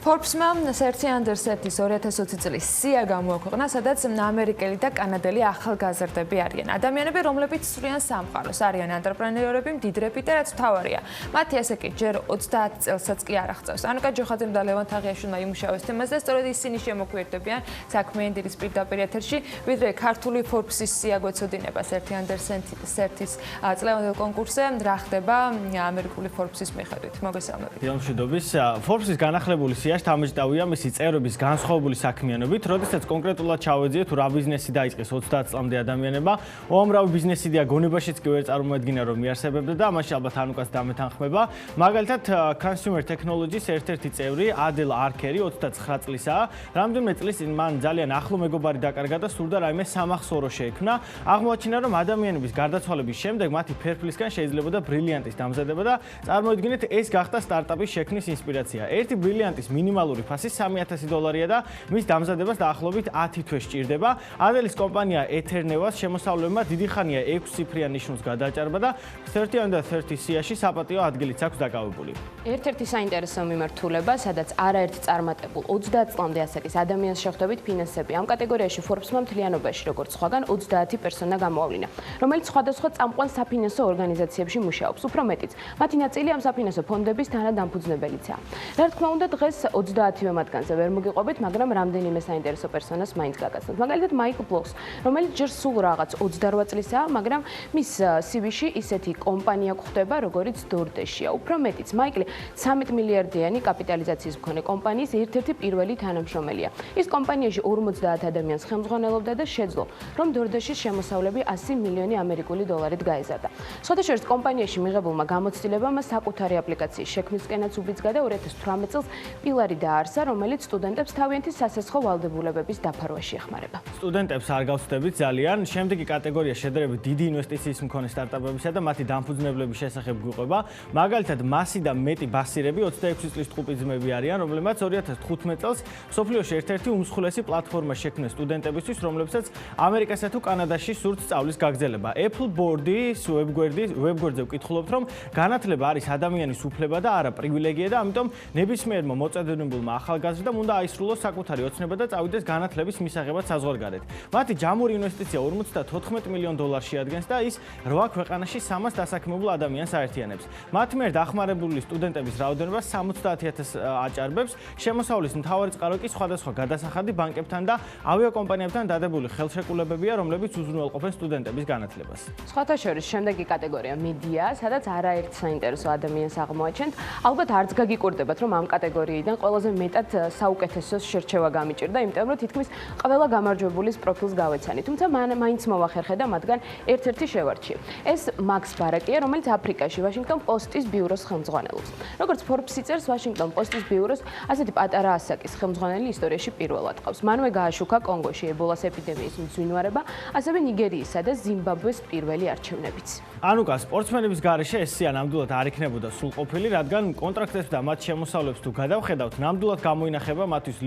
Forbes-მა სერცი ანდერსეთის 2020 წლის სია გამოაქვეყნა, სადაც ამერიკელი და კანადელი ახალგაზრდები არიან. ადამიანები, რომლებიც სრულიან სამყაროს, არიან ანტრეპრენიორები, მდიდრები და რაც მთავარია. მათი ასე კი ჯერ 30 წელსაც კი არ აღწევს. ანუკა ჯოხაძემ და ლევან თაღიაშვილმა იმუშავეს თემაზე, სწორედ ისინი შემოგვიერთდებიან საქმიანი დილის პირდაპირ ეთერში, ვიდრე ქართული Forbes-ის სია გვეცოდინება სერცი ანდერსეთის წლევანდელ კონკურსზე, რა ხდება ამერიკული Forbes-ის მიხედვით. მოგესალმებით. მშვიდობის. Forbes-ის განახლებული თამაშდავია მისი წევრების განსხვავებული საქმიანობით, როდესაც კონკრეტულად ჩავეძიეთ თუ რა ბიზნესი დაიწყეს 30 წლამდე ადამიანებმა, უამრავი ბიზნესიდია გონებაშიც კი ვერ წარმოედგინა რომ მიარსებებდა და ამაში ალბათ ანუკას დამეთანხმება. მაგალითად, Consumer Technologies ერთ-ერთი წევრი ადელ არქერი 29 წლისაა. რამდენიმე წლის წინ მან ძალიან ახლო მეგობარი დაკარგა და სურდა რაიმე სამახსოვრო შეექმნა. აღმოაჩინა რომ ადამიანების გარდაცვალების შემდეგ მათი ფერფლისგან შეიძლებოდა ბრილიანტის დამზადება და წარმოედგინეთ ეს გახდა სტარტაპის შექმნის ინსპირაცია. ერთი ბრილიანტის მინიმალური ფასი $3000 და მის დამზადებას დაახლოებით 10 თვე სჭირდება. ადელის კომპანია ეთერნევას შემოსავლებმა დიდი ხანია 6 ციფრიან ნიშნულს გადააჭარბა და 30 სიაში საპატიო ადგილიც აქვს დაკავებული. ერთ-ერთი საინტერესო მიმართულება, სადაც არაერთ წარმატებულ 30 წლამდე ასაკის ადამიანს შეხვდებით ფინანსები. ამ კატეგორიაში Forbes-მა მთლიანობაში, როგორც სხვაგან, 30 პერსონა გამოავლინა, რომელიც სხვადასხვა წამყვან საფინანსო ორგანიზაციებში მუშაობს. უფრო მეტიც, მათი ნაწილი ამ საფინანსო ფონდების თანადამფუძნებელიცაა. რა თქმა უნდა, დღეს 30-ვე მათგანზე ვერ მოგიყვებით, მაგრამ რამდენიმე საინტერესო პერსონას მაინც გაგაცნობთ. მაგალითად, მაიკლ ბლოკს, რომელიც ჯერ სულ რაღაც 28 წლისაა, მაგრამ მის CV-ში ისეთი კომპანია გვხვდება, როგორიც DoorDash-ია. უფრო მეტიც, მაიკლი 13 მილიარდიანი კაპიტალიზაციის მქონე კომპანიის ერთ-ერთი პირველი თანამშრომელია. ის კომპანიაში 50 ადამიანს ხელმძღვანელობდა და შეძლო, რომ DoorDash-ის შემოსავლები 100 მილიონი ამერიკული დოლარით გაეზარდა. სხვადასხვა კომპანიაში მიღებულმა გამოცდილებამ საკუთარი აპლიკაციის შექმნისკენაც უბიძგა და 2018 წელს პილარი დაარსა, რომელიც სტუდენტებს თავიანთი სასესხო ვალდებულებების დაფარვაში ეხმარება. სტუდენტებს არ გავხსნებით ძალიან. შემდეგი კატეგორია შედარებით დიდი ინვესტიციის მქონე სტარტაპებისა და მათი დამფუძნებლების შესახებ გვიყვება. მაგალითად, მასი და მეტი ბასირები 26 წლის ტყუპიძმები არიან, რომლებმაც 2015 წელს მსოფლიოში ერთ-ერთი უმსხვილესი პლატფორმა შექმნეს სტუდენტებისთვის, რომლებსაც ამერიკასა თუ კანადაში სურთ სწავლის გაგრძელება. Apple Board-ის ვებგვერდზე ვკითხულობთ, რომ განათლება არის ადამიანის უფლება და არა პრივილეგია და ამიტომ ნებისმიერმა მოწვეულმა ახალგაზრდამ უნდა აისრულოს საკუთარი ოცნება და წავიდეს განათლების მისაღებად საზღვარგარეთ. მათი ჯამური ინვესტიცია 54 მილიონ დოლარს შეადგენს და ის 8 ქვეყანაში 300 დასაქმებულ ადამიანს აერთიანებს. მათ მიერ დახმარებული სტუდენტების რაოდენობა 70,000 აჭარბებს. შემოსავლის მთავარი წყარო კი სხვადასხვა გადასახადი ბანკებთან და ავიაკომპანიებთან დადებული ხელშეკრულებებია, რომლებიც უზრუნველყოფენ სტუდენტების განათლებას. სხვათა შორის, შემდეგი კატეგორია მედია, სადაც არაერთ საინტერესო ადამიანს აღმოაჩენთ. ალბათ არც გაგიკურდებათ, რომ ამ კატეგორიიდან ყველაზე მეტად საუკეთესოს შერჩევა გამიჭირდა, იმიტომ რომ თითქმის ყველა გამარჯვებულის პროფილს გავეცანი. თუმცა მაინც მოვახერხე და მათგან ერთ-ერთი შევარჩიე. ეს მაქს ბარაკია, რომელიც აფრიკაში ვაშინგტონ პოსტის ბიუროს ხელმძღვანელობს. როგორც Forbes-ი წერს, ვაშინგტონ პოსტის ბიუროს ასეთი პატარა ასაკის ხელმძღვანელი ისტორიაში პირველად ყავს. მანვე გააშუქა კონგოში ებოლას ეპიდემიის მძვინვარება, ასევე ნიგერიისა და ზიმბაბვეს პირველი არჩევნებიც. ანუკა, სპორტსმენების გარეშე ეს სია ნამდვილად არ იქნებოდა სრულყოფილი, რადგან კონტრაქტებს და მათ შემოსავლებს თუ გადავხედავთ, ნამდვილად გამოინახება მათთვის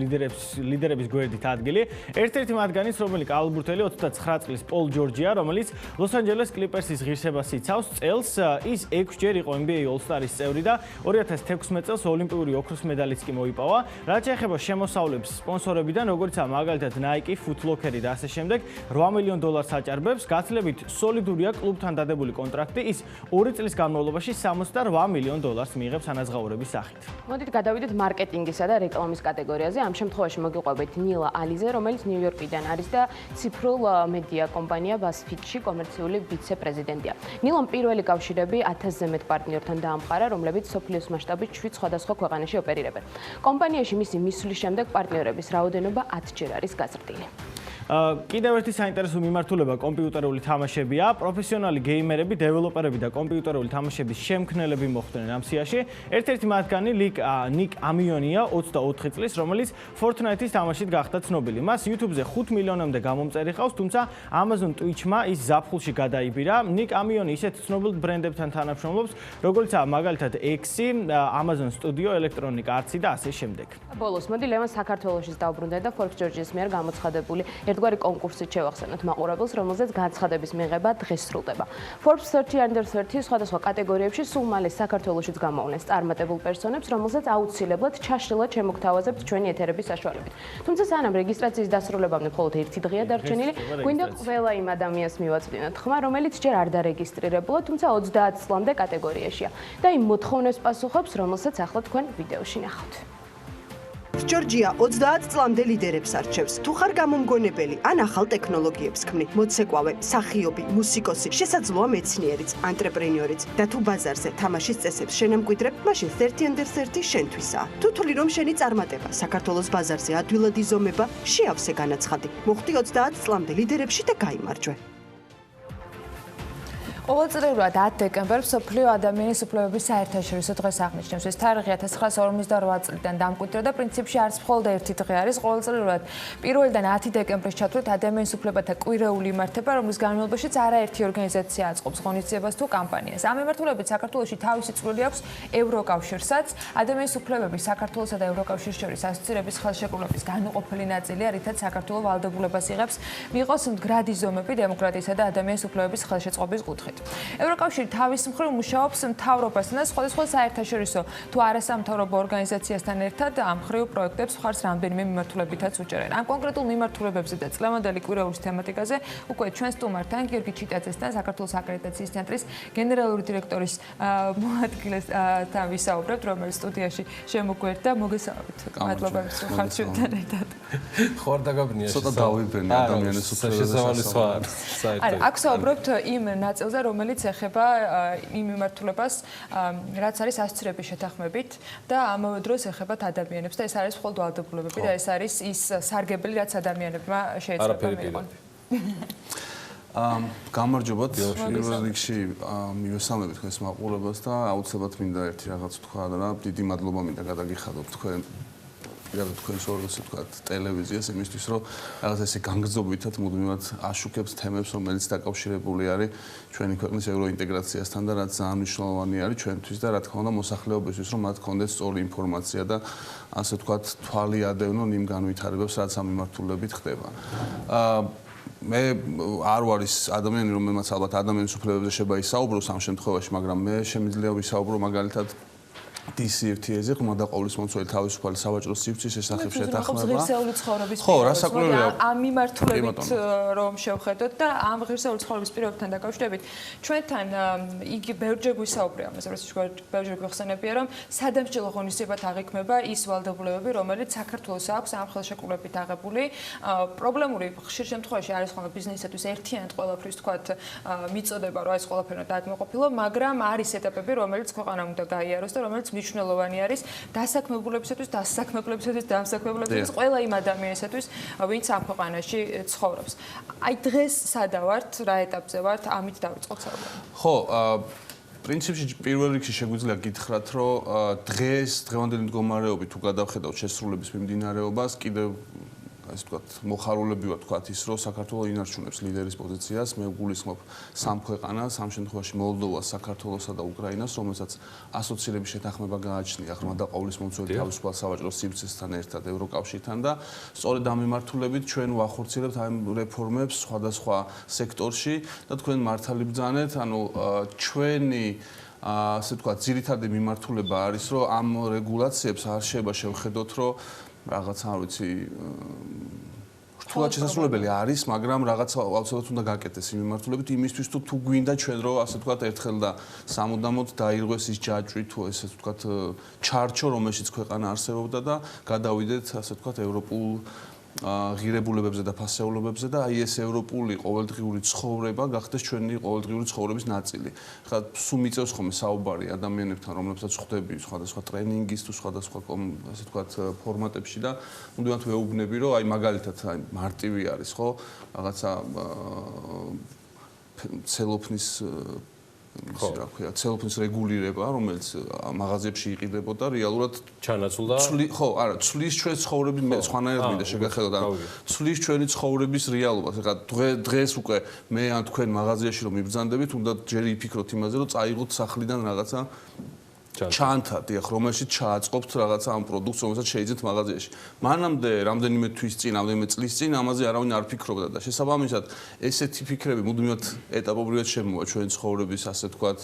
ლიდერების გვერდით ადგილი. ერთ-ერთი მათგანის, რომელი კალბურთელი 29 წლის პოლ ჯორჯია, რომელიც ლოს-ანჯელეს კლიპერსის ღირსებას იცავს, წელს ის 6 ჯერ იყო NBA All-Star-ის წევრი და 2016 წელს ოლიმპიური ოქროს მედალიც კი მოიპოვა. რაც შეეხება შემოსავლებს სპონსორებიდან, როგორიცაა მაგალითად Nike, Foot Locker-ი და ასე შემდეგ, $8 მილიონ აჭარბებს, გაცილებით სოლიდურია კლუბთან დადებული კონტრაქტი, ის 2 წლის განმავლობაში $68 მილიონ მიიღებს ანაზღაურების სახით. მოდით გადავიდეთ მარკეტინგისა და რეკლამის კატეგორიაზე. ამ შემთხვევაში მოგიყვებით ნილა ალიზე, რომელიც ნიუ-იორკიდან არის და ციფრულ მედია კომპანია BuzzFeed-ში კომერციული ვიცე-პრეზიდენტია. ნილამ პირველი კავშირები 1000-ზე მეტ პარტნიორთან დაამყარა, რომლებიც სოფლიოს მასშტაბით 7 სხვადასხვა ქვეყანაში ოპერირებენ. კომპანიაში მისი მისვლის შემდეგ პარტნიორების რაოდენობა 10-ჯერ არის გაზრდილი. კიდევ ერთი საინტერესო მიმართულება კომპიუტერული თამაშებია. პროფესიონალი გეიმერები, დეველოპერები და კომპიუტერული თამაშების შემქმნელები მოხვდნენ ამ სიაში. ერთ-ერთი მათგანი ნიკ ამიონია, 24 წლის, რომელიც Fortnite-ის თამაშით გახდა ცნობილი. მას YouTube-ზე 5 მილიონამდე გამომწერი ყავს, თუმცა Amazon Twitch-მა ის ზაფხულში გადაიბირა. ნიკ ამიონი ისეთ ცნობილ ბრენდებთან თანამშრომლობს, როგორიცაა მაგალითად X-ი, Amazon Studio, Electronic Arts-ი და ასე შემდეგ. ბოლოს მოდი ლევან საქართველოშიც დავბრუნდეთ და Forbes ჯორჯის მიერ გამოცხადებული ერთგვარი კონკურსით შევახსენოთ მაყურებელს, რომელზეც განცხადების მიღება დღეს სრულდება. Forbes 30 Under 30 სხვადასხვა კატეგორიებში სულ მალე საქართველოშიც გამოვლენს წარმატებულ პერსონებს, რომელზეც აუცილებლად ჩაშლილად შემოგთავაზებთ ჩვენი ეთერების საშუალებით. თუმცა სანამ რეგისტრაციის დასრულებამდე მხოლოდ ერთი დღეა დარჩენილი, გვინდა ყველა იმ ადამიანს მივაწვდინოთ ხმა, რომელიც ჯერ არ დარეგისტრირებულა, თუმცა 30 წლამდე კატეგორიაშია და იმ მოთხოვნებს პასუხობს, რომელსაც ახლა თქვენ ვიდეოში ნახავთ. ჯორჯია 30 წლამდე ლიდერებს არჩევს. თუ ხარ გამომგონებელი ან ახალ ტექნოლოგიებს ქმნი, მოცეკვავე, მსახიობი, მუსიკოსი, შესაძლოა მეცნიერიც, ანტრეპრენიორიც და თუ ბაზარზე თამაშის წესებს შენამკვიდრებ, მაშინ 30 Under 30 შენთვისაა. თუ თვლი რომ შენი წარმატება საქართველოს ბაზარზე ადვილად იზომება, შეავსე განაცხადი. მოხდი 30 წლამდე ლიდერებში და გაიმარჯვე. ყოველწლიურად 10 დეკემბერს მსოფლიო ადამიანის უფლებების საერთაშორისო დღეს აღნიშნავს. ეს თარიღი 1958 წლიდან დამკვიდრდა და პრინციპში არც მხოლოდ ერთი დღე არის. ყოველწლიურად 1-დან 10 დეკემბრის ჩათვლით ადამიანის უფლებათა კვირეული იმართება, რომლის განმავლობაშიც არაერთი ორგანიზაცია აწყობს ღონისძიებას თუ კამპანიას. ამ მიმართულებით საქართველოში თავისი წვლილი აქვს ევროკავშირსაც. ადამიანის უფლებების საქართველოსა და ევროკავშირის შორის ასოცირების ხელშეკრულების განუყოფელი ნაწილია, რითაც საქართველო ვალდებულებას იღებს მიიღოს მდგრადი ზომები დემოკრატიისა და ადამიანის უფლებების ხელშეწყობის კუთხით. ევროკავშირი თავის მხრივ მუშაობს მთავრობასთან და სხვადასხვა საერთაშორისო თუ არასამთავრობო ორგანიზაციასთან ერთად ამ მხრივ პროექტებს მხარს რამდენიმე მიმართულებითაც უჭერენ. ამ კონკრეტულ მიმართულებებზე და წლევანდელი კვირეულის თემატიკაზე უკვე ჩვენ სტუმართან გიორგი ჩიტაძესთან საქართველოს აკრედიტაციის ცენტრის გენერალური დირექტორის მოადგილესთან ვისაუბრებთ, რომელიც სტუდიაში შემოგვერდა. მოგესალმებით. მადლობა ხართ ჩვენთან ერთად. ხوار დაგაბნია ცოტა დავიბენ ადამიანის უფლებებს. არა, აქ საუბრობთ იმ ნაწილზე, რომელიც ეხება იმ მიმართულებას, რაც არის ასოცირების შეთანხმებით და ამავე დროს ეხება ადამიანებს და ეს არის მხოლოდ ვალდებულებები და ეს არის ის სარგებელი, რაც ადამიანებმა შეიძლება მიიღონ. გამარჯობათ. პირველ რიგში მივესალმებით თქვენს მაყურებელს და აუცილებლად მინდა ერთი რაღაც ვთქვა და დიდი მადლობა მინდა გადაგიხადოთ თქვენ თქვენს ორგანოს ვთქვათ ტელევიზიას იმისთვის რომ რაღაც ესე განგრძობითად მუდმივად აშუქებს თემებს რომელიც დაკავშირებული არის ჩვენი ქვეყნის ევროინტეგრაციასთან და რაც ძალიან მნიშვნელოვანი არის ჩვენთვის და რა თქმა უნდა მოსახლეობისთვის რომ მათ კონდეს სწორი ინფორმაცია და ასე ვთქვათ თვალი ადევნონ იმ განვითარებებს რაც ამ მიმართულებით ხდება. მე არ ვარ ის ადამიანი რომელმაც ალბათ ადამიანის უფლებებზე შეიძლება ისაუბროს ამ შემთხვევაში მაგრამ მე შემიძლია ვისაუბრო მაგალითად DC-ზე ღრმა და ყოვლისმომცველი თავისუფალი სავაჭრო სივრცის შესახებ შეთანხმება. ღირსეული ცხოვრების ხო, რა საკურველია. ამ მიმართულებით რომ შევხედოთ და ამ ღირსეული ცხოვრების პირობებთან დაკავშირებით ჩვენთან იგი ბევრჯერ გვისაუბრია ამაზე, როცა ბევრჯერ გვიხსენებია, რომ სადამსჯელო ღონისძიებად აღიქმება ის ვალდებულებები, რომელიც საქართველოს აქვს ამ ხელშეკრულებით აღებული. პრობლემური ხშირ შემთხვევაში არის ხოლმე ბიზნესისთვის ერთიანად ყველაფრის თქვათ მიწოდება, რომ ეს ყველაფერი დააკმაყოფილო, მაგრამ არის ეტაპები, რომელიც ქვეყანამ უნდა გაიაროს და რომელიც მნიშვნელოვანი არის დასაქმებულებისათვის, დამსაქმებულებისათვის, ყველა იმ ადამიანისათვის, ვინც ამ ქვეყანაში ცხოვრობს. აი დღეს სადა ვართ, რა ეტაპზე ვართ, ამით დავიწყოთ საუბარი. ხო, პრინციპში პირველ რიგში შეგვიძლია გითხრათ, რომ დღევანდელი მდგომარეობით თუ გადავხედავთ შესრულების მიმდინარეობას, კიდევ ასე ვთქვათ, მოხარულები ვარ თქვათ ის, რომ საქართველოს ინარჩუნებს ლიდერის პოზიციას. მე ვგულისხმობ სამ ქვეყანას, ამ შემთხვევაში მოლდოვას, საქართველოსა და უკრაინას, რომელსაც ასოცირების შეთანხმება გააჩნია ღრმა და ყოვლისმომცველი თავისუფალ სავაჭრო სივრცესთან ერთად ევროკავშირთან და სწორედ ამ მიმართულებით ჩვენ ვახორციელებთ ამ რეფორმებს სხვადასხვა სექტორში და თქვენ მართალი ბრძანეთ, ანუ ჩვენი ასე ვთქვათ, ძირითადი მიმართულება არის, რომ ამ რეგულაციებს არ შეიძლება შევხედოთ, რომ რაღაცა არ ვიცი რთულად შესაძლებელი არის, მაგრამ რაღაცა აუცილებლად უნდა გაკეთდეს იმ მიმართულებით იმისთვის თუ გვინდა ჩვენ რომ ასე ვთქვათ ერთხელ და სამუდამოდ დაირღვეს ის ჯაჭვი თუ ესე ვთქვათ ჩარჩო რომელშიც ქვეყანა არსებობდა და გადავიდეთ ასე ვთქვათ ევროპულ ღირებულებებზე და ფასეულობებზე და აი ეს ევროპული ყოველდღიური ცხოვრება გახდეს ჩვენი ყოველდღიური ცხოვრების ნაწილი. ხა სულ მიწევს ხოლმე საუბარი ადამიანებთან, რომლებსაც ხვდები სხვადასხვა ტრენინგის თუ სხვადასხვა ასე ვთქვათ ფორმატებში და მუდმივად ვეუბნები, რომ აი მაგალითად აი მარტივი არის, ხო? რაღაცა ცელოფნის რა ქვია, ცელოფნის რეგულირება, რომელიც მაღაზიებში იყიდებოდა, რეალურად ჩანაცვლდა. ხო, არა, ცვლის ჩვენ ცხოვრების მე სხვანაირად მინდა შეგახედოთ, ანუ ცვლის ჩვენი ცხოვრების რეალობას. ეხლა დღეს უკვე მე ან თქვენ მაღაზიაში რომ მიბრძანდებით, უნდა ჯერ იფიქროთ იმაზე, რომ წაიღოთ სახლიდან რაღაცა ჩანთა, დიახ, რომელშიც ჩააწყობთ რაღაცა ამ პროდუქტს, რომელსაც შეიძინეთ მაღაზიაში. მანამდე რამდენიმე თვის წინ, რამდენიმე წლის წინ ამაზე არავინ არ ფიქრობდა და შესაბამისად ესეთი ფიქრები მუდმივად ეტაპობრივად შემოვა ჩვენი ცხოვრების, ასე ვთქვათ,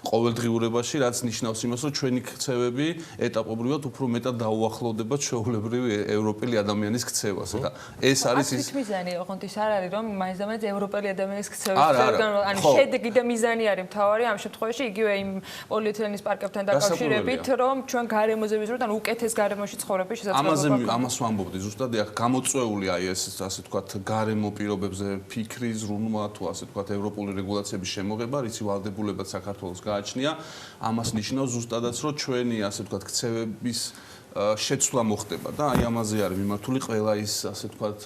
ყოველდღიურობაში, რაც ნიშნავს იმას, რომ ჩვენი ქცევები ეტაპობრივად უფრო მეტად დაუახლოვდება ჩვეულებრივი ევროპელი ადამიანის ქცევას. ეხლა ეს არის ის მიზანი, ოღონდ ის არ არის, რომ მაინც და მაინც ევროპელი ადამიანის ქცევის ანუ შედეგი და მიზანი არის მთავარი ამ შემთხვევაში იგივე იმ პოლიეთილენის პარკებთან დაკავშირებით, რომ ჩვენ გარემოზე ვიზრდოთ, ან უკეთეს გარემოში ცხოვრების შესაძლებლობა. ამას ვამბობდი ზუსტად, ეხლა გამოწვეული აი ეს ასე ვთქვათ გარემო პირობებზე ფიქრი, ზრუნვა თუ ასე ვთქვათ ევროპული რეგულაციების შემოღება, რისი ვალდებულებაც საქართველოს გააჩნია, ამას ნიშნავს ზუსტადაც, რომ ჩვენი ასე ვთქვათ ქცევების შეცვლა მოხდება და აი ამაზე არის მიმართული ყველა ის ასე ვთქვათ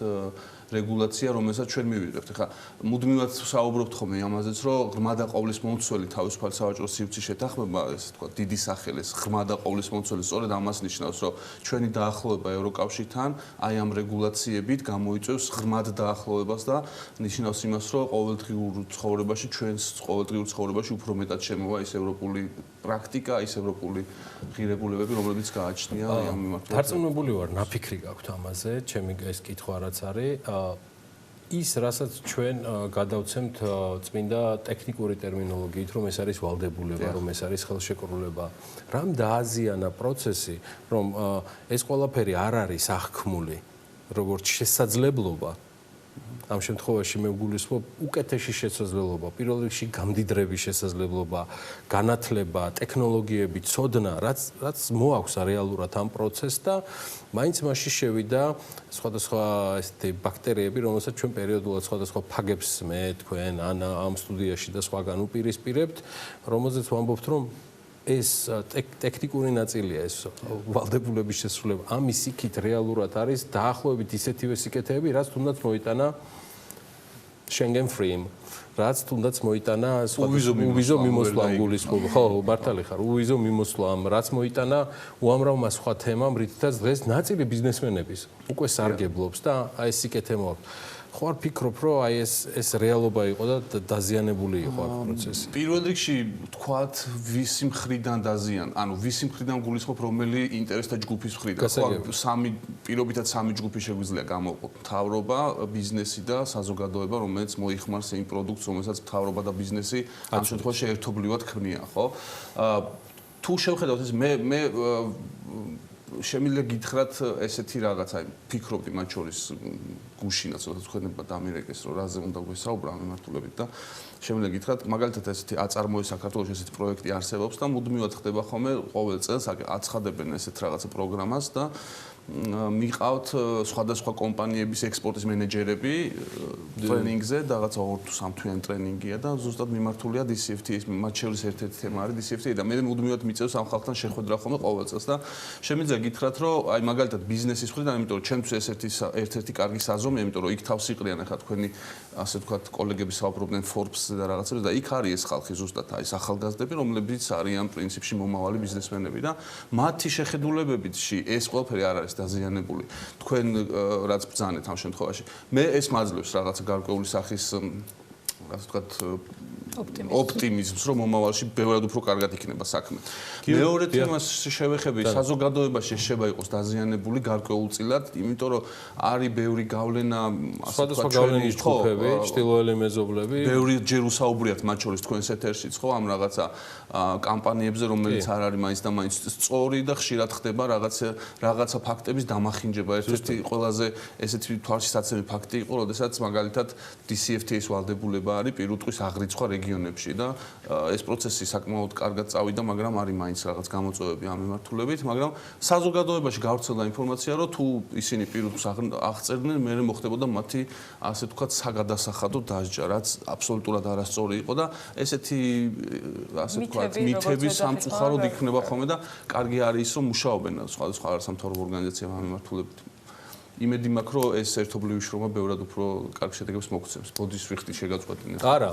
რეგულაცია, რომელსაც ჩვენ მივიღებთ. ეხლა მუდმივად საუბრობთ ხოლმე ამაზეც, რომ ღრმა და ყოვლისმომცველი თავისუფალ სავაჭრო სივრცის შეთანხმება, ესე ვთქვათ, დიდი სახელის ღრმა და ყოვლისმომცველი, სწორედ ამას ნიშნავს, რომ ჩვენი დაახლოება ევროკავშირთან აი ამ რეგულაციებით გამოიწვევს ღრმად დაახლოებას და ნიშნავს იმას, რომ ყოველდღიურ ცხოვრებაში, ჩვენს ყოველდღიურ ცხოვრებაში უფრო მეტად შემოვა ის ევროპული პრაქტიკა, ის ევროპული ღირებულებები, რომლებიც გააჩნია აი ამ მიმართულებით. დარწმუნებული ვარ, ნაფიქრი გაქვთ ამაზე, ჩემი ეს კითხვა რაც არის ის რასაც ჩვენ გადავცემთ წმინდა ტექნიკური ტერმინოლოგიით, რომ ეს არის ვალდებულება, რომ ეს არის ხელშეკრულება. რამ დააზიანა პროცესი, რომ ეს ყველაფერი არ არის აღქმული, როგორც შესაძლებლობა. ამ შემთხვევაში მე ვგულისხმობ უკეთესი შესაძლებლობა, პირველ რიგში გამდიდრების შესაძლებლობა, განათლება, ტექნოლოგიები, ცოდნა, რაც მოაქვს რეალურად ამ პროცესს და მაინც მასში შევიდა სხვადასხვა ესეთი ბაქტერიები, რომელსაც ჩვენ პერიოდულად სხვადასხვა ფაგებს მე თქვენ ამ სტუდიაში და სხვაგან უპირისპირებთ, რომელზეც ვამბობთ, რომ ეს ტექნიკური ნაწილია ეს ვალდებულების შესრულება. ამის იქით რეალურად არის დაახლოებით ისეთივე სიკეთეები, რაც თუნდაც მოიტანა Schengen free, რაც თუნდაც მოიტანა უვიზო მიმოსვლამ გულისხმობ. ხო, მართალი ხარ, უვიზო მიმოსვლამ, რაც მოიტანა უამრავმა სხვა თემამ, რითაც დღეს ნაწილი ბიზნესმენების უკვე სარგებლობს და აი ეს სიკეთე მოაქვს. ხო არ ფიქრობ, რომ აი ეს რეალობა იყო და დაზიანებული იყო აქ პროცესი. პირველ რიგში თქვათ ვისი მხრიდან დაზიან, ანუ ვისი მხრიდან გულისხმობ რომელი ინტერესთა ჯგუფის მხრიდან. ხო, პირობითად სამი ჯგუფი შეგვიძლია გამოვყოთ. მთავრობა, ბიზნესი და საზოგადოება, რომელიც მოიხმარს იმ პროდუქტს, რომელსაც მთავრობა და ბიზნესი ამ შემთხვევაში ერთობლივად ქმნიან, ხო? თუ შევხედავთ ეს მე შემიძლია გითხრათ ესეთი რაღაც, აი ფიქრობდი მათ შორის გუშინაც, როდესაც თქვენება დამირეკეს, რომ რაზე უნდა გვესაუბრა ამ მიმართულებით და შემიძლია გითხრათ, მაგალითად ესეთი აწარმოე საქართველოს ესეთი პროექტი არსებობს და მუდმივად ხდება ხოლმე ყოველ წელს აცხადებენ ესეთ რაღაცა პროგრამას და მიყავთ სხვადასხვა კომპანიების ექსპორტის მენეჯერები ტრენინგზე და რაღაცა 2 თუ 3 თვიანი ტრენინგია და ზუსტად მიმართულია DCFT-ის, მათ შორის ერთ-ერთი თემა არის DCFT და მე მუდმივად მიწევს ამ ხალხთან შეხვედრა ხოლმე ყოველ წელს და შემიძლია გითხრათ, რომ აი მაგალითად ბიზნესის მხრიდან, იმიტომ რომ ჩემთვის ერთ-ერთი კარგი საზომია, იმიტომ რომ იქ თავს იყრიან ახლა თქვენი ასე ვთქვათ კოლეგები საუბრობდნენ Forbes-ზე და რაღაცებზე და იქ არის ეს ხალხი ზუსტად აი ახალგაზრდები, რომლებიც არიან პრინციპში მომავალი ბიზნესმენები და მათი შეხედულებებითში ეს ყველაფერი არ არის დაზიანებული. თქვენ რაც ბრძანეთ ამ შემთხვევაში. მე ეს მაძლევს რაღაცა გარკვეული სახის ასე ვთქვათ ოპტიმიზმს, რომ მომავალში ბევრად უფრო კარგად იქნება საქმე. მეორე თემას შევეხები, საზოგადოებაში შეიძლება იყოს დაზიანებული გარკვეულწილად, იმიტომ რომ არის ბევრი გავლენა, ასე ვთქვათ, გავლენის ჯგუფები, ჩtildeოელი მეზობლები. ბევრი ჯერ უსაუბრიათ მათ შორის თქვენს ეთერშიც, ხო, ამ რაღაცა კამპანიებზე, რომელიც არ არის მაინც და მაინც სწორი და ხშირად ხდება რაღაცა ფაქტების დამახინჯება. ერთ-ერთი ყველაზე ესეთი თვალშისაცემი ფაქტი იყო, როდესაც მაგალითად DCFT-ის ვალდებულება არის პირუტყვის აღრიცხვა რეგიონებში და ეს პროცესი საკმაოდ კარგად წავიდა, მაგრამ არის მაინც რაღაც გამოწვევები ამ მიმართულებით, მაგრამ საზოგადოებაში გავრცელდა ინფორმაცია, რომ თუ ისინი პირუტყვს აღწერდნენ, მე მოხდებოდა მათი ასე ვთქვათ საგადასახადო დასჯა, რაც აბსოლუტურად არასწორი იყო და ესეთი ასე ვთქვათ მითები სამწუხაროდ იქნება ხოლმე და კარგი არის რომ მუშაობენ სხვადასხვა არასამთავრობო ორგანიზაციებთან ამ მიმართულებით. იმედი მაქვს, რომ ეს ერთობლივი შრომა ბევრად უფრო კარგ შედეგებს მოგცემს. ბოდის ვიხდი შეგაწყვეტინეთ. არა,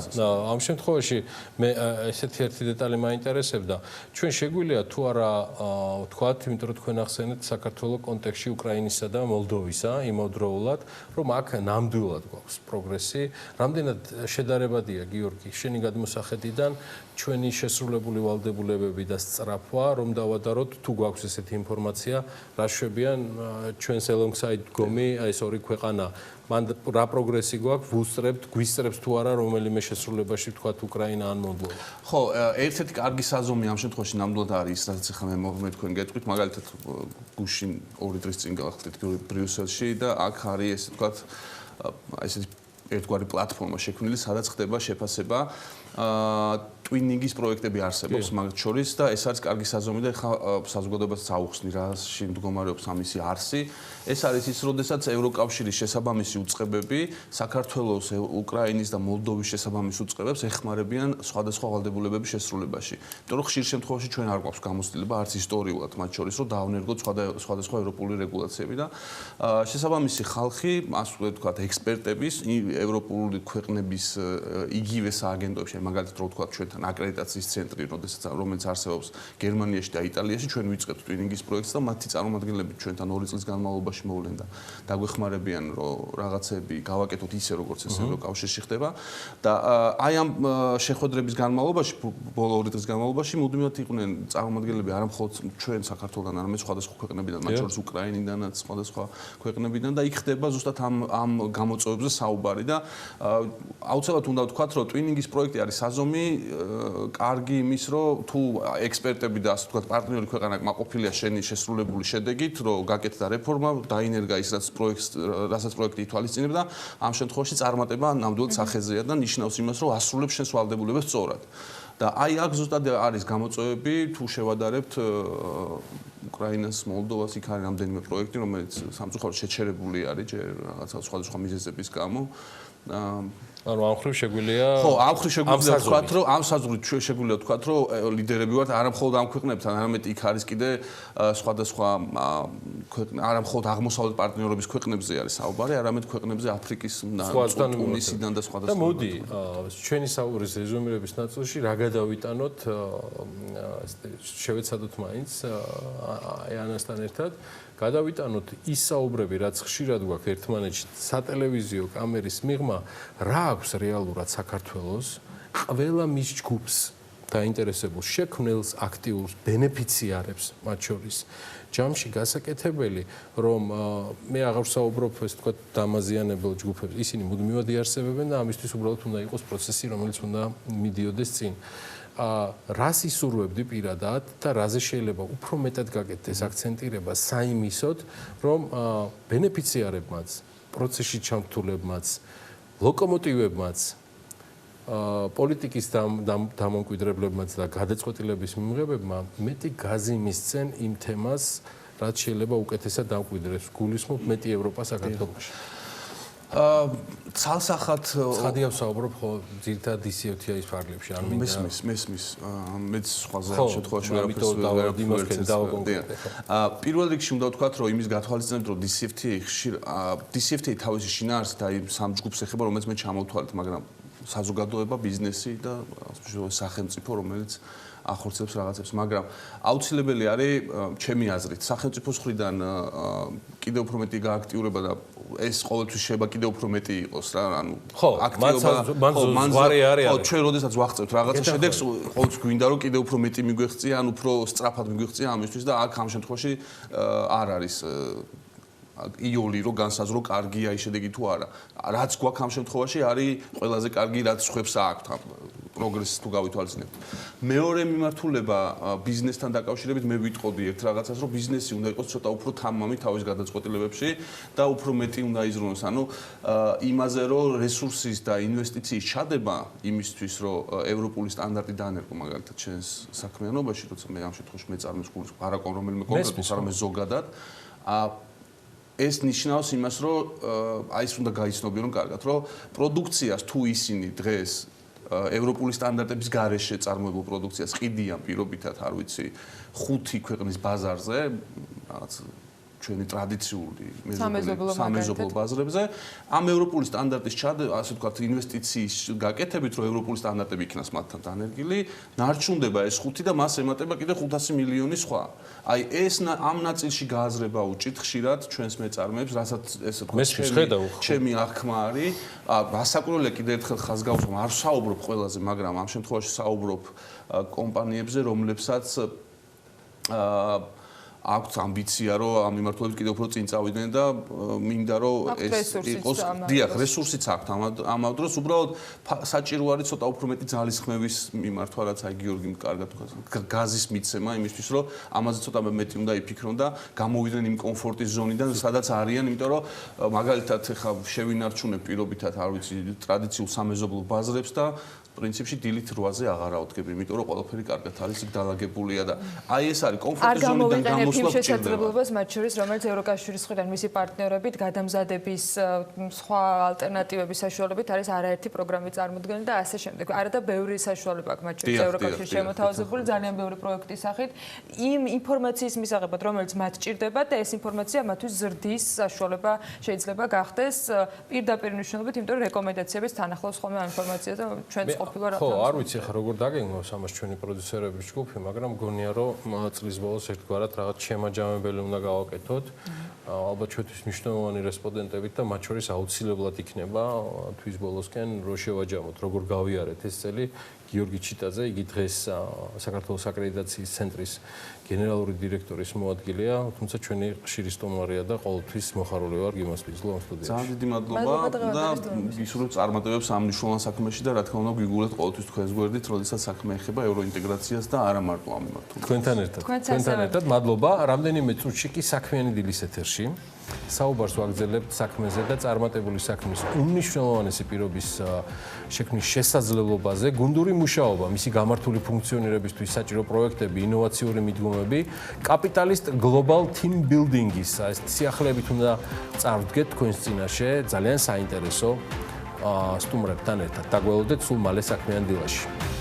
ამ შემთხვევაში მე ესეთი ერთი დეტალი მაინტერესებდა. ჩვენ შეგვიძლია თუ არა ვთქვათ, იმიტომ რომ თქვენ ახსენეთ საქართველოს კონტექსტში უკრაინისა და მოლდოვისა იმავდროულად, რომ აქ ნამდვილად გვაქვს პროგრესი. რამდენად შედარებადია, გიორგი, შენი გადმოსახედიდან ჩვენი შესრულებული ვალდებულებები და სწრაფვა, რომ დავადაროთ თუ გვაქვს ესეთი ინფორმაცია, რა შვებიან ჩვენს alongside გომი ეს ორი ქვეყანა მან რა პროგრესი გვაქვს ვუსწრებთ გვისწრებს თუ არა რომელიმე შესრულებაში ვთქვათ უკრაინა ან მოლდოვა ხო ერთ-ერთი კარგი საზომი ამ შემთხვევაში ნამდვილად არის რაც ახლა მე თქვენ გეტყვით მაგალითად გუშინ 2 დღის წინ გავხდით ბრიუსელში და აქ არის ესე ვთქვათ ესეთი ერთგვარი პლატფორმა შექმნილი სადაც ხდება შეფასება ტვინინგის პროექტები არსებობს მაგათ შორის და ეს არის კარგი საზომი და ხა საზოგადოებას აუხსნი რაში მდგომარეობს ამისი არსი ეს არის ის როდესაც ევროკავშირის შესაბამისი უწყებები საქართველოს უკრაინის და მოლდოვის შესაბამის უწყებებს ეხმარებიან სხვადასხვა ვალდებულებების შესრულებაში იმიტომ რომ ხშირ შემთხვევაში ჩვენ არ გვაქვს გამოცდილება არც ისტორიულად მათ შორის რომ დავნერგოთ სხვადასხვა ევროპული რეგულაციები და შესაბამისი ხალხი ასე ვთქვათ ექსპერტების ევროპული ქვეყნების იგივე სააგენტოებში მაგალითად რო ვთქვათ ჩვენთან აკრედიტაციის ცენტრი რომელიც არსებობს გერმანიაში და იტალიაში ჩვენ ვიწყებთ ტვინინგის პროექტს და მათი წარმომადგენლები ჩვენთან 2 წლის განმავლობაში მოვლენ და დაგვეხმარებიან რომ რაღაცები გავაკეთოთ ისე როგორც ეს ევროკავშირში ხდება და აი ამ შეხვედრების განმავლობაში ბოლო 2 დღის განმავლობაში მუდმივად იყვნენ წარმომადგენლები არა მხოლოდ ჩვენ საქართველოსგან არამედ სხვადასხვა ქვეყნებიდან მათ შორის უკრაინიდანაც სხვადასხვა ქვეყნებიდან და იქ ხდება ზუსტად ამ გამოწვევებზე საუბარი და აუცილებლად უნდა ვთქვათ რომ ტვინინგის პროექტი არის საზომი კარგი იმის რომ თუ ექსპერტები და ასე ვთქვათ პარტნიორი ქვეყანა კმაყოფილია შენი შესრულებული შედეგით რომ გაკეთდა რეფორმა დაინერგა ის რასაც პროექტი ითვალისწინებდა და ამ შემთხვევაში წარმატება ნამდვილად სახეზეა და ნიშნავს იმას რომ ასრულებს შენს ვალდებულებებს სწორად და აი აქ ზუსტად არის გამოწვევები თუ შევადარებთ უკრაინას მოლდოვას იქ არის რამდენიმე პროექტი რომელიც სამწუხაროდ შეჩერებული არის ჯერ რაღაცა სხვადასხვა მიზეზების გამო ანუ ამ ხრივ შეგვიძლია ხო ამ ხრივ შეგვიძლია ვთქვათ რომ ამ საზღვრით შეგვიძლია ვთქვათ რომ ლიდერები ვართ არა მხოლოდ ამ ქვეყნებთან არამედ იქ არის კიდე სხვადასხვა ქვეყნები არა მხოლოდ აღმოსავლეთ პარტნიორობის ქვეყნებზე არის საუბარი არამედ ქვეყნებზე აფრიკის ტუნისიდან და სხვადასხვა და მოდი ჩვენი საუბრის რეზუმირების ნაწილში რა გადავიტანოთ შევეცადოთ მაინც ანასთან ერთად გადავიტანოთ ის საუბრები რაც ხშირად გვაქვს ერთმანეთში სატელევიზიო კამერის მიღმა რა აქვს რეალურად საქართველოს ყველა მის ჯგუფს დაინტერესებულ შექმნელს აქტიურს ბენეფიციარებს მათ შორის ჯამში გასაკეთებელი რომ მე აღარ ვსაუბრობ ეს თქვა დამაზიანებელ ჯგუფებს ისინი მუდმივად იარსებებენ და ამისთვის უბრალოდ უნდა იყოს პროცესი რომელიც უნდა მიდიოდეს წინ რას ისურვებდი პირადად და რაზე შეიძლება უფრო მეტად გაკეთდეს აქცენტირება საიმისოდ რომ ბენეფიციარებმაც პროცესში ჩამრთულებმაც ლოკომოტივებმაც პოლიტიკის დამოუკიდებლებმაც და გადაწყვეტილების მიმღებებმა მეტი გაზი მისცენ იმ თემას რაც შეიძლება უკეთესად დამკვიდრებს. გულისხმობ მეტი ევროპა საქართველოში. ცალსახად ცხადია ვსაუბრობ ხო ძირითადად DCFTA-ის ფარგლებში არ მინდა მესმის მეც სხვაზე შემთხვევაში ვერაფერს პირველ რიგში უნდა ვთქვათ რომ იმის გათვალისწინებით რომ DCFTA თავისი შინაარსით აი სამ ჯგუფს ეხება რომელიც მე ჩამოვთვალეთ მაგრამ საზოგადოება ბიზნესი და სახელმწიფო რომელიც ახორცებს რაღაცებს, მაგრამ აუცილებელი არის ჩემი აზრით სახელმწიფოს მხრიდან კიდევ უფრო მეტი გააქტიურება და ეს ყოველთვის შეიძლება კიდევ უფრო მეტი იყოს რა, ანუ აქტიობა ხო, ჩვენ როდესაც ვახცევთ რაღაცა შედეგს, ყოველთვის გვინდა რომ კიდევ უფრო მეტი მიგვეღწია, ან უფრო სწრაფად მიგვეღწია ამისთვის და აქ ამ შემთხვევაში არ არის იოლი რო განსაზრო კარგია ის შედეგი თუ არა. რაც გვაქვს ამ შემთხვევაში არის ყველაზე კარგი რაც ხვებს აქვთ პროგრესს თუ გავითვალისწინებთ. მეორე მიმართულება ბიზნესთან დაკავშირებით მე ვიტყოდი ერთ რაღაცას რომ ბიზნესი უნდა იყოს ცოტა უფრო თამამი თავის გადაწყვეტილებებში და უფრო მეტი უნდა იზრუნოს. ანუ იმაზე რომ რესურსის და ინვესტიციის ჩადება იმისთვის რომ ევროპული სტანდარტი დაანერგო მაგალითად ჩვენს საქმიანობაში, როცა მე ამ შემთხვევაში მეწარმეს გულს არა რომელიმე კონკრეტულ არამედ ზოგადად ეს ნიშნავს იმას, რომ აი ეს უნდა გაიცნობიონ კარგად, რომ პროდუქციას თუ ისინი დღეს ევროპული სტანდარტების გარეშე წარმოებულ პროდუქციას ყიდიან პირობითად, არ ვიცი, 5 ქვეყნის ბაზარზე, რაღაც ჩვენი ტრადიციული სამეზობლო ბაზრებზე, ამ ევროპული სტანდარტის ასე ვთქვათ, ინვესტიციის გაკეთებით, რომ ევროპული სტანდარტები იქნას მათთან დანერგილი, ნარჩუნდება ეს 5 და მას ემატება კიდე 500 მილიონი სხვა. აი ეს ამ ნაწილში გააზრება უჭით ხშირად ჩვენს მეწარმეებს, რასაც ესე ვთქვათ, ჩემი აღქმა არის, რასაკვირველია კიდე ერთხელ ხაზს გავუსვამ, არ ვსაუბრობ ყველაზე, მაგრამ ამ შემთხვევაში საუბრობ კომპანიებზე, რომლებსაც აქვს ამბიცია რომ ამ მიმართულებით კიდევ უფრო წინ წავიდნენ და მინდა რომ ეს იყოს დიახ რესურსიც აქვთ ამავ დროს უბრალოდ საჭირო არის ცოტა უფრო მეტი ძალისხმევის მიმართვა რაც აი გიორგიმ კარგად თქვა გაზის მიცემა იმისთვის რომ ამაზე ცოტა მეტი უნდა იფიქრონ და გამოვიდნენ იმ კომფორტის ზონიდან სადაც არიან იმიტომ რომ მაგალითად ეხა შევინარჩუნებ პირობითად არ ვიცი ტრადიციულ სამეზობლო ბაზრებს და პრინციპში დილით 8-ზე აღარ ავდგები, იმიტომ რომ ყველაფერი კარგად არის იქ დალაგებულია და აი ეს არის კომფორტის ზონიდან გამოსვლა შესაძლებლობას მათ შორის რომელიც ევროკავშირის მხრიდან მისი პარტნიორებით გადამზადების სხვა ალტერნატივების საშუალებით არის არაერთი პროგრამი წარმოქმნილი და ასე შემდეგ. არა და ბევრი საშუალება აქვს მათ შორის ევროკავშირის შემოთავაზებული ძალიან ბევრი პროექტის სახით იმ ინფორმაციის მისაღებად რომელიც მათ ჭირდება და ეს ინფორმაცია მათთვის ზრდის საშუალება შეიძლება გახდეს პირდაპირ მნიშვნელობით, იმიტომ რომ რეკომენდაციების თან ახლავს ხოლმე ამ ინფორმაციას და ჩვენ ხო, არ ვიცი ხა როგორ დაგეგმავს ამას ჩვენი პროდიუსერების ჯგუფი, მაგრამ მგონია რომ წლის ბოლოს ერთგვარად რაღაც შემაჯამებელი უნდა გავაკეთოთ. ალბათ ჩვენთვის მნიშვნელოვანი რესპონდენტებით და მათ შორის აუცილებლად იქნება თვის ბოლოსკენ რო შევაჯამოთ, როგორ გავიარეთ ეს წელი. გიორგი ჩიტაძე, იგი დღეს საქართველოს აკრედიტაციის ცენტრის გენერალური დირექტორის მოადგილეა, თუმცა ჩვენი ხშირი სტუმარია და ყოველთვის მოხარული ვარ გიმოსთვის ლო სტუდიაში. ძალიან დიდი მადლობა და გისურვებთ წარმატებებს ამ მნიშვნელოვან საქმეში და რა თქმა უნდა გვიგულეთ ყოველთვის თქვენს გვერდით, როდესაც საქმე ეხება ევროინტეგრაციას და არა მარტო ამ მიმართულებით. თქვენთან ერთად მადლობა. რამდენიმე წუთში კი საქმიანი დილის ეთერში საუბარს ვაგრძელებთ საქმეზე და წარმატებული საქმის უმნიშვნელოვანესი პირობის შექმნის შესაძლებლობაზე, გუნდური მუშაობა, მისი გამართული ფუნქციონირებისთვის საჭირო პროექტები, ინოვაციური მიდგომები, კაპიტალისტ გლობალ თიმ ბილდინგის სიახლეებით უნდა წარვდგეთ თქვენს წინაშე, ძალიან საინტერესო სტუმრებთან ერთად. დაგველოდეთ სულ მალე საქმიან დილაში.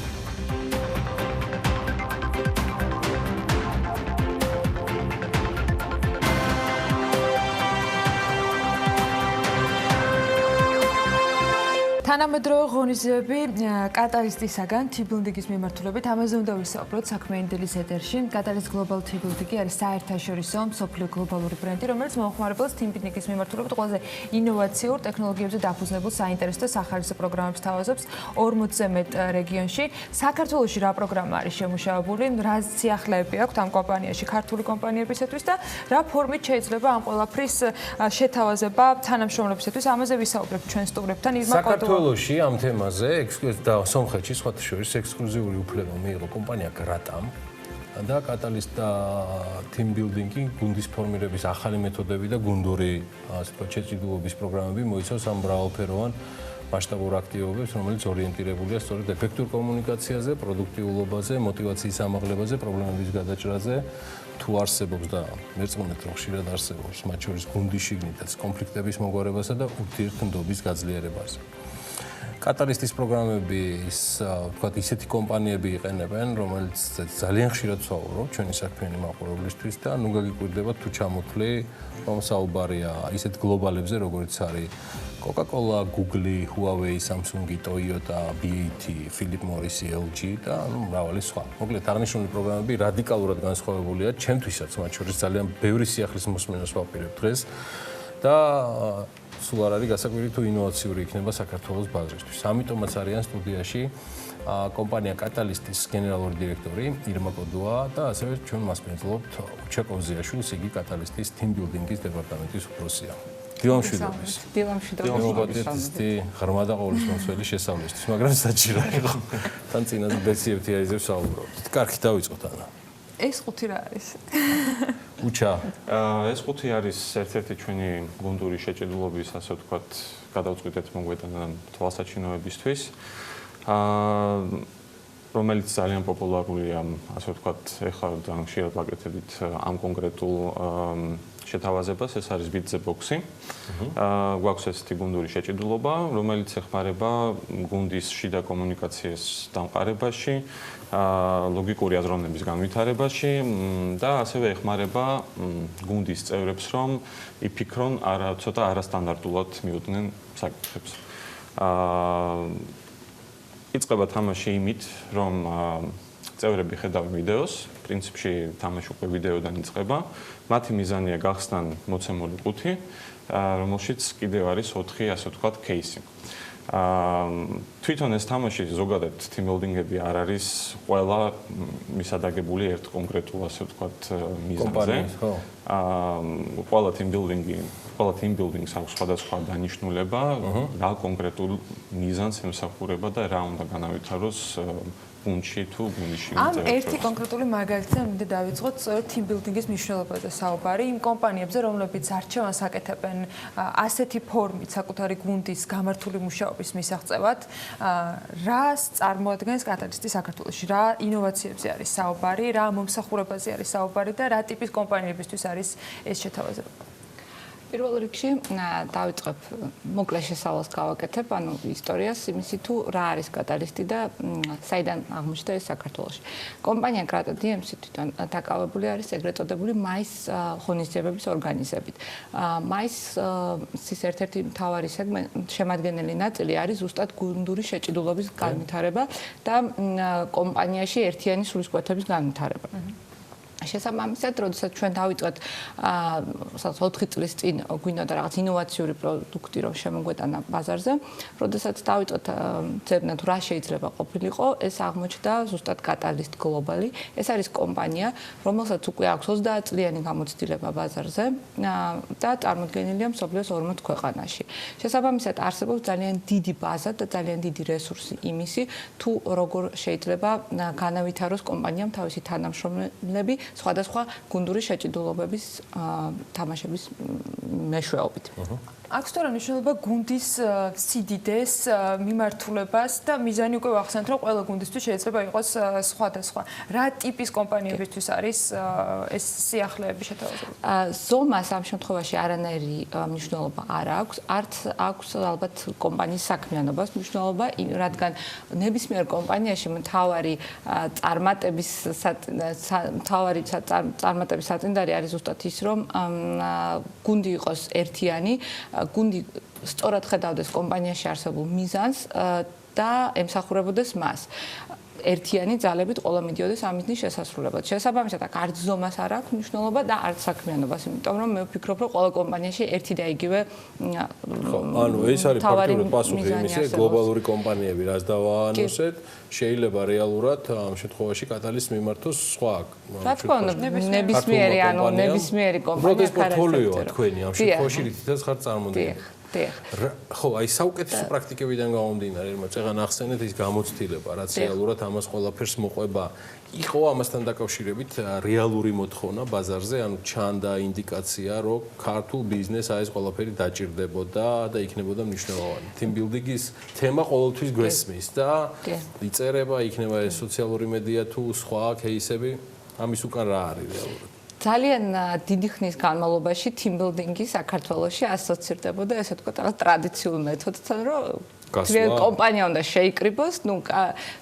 თანამედროვე ღონისძიებები კატალისტისაგან თიბილდინგის მიმართულებით ამაზე უნდა ვისაუბროთ საქმიანი დილის ეთერში. კატალისტ გლობალ თიბილდინგი არის საერთაშორისო მსოფლიო გლობალური ბრენდი, რომელიც მოხმარებელს თიბილდინგის მიმართულებით ყველაზე ინოვაციურ ტექნოლოგიებზე დაფუძნებულ საინტერესო სახალისო პროგრამებს თავაზობს 40-ზე მეტ რეგიონში. საქართველოში რა პროგრამა არის შემუშავებული, რა სიახლეები აქვს ამ კომპანიაში ქართული კომპანიებისათვის და რა ფორმით შეიძლება ამ ყველაფრის შეთავაზება თანამშრომლებისათვის. ამაზე ვისაუბრებთ ჩვენ სტუმრებთან. საქართველოში ამ თემაზე და სომხეთში სხვათა შორის ექსკლუზიური უფლება მიიღო კომპანია გრატამ და კატალისტ თიმ ბილდინგი გუნდის ფორმირების ახალი მეთოდები და გუნდური ასე ვთქვათ შეჭიდულობის პროგრამები მოიცავს ამ მრავალფეროვან მასშტაბურ აქტივობებს, რომელიც ორიენტირებულია სწორედ ეფექტურ კომუნიკაციაზე, პროდუქტიულობაზე, მოტივაციის ამაღლებაზე, პრობლემების გადაჭრაზე. თუ არსებობს და მერწმუნეთ რომ ხშირად არსებობს, მათ შორის გუნდის შიგნითაც კონფლიქტების მოგვარებასა და ურთიერთმდობის გაძლიერებაზე. კატალისტის პროგრამების, ვთქვათ, ისეთი კომპანიები იყენებენ, რომელიც ძალიან ხშირად ვსაუბრობ ჩვენი საქმიანი მაყურებლისთვის და ნუ გაგიკვირდება თუ ჩამოთვლი, რომ საუბარია ისეთ გლობალებზე, როგორც არის Coca-Cola, Google, Huawei, Samsung, Toyota, BAT, Philip Morris, LG და მრავალი სხვა. მოკლედ, აღნიშნული პროგრამები რადიკალურად განსხვავებულია, ჩემთვისაც მათ შორის ძალიან ბევრი სიახლის მოსმენას ვაპირებ დღეს და სულ არ არის გასაკვირი თუ ინოვაციური იქნება საქართველოს ბაზრისთვის. ამიტომაც არიან სტუდიაში კომპანია კატალისტის გენერალური დირექტორი ირმა კოდუა და ასევე ჩვენ მასპინძლობთ უჩა კოზიაშვილს, იგი კატალისტის team building-ის დეპარტამენტის უფროსია. დილამშვიდობის. დილამშვიდობის. ღრმა და ყოვლისმომცველი შესავლისთვის, მაგრამ საჭირო იყო. თან წინაზე ბეციებთიაიზე ვსაუბრობთ. კარგი, დავიწყოთ ანა. ეს ხუთი რა არის? უჩა. ეს ხუთი არის ერთ-ერთი ჩვენი გუნდური შეჭედილობის, ასე ვთქვათ, გადავწყვიტეთ მოგვეტანა თვალსაჩინოებისთვის. რომელიც ძალიან პოპულარულია, ასე ვთქვათ, ეხლა ძალიან ხშირად ვაკეთებთ ამ კონკრეტულ შეთავაზებას, ეს არის ბიტზე ბოქსი. გვაქვს ესეთი გუნდური შეჭედილობა, რომელიც ეხმარება გუნდის შიდა კომუნიკაციას დამყარებაში, ლოგიკური აზროვნების განვითარებაში და ასევე ეხმარება გუნდის წევრებს, რომ იფიქრონ ცოტა არასტანდარტულად მიუდგნენ საკითხებს. იწყება თამაში იმით, რომ წევრები ხედავენ ვიდეოს, პრინციპში თამაში უკვე ვიდეოდან იწყება. მათი მიზანია გახსნან მოცემული ყუთი, რომელშიც კიდევ არის 4, ასე ვთქვათ, кейსი. თვითონ ეს თამაში ზოგადად team building-ები არ არის ყველა მისადაგებული ერთ კონკრეტულ, ასე ვთქვათ, მიზანზე. ყველა team building-ს აქვს სხვადასხვა დანიშნულება, რა კონკრეტულ მიზანს ემსახურება და რა უნდა განავითაროს გუნდში თუ გუნდში. ამ ერთი კონკრეტული მაგალითზე მინდა დავიწყოთ სწორედ team building-ის მნიშვნელობაზე საუბარი იმ კომპანიებზე, რომლებიც არჩევანს აკეთებენ ასეთი ფორმით საკუთარი გუნდის გამართული მუშაობის მისაღწევად, რას წარმოადგენს კატალისტი საქართველოში, რა ინოვაციებზე არის საუბარი, რა მომსახურებაზე არის საუბარი და რა ტიპის კომპანიებისთვის არის ეს შეთავაზება. პირველ რიგში დავიწყებ მოკლე შესავალს გავაკეთებ, ანუ ისტორიას იმისი თუ რა არის კატალისტი და საიდან აღმოჩნდა ეს საქართველოში. კომპანია კრატა DMC თვითონ დაკავებული არის ეგრეთ წოდებული მაის ღონისძიებების ორგანიზებით. მაისის ერთ-ერთი მთავარი შემადგენელი ნაწილი არის ზუსტად გუნდური შეჭიდულობის განვითარება და კომპანიაში ერთიანი სულისკვეთების განვითარება. შესაბამისად, როდესაც ჩვენ დავიწყეთ 4 წლის წინ გვინდოდა რაღაც ინოვაციური პროდუქტი რომ შემოგვეტანა ბაზარზე, როდესაც დავიწყეთ ძებნა თუ რა შეიძლება ყოფილიყო, ეს აღმოჩნდა ზუსტად კატალისტ გლობალი. ეს არის კომპანია, რომელსაც უკვე აქვს 30 წლიანი გამოცდილება ბაზარზე და წარმოდგენილია მსოფლიოს 40 ქვეყანაში. შესაბამისად, არსებობს ძალიან დიდი ბაზა და ძალიან დიდი რესურსი იმისი, თუ როგორ შეიძლება განავითაროს კომპანიამ თავისი თანამშრომლები სხვადასხვა გუნდური შეჭიდულობების თამაშების მეშვეობით. აქვს თორემ მნიშვნელობა გუნდის სიდიდეს, მიმართულებას და მიზანი უკვე ვახსენეთ, რომ ყველა გუნდისთვის შეიძლება იყოს სხვადასხვა. რა ტიპის კომპანიებისთვის არის ეს სიახლეები შეთავაზებული? ზომას ამ შემთხვევაში არანაირი მნიშვნელობა არ აქვს, არც აქვს ალბათ კომპანიის საქმიანობას მნიშვნელობა, რადგან ნებისმიერ კომპანიაში მთავარი წარმატების საწინდარი არის ზუსტად ის, რომ გუნდი იყოს ერთიანი, გუნდი სწორად ხედავდეს კომპანიაში არსებულ მიზანს და ემსახურებოდეს მას. ერთიანი ძალებით ყველა მიდიოდეს ამ მიზნის შესასრულებლად. შესაბამისად, აქ არც ზომას არ აქვს მნიშვნელობა და არც საქმიანობას, იმიტომ რომ მე ვფიქრობ, რომ ყველა კომპანიაში ერთი და იგივე ანუ ეს არის ფაქტობრივად პასუხი იმისა, გლობალური კომპანიები რას დავაანონსეთ, შეიძლება რეალურად ამ შემთხვევაში კატალისტს მიმართოს სხვა. რა თქმა უნდა, ნებისმიერი კომპანია. როდეს პორტფოლიოა თქვენი ამ შემთხვევაში რითიც ხარ წარმოდგენილი. ხო, აი საუკეთესო პრაქტიკებიდან გამომდინარე, რომ წეგან ახსენეთ ის გამოცდილება, რაც რეალურად ამას ყველაფერს მოყვება. იყო ამასთან დაკავშირებით რეალური მოთხოვნა ბაზარზე, ანუ ჩანდა ინდიკაცია, რომ ქართულ ბიზნესს აი ეს ყველაფერი დაჭირდებოდა და იქნებოდა მნიშვნელოვანი. Team building-ის თემა ყოველთვის გვესმის და იწერება, იქნება ეს სოციალური მედია თუ სხვა кейსები, ამის უკან რა არის რეალურად? ძალიან დიდი ხნის განმავლობაში team building-ი საქართველოში ასოცირდებოდა ესე ვთქვათ რაღაც ტრადიციულ მეთოდთან, რომ კომპანია უნდა შეიკრიბოს,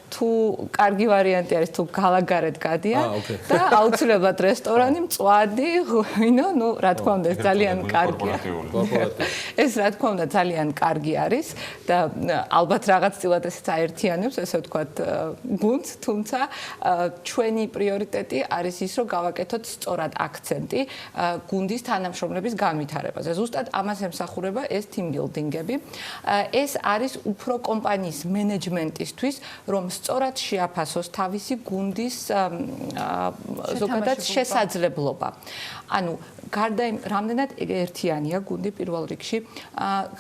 თუ კარგი ვარიანტი არის თუ გალაგარეთ გადიან და აუცილებლად რესტორანი, მწვადი, ღვინო, რა თქმა უნდა, ეს ძალიან კარგია. ეს რა თქმა უნდა ძალიან კარგი არის და ალბათ რაღაც წილად ესეც აერთიანებს, ესე ვთქვათ, გუნდს, თუმცა ჩვენი პრიორიტეტი არის ის, რომ გავაკეთოთ სწორად აქცენტი გუნდის თანამშრომლების განვითარებაზე. ზუსტად ამას ემსახურება ეს team building-ები. ეს არის უფრო კომპანიის მენეჯმენტისთვის, რომ სწორად შეაფასოს თავისი გუნდის ზოგადად შესაძლებლობა. ანუ გარდა იმ რამდენად ერთიანია გუნდი პირველ რიგში,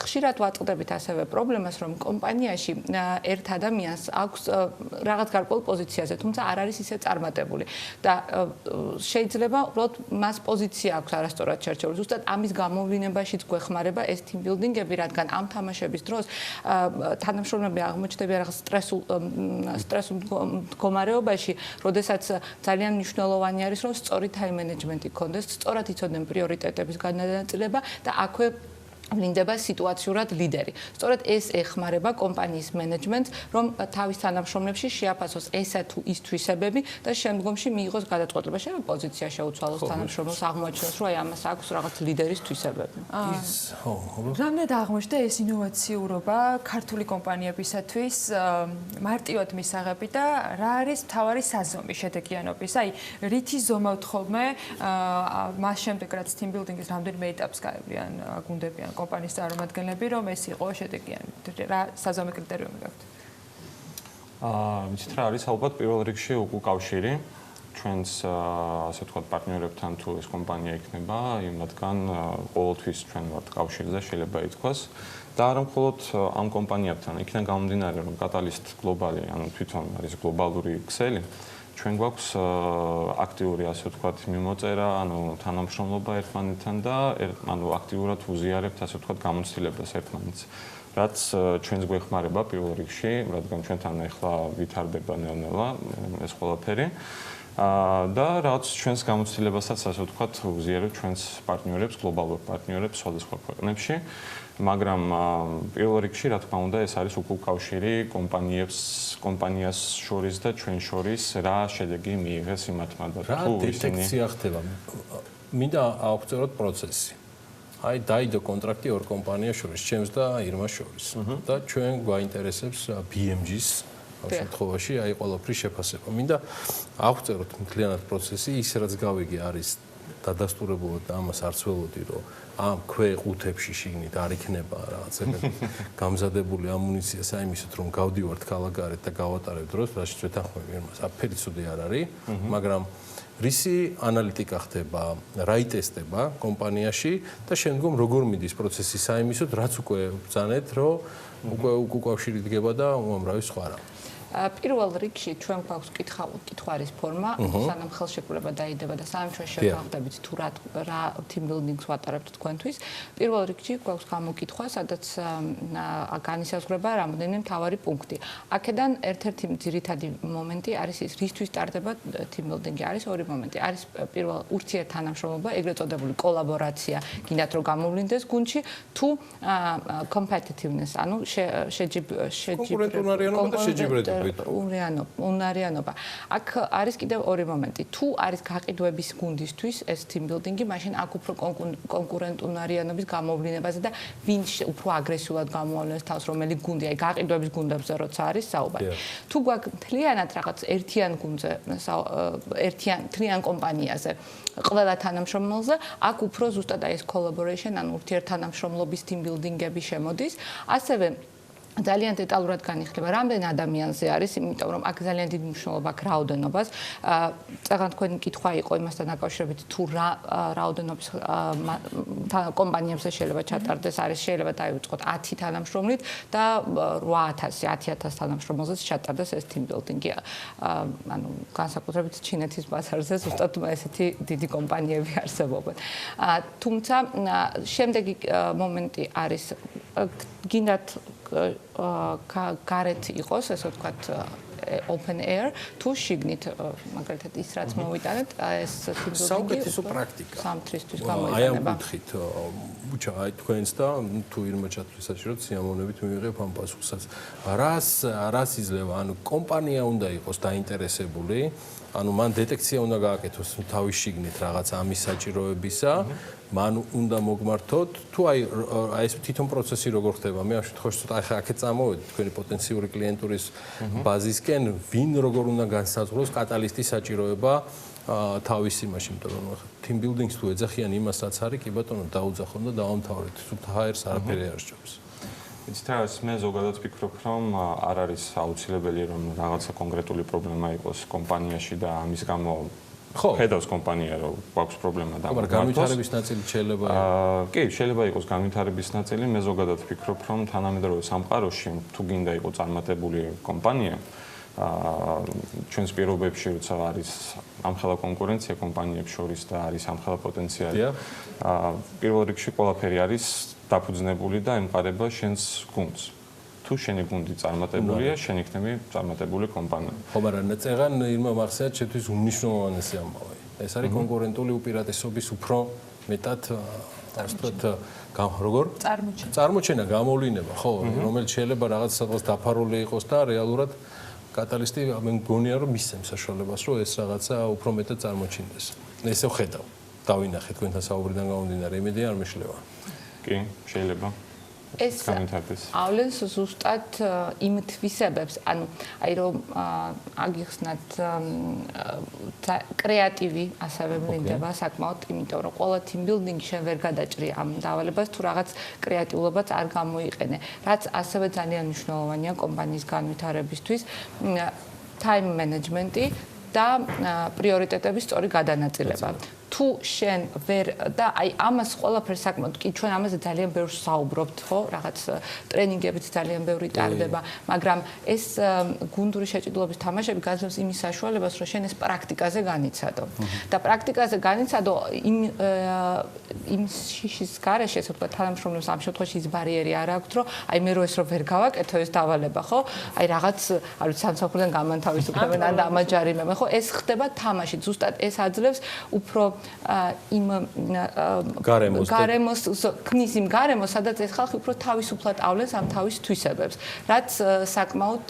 ხშირად ვაწყდებით ასევე პრობლემას, რომ კომპანიაში ერთ ადამიანს აქვს რაღაც გარკვეულ პოზიციაზე, თუმცა არ არის ისე წარმატებული და შეიძლება უბრალოდ მას პოზიცია აქვს არასწორად შერჩეული. ზუსტად ამის გამოვლინებაშიც გვეხმარება ეს team building-ები, რადგან ამ თამაშების დროს თანამშრომლები აღმოჩნდება რაღაც სტრესულ მდგომარეობაში, როდესაც ძალიან მნიშვნელოვანი არის, რომ სწორი time management-ი გქონდეს, სწორად იცოდნენ პრიორიტეტების განაწილება და აქვე ვლინდება სიტუაციურად ლიდერი. სწორედ ეს ეხმარება კომპანიის მენეჯმენტს, რომ თავის თანამშრომლებში შეაფასოს ესა თუ ის თვისებები და შემდგომში მიიღოს გადაწყვეტილება, შეიძლება პოზიცია შეუცვალოს თანამშრომელს, აღმოაჩინოს, რომ აი ამას აქვს რაღაც ლიდერის თვისებები. რამდენად აღმოჩნდა ეს ინოვაციურობა ქართული კომპანიებისათვის მარტივად მისაღები და რა არის მთავარი საზომი შედეგიანობის? აი, რითი ზომავთ ხოლმე მას შემდეგ, რაც team building-ის რამდენიმე ეტაპს გაევლიან გუნდებიან კომპანიის წარმომადგენლები, რომ ეს იყო შედეგიანი. რა საზომი კრიტერიუმი გაქვთ? ვიცით რა არის ალბათ პირველ რიგში უკავშირი ჩვენს ასე ვთქვათ პარტნიორებთან თუ ეს კომპანია იქნება, იმათგან ყოველთვის ჩვენ ვართ კავშირზე, შეიძლება ითქვას. და არა მხოლოდ ამ კომპანიებთან, იქიდან გამომდინარე, რომ კატალისტ გლობალი, ანუ თვითონ არის გლობალური ქსელი, ჩვენ გვაქვს აქტიური ასე ვთქვათ მიმოწერა, ანუ თანამშრომლობა ერთმანეთთან და ანუ აქტიურად უზიარებთ ასე ვთქვათ გამოცდილებას ერთმანეთს. რაც ჩვენს გვეხმარება პირველ რიგში, რადგან ჩვენთან ახლა ვითარდება ნელ-ნელა ეს ყველაფერი. და რაც ჩვენს გამოცდილებასაც ასე ვთქვათ უზიარებთ ჩვენს პარტნიორებს, გლობალურ პარტნიორებს სხვადასხვა ქვეყნებში. მაგრამ პირველ რიგში რა თქმა უნდა ეს არის უკავშირი კომპანიას შორის და ჩვენ შორის რა შედეგი მიიღეს იმათმა და თუ ისინი დეტექცია ხდება. მინდა ავწეროთ პროცესი. აი დაიდო კონტრაქტი ორ კომპანიას შორის, ჩემს და ირმას შორის. და ჩვენ გვაინტერესებს BMG-ს ამ შემთხვევაში აი ყველაფრის შეფასება. მინდა ავწეროთ მთლიანად პროცესი, ის რაც გავიგე არის დადასტურებულად და ამას არც ველოდი, რომ ამ ქვეყუთებში შიგნით არ იქნება რაღაც გამზადებული ამუნიცია საიმისოდ, რომ გავდივართ ქალაქგარეთ და გავატარებთ დროს, რაშიც ვეთანხმები იმას. აფერი ცუდი არ არის, მაგრამ რისი ანალიტიკა ხდება, რა იტესტება კომპანიაში და შემდგომ როგორ მიდის პროცესი საიმისოდ, რაც უკვე ბრძანეთ, რომ უკვე უკავშირი დგება და უამრავი სხვა რა. პირველ რიგში ჩვენ გვაქვს კითხვის ფორმა, სანამ ხელშეკრულება დაიდება და სანამ ჩვენ შევხვდებით თუ რა team building-ს ვატარებთ თქვენთვის. პირველ რიგში გვაქვს გამოკითხვა, სადაც განისაზღვრება რამდენიმე მთავარი პუნქტი. აქედან ერთ-ერთი ძირითადი მომენტი არის ის, რისთვის ტარდება team building-ი. არის ორი მომენტი. არის პირველ ურთიერთთანამშრომლობა, ეგრეთ წოდებული კოლაბორაცია, გინდათ რომ გამოვლინდეს გუნდში, თუ competitiveness, ანუ კონკურენტუნარიანობა და შეჯიბრება. უნარიანობა. აქ არის კიდევ ორი მომენტი. თუ არის გაყიდვების გუნდისთვის ეს team building-ი, მაშინ აქ უფრო კონკურენტუნარიანობის გამოვლინებაზე და ვინ უფრო აგრესიულად გამოავლენს თავს, რომელი გუნდი, აი გაყიდვების გუნდებზე როცა არის საუბარი. თუ გვაქვს მთლიანად რაღაც ერთიან გუნდზე, ერთიან კომპანიაზე, ყველა თანამშრომელზე, აქ უფრო ზუსტად აი ეს collaboration, ანუ ურთიერთთანამშრომლობის team building-ები შემოდის. ასევე ძალიან დეტალურად განიხილება, რამდენ ადამიანზე არის, იმიტომ რომ აქ ძალიან დიდი მნიშვნელობა აქვს რაოდენობას. წეგან თქვენი კითხვა იყო იმასთან დაკავშირებით, თუ რა რაოდენობის კომპანიებზე შეიძლება ჩატარდეს, არის შეიძლება დაივიწყოთ 10 თანამშრომლით და 8000, 10000 თანამშრომელზეც ჩატარდეს ეს team building-ი. ანუ განსაკუთრებით ჩინეთის ბაზარზე ზუსტად ესეთი დიდი კომპანიები არსებობენ. თუმცა შემდეგი მომენტი არის გინდათ გარეთ იყოს, ასე ვთქვათ, open air, თუ შიგნით, მაგალითად ის რაც მოვიტანეთ, ეს საუკეთესო პრაქტიკა. სამთრისთვის გამოიყენება. აი ამ კუთხით, ბუჩა, აი თქვენს და თუ ირმა ჩათვლისას რომ სიამოვნებით მივიღებ ამ პასუხსაც. რას იძლევა? ანუ კომპანია უნდა იყოს დაინტერესებული, ანუ მან დეტექცია უნდა გააკეთოს თავის შიგნით რაღაც ამის საჭიროებისა. მან უნდა მოგმართოთ თუ აი ეს თვითონ პროცესი როგორ ხდება მე ამ შემთხვევაში ცოტა ახლა აქეთ წამოვედი თქვენი პოტენციური კლიენტურის ბაზისკენ ვინ როგორ უნდა განსაზღვროს კატალისტის საჭიროება თავის იმაში იმიტომ რომ team building-ს თუ ეძახიან იმას რაც არის კი ბატონო დაუძახონ და დავამთავრეთ თუ ჰაერს არაფერი არ სჯობს იცით რა მე ზოგადად ვფიქრობ რომ არ არის აუცილებელი რომ რაღაცა კონკრეტული პრობლემა იყოს კომპანიაში და ამის გამო ხო, ხედავს კომპანია რომ გვაქვს პრობლემა და მაგრამ განვითარების ნაწილი შეიძლება კი, შეიძლება იყოს განვითარების ნაწილი, მე ზოგადად ვფიქრობ რომ თანამედროვე სამყაროში თუ გინდა იყოს წარმატებული კომპანია ჩვენს პირობებში როცა არის ამხელა კონკურენცია კომპანიებს შორის და არის ამხელა პოტენციალი პირველ რიგში ყველაფერი არის დაფუძნებული და ემყარება შენს გუნდს თუ შენი გუნდი წარმატებულია, შენ იქნები წარმატებული კომპანია. ხო, მაგრამ წეგან ირმა მახსენეთ შეთვის უმნიშვნელოვანესი ამბავი. ეს არის კონკურენტული უპირატესობის უფრო მეტად ასე ვთქვათ, როგორ? წარმოჩენა, გამოვლინება, ხო, რომელიც შეიძლება რაღაც სადღაც დაფარული იყოს და რეალურად კატალისტი მე მგონია რომ მისცემს საშუალებას რომ ეს რაღაცა უფრო მეტად წარმოჩინდეს. ესე ვხედავ. დავინახე თქვენთან საუბრიდან გამომდინარე, იმედი არ მეშლება. კი, შეიძლება. ეს ავლენს ზუსტად იმ თვისებებს, ანუ აი რომ აგიხსნათ კრეატივი ასევე ვლინდება საკმაოდ, იმიტომ რომ ყველა team building-ი შენ ვერ გადაჭრი ამ დავალებას თუ რაღაც კრეატიულობაც არ გამოიყენე. რაც ასევე ძალიან მნიშვნელოვანია კომპანიის განვითარებისთვის, time management-ი და პრიორიტეტების სწორი გადანაწილება. თუ შენ ვერ და აი ამას ყველაფერს საკმაოდ კი ჩვენ ამაზე ძალიან ბევრს საუბრობთ ხო რაღაც ტრენინგებით ძალიან ბევრი ტარდება მაგრამ ეს გუნდური შეჭიდულობის თამაშები გაძლევს იმის საშუალებას რომ შენ ეს პრაქტიკაზე განიცადო და პრაქტიკაზე განიცადო იმ შიშის გარეშე ასე ვთქვათ თანამშრომლებს ამ შემთხვევაში ის ბარიერი არ აქვს რომ აი მე რო ეს რო ვერ გავაკეთო ეს დავალება ხო აი რაღაც არ ვიცი სამსახურიდან გამანთავისუფლებენ ან დამაჯარიმებენ ხო ეს ხდება თამაში ზუსტად ეს აძლევს უფრო იმ გარემოს ქმნის იმ გარემოს, სადაც ეს ხალხი უფრო თავისუფლად ავლენს ამ თავის თვისებებს, რაც საკმაოდ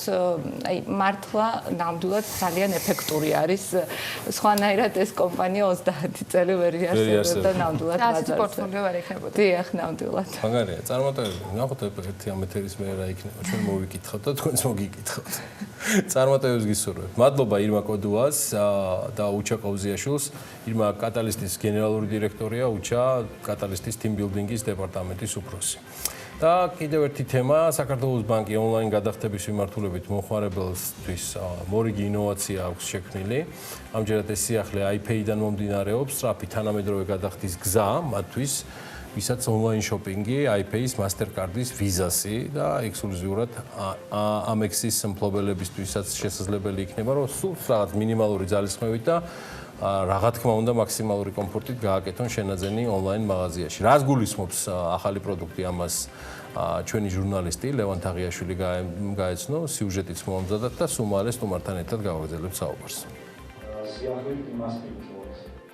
აი მართლა ნამდვილად ძალიან ეფექტური არის. სხვანაირად ეს კომპანია 30 წელი ვერ იარსებდა და ნამდვილად ბაზარზე. ასეთი პორტფოლიო ვერ იქნებოდა. დიახ, ნამდვილად. მაგარია, წარმატებები. ნახოთ ერთი ამ ეთერის მე რა იქნება. ჩვენ მოვიკითხავთ და თქვენც მოგიკითხავთ. წარმატებებს გისურვებთ. მადლობა ირმა კოდუას და უჩა ყოვზიაშვილს. ირმა კატალისტის გენერალური დირექტორია, უჩა კატალისტის team building-ის დეპარტამენტის უფროსი. და კიდევ ერთი თემა, საქართველოს ბანკი ონლაინ გადახდების მიმართულებით მომხმარებელისთვის მორიგი ინოვაცია აქვს შექმნილი. ამჯერად ეს სიახლე iPay-დან მომდინარეობს, სწრაფი თანამედროვე გადახდის გზა მათთვის, ვისაც ონლაინ შოპინგი, iPay-ის, Mastercard-ის, Visa-სი და ექსკლუზიურად Amex-ის მფლობელებისთვისაც შესაძლებელი იქნება, რომ სულ რაღაც მინიმალური ძალისხმევით და რა თქმა უნდა მაქსიმალური კომფორტით გააკეთონ შენაძენი ონლაინ მაღაზიაში. რას გულისხმობს ახალი პროდუქტი ამას ჩვენი ჟურნალისტი ლევან თაღიაშვილი გაეცნო, სიუჟეტიც მოამზადეთ და სულ სტუმართან ერთად გავაგრძელებთ საუბარს.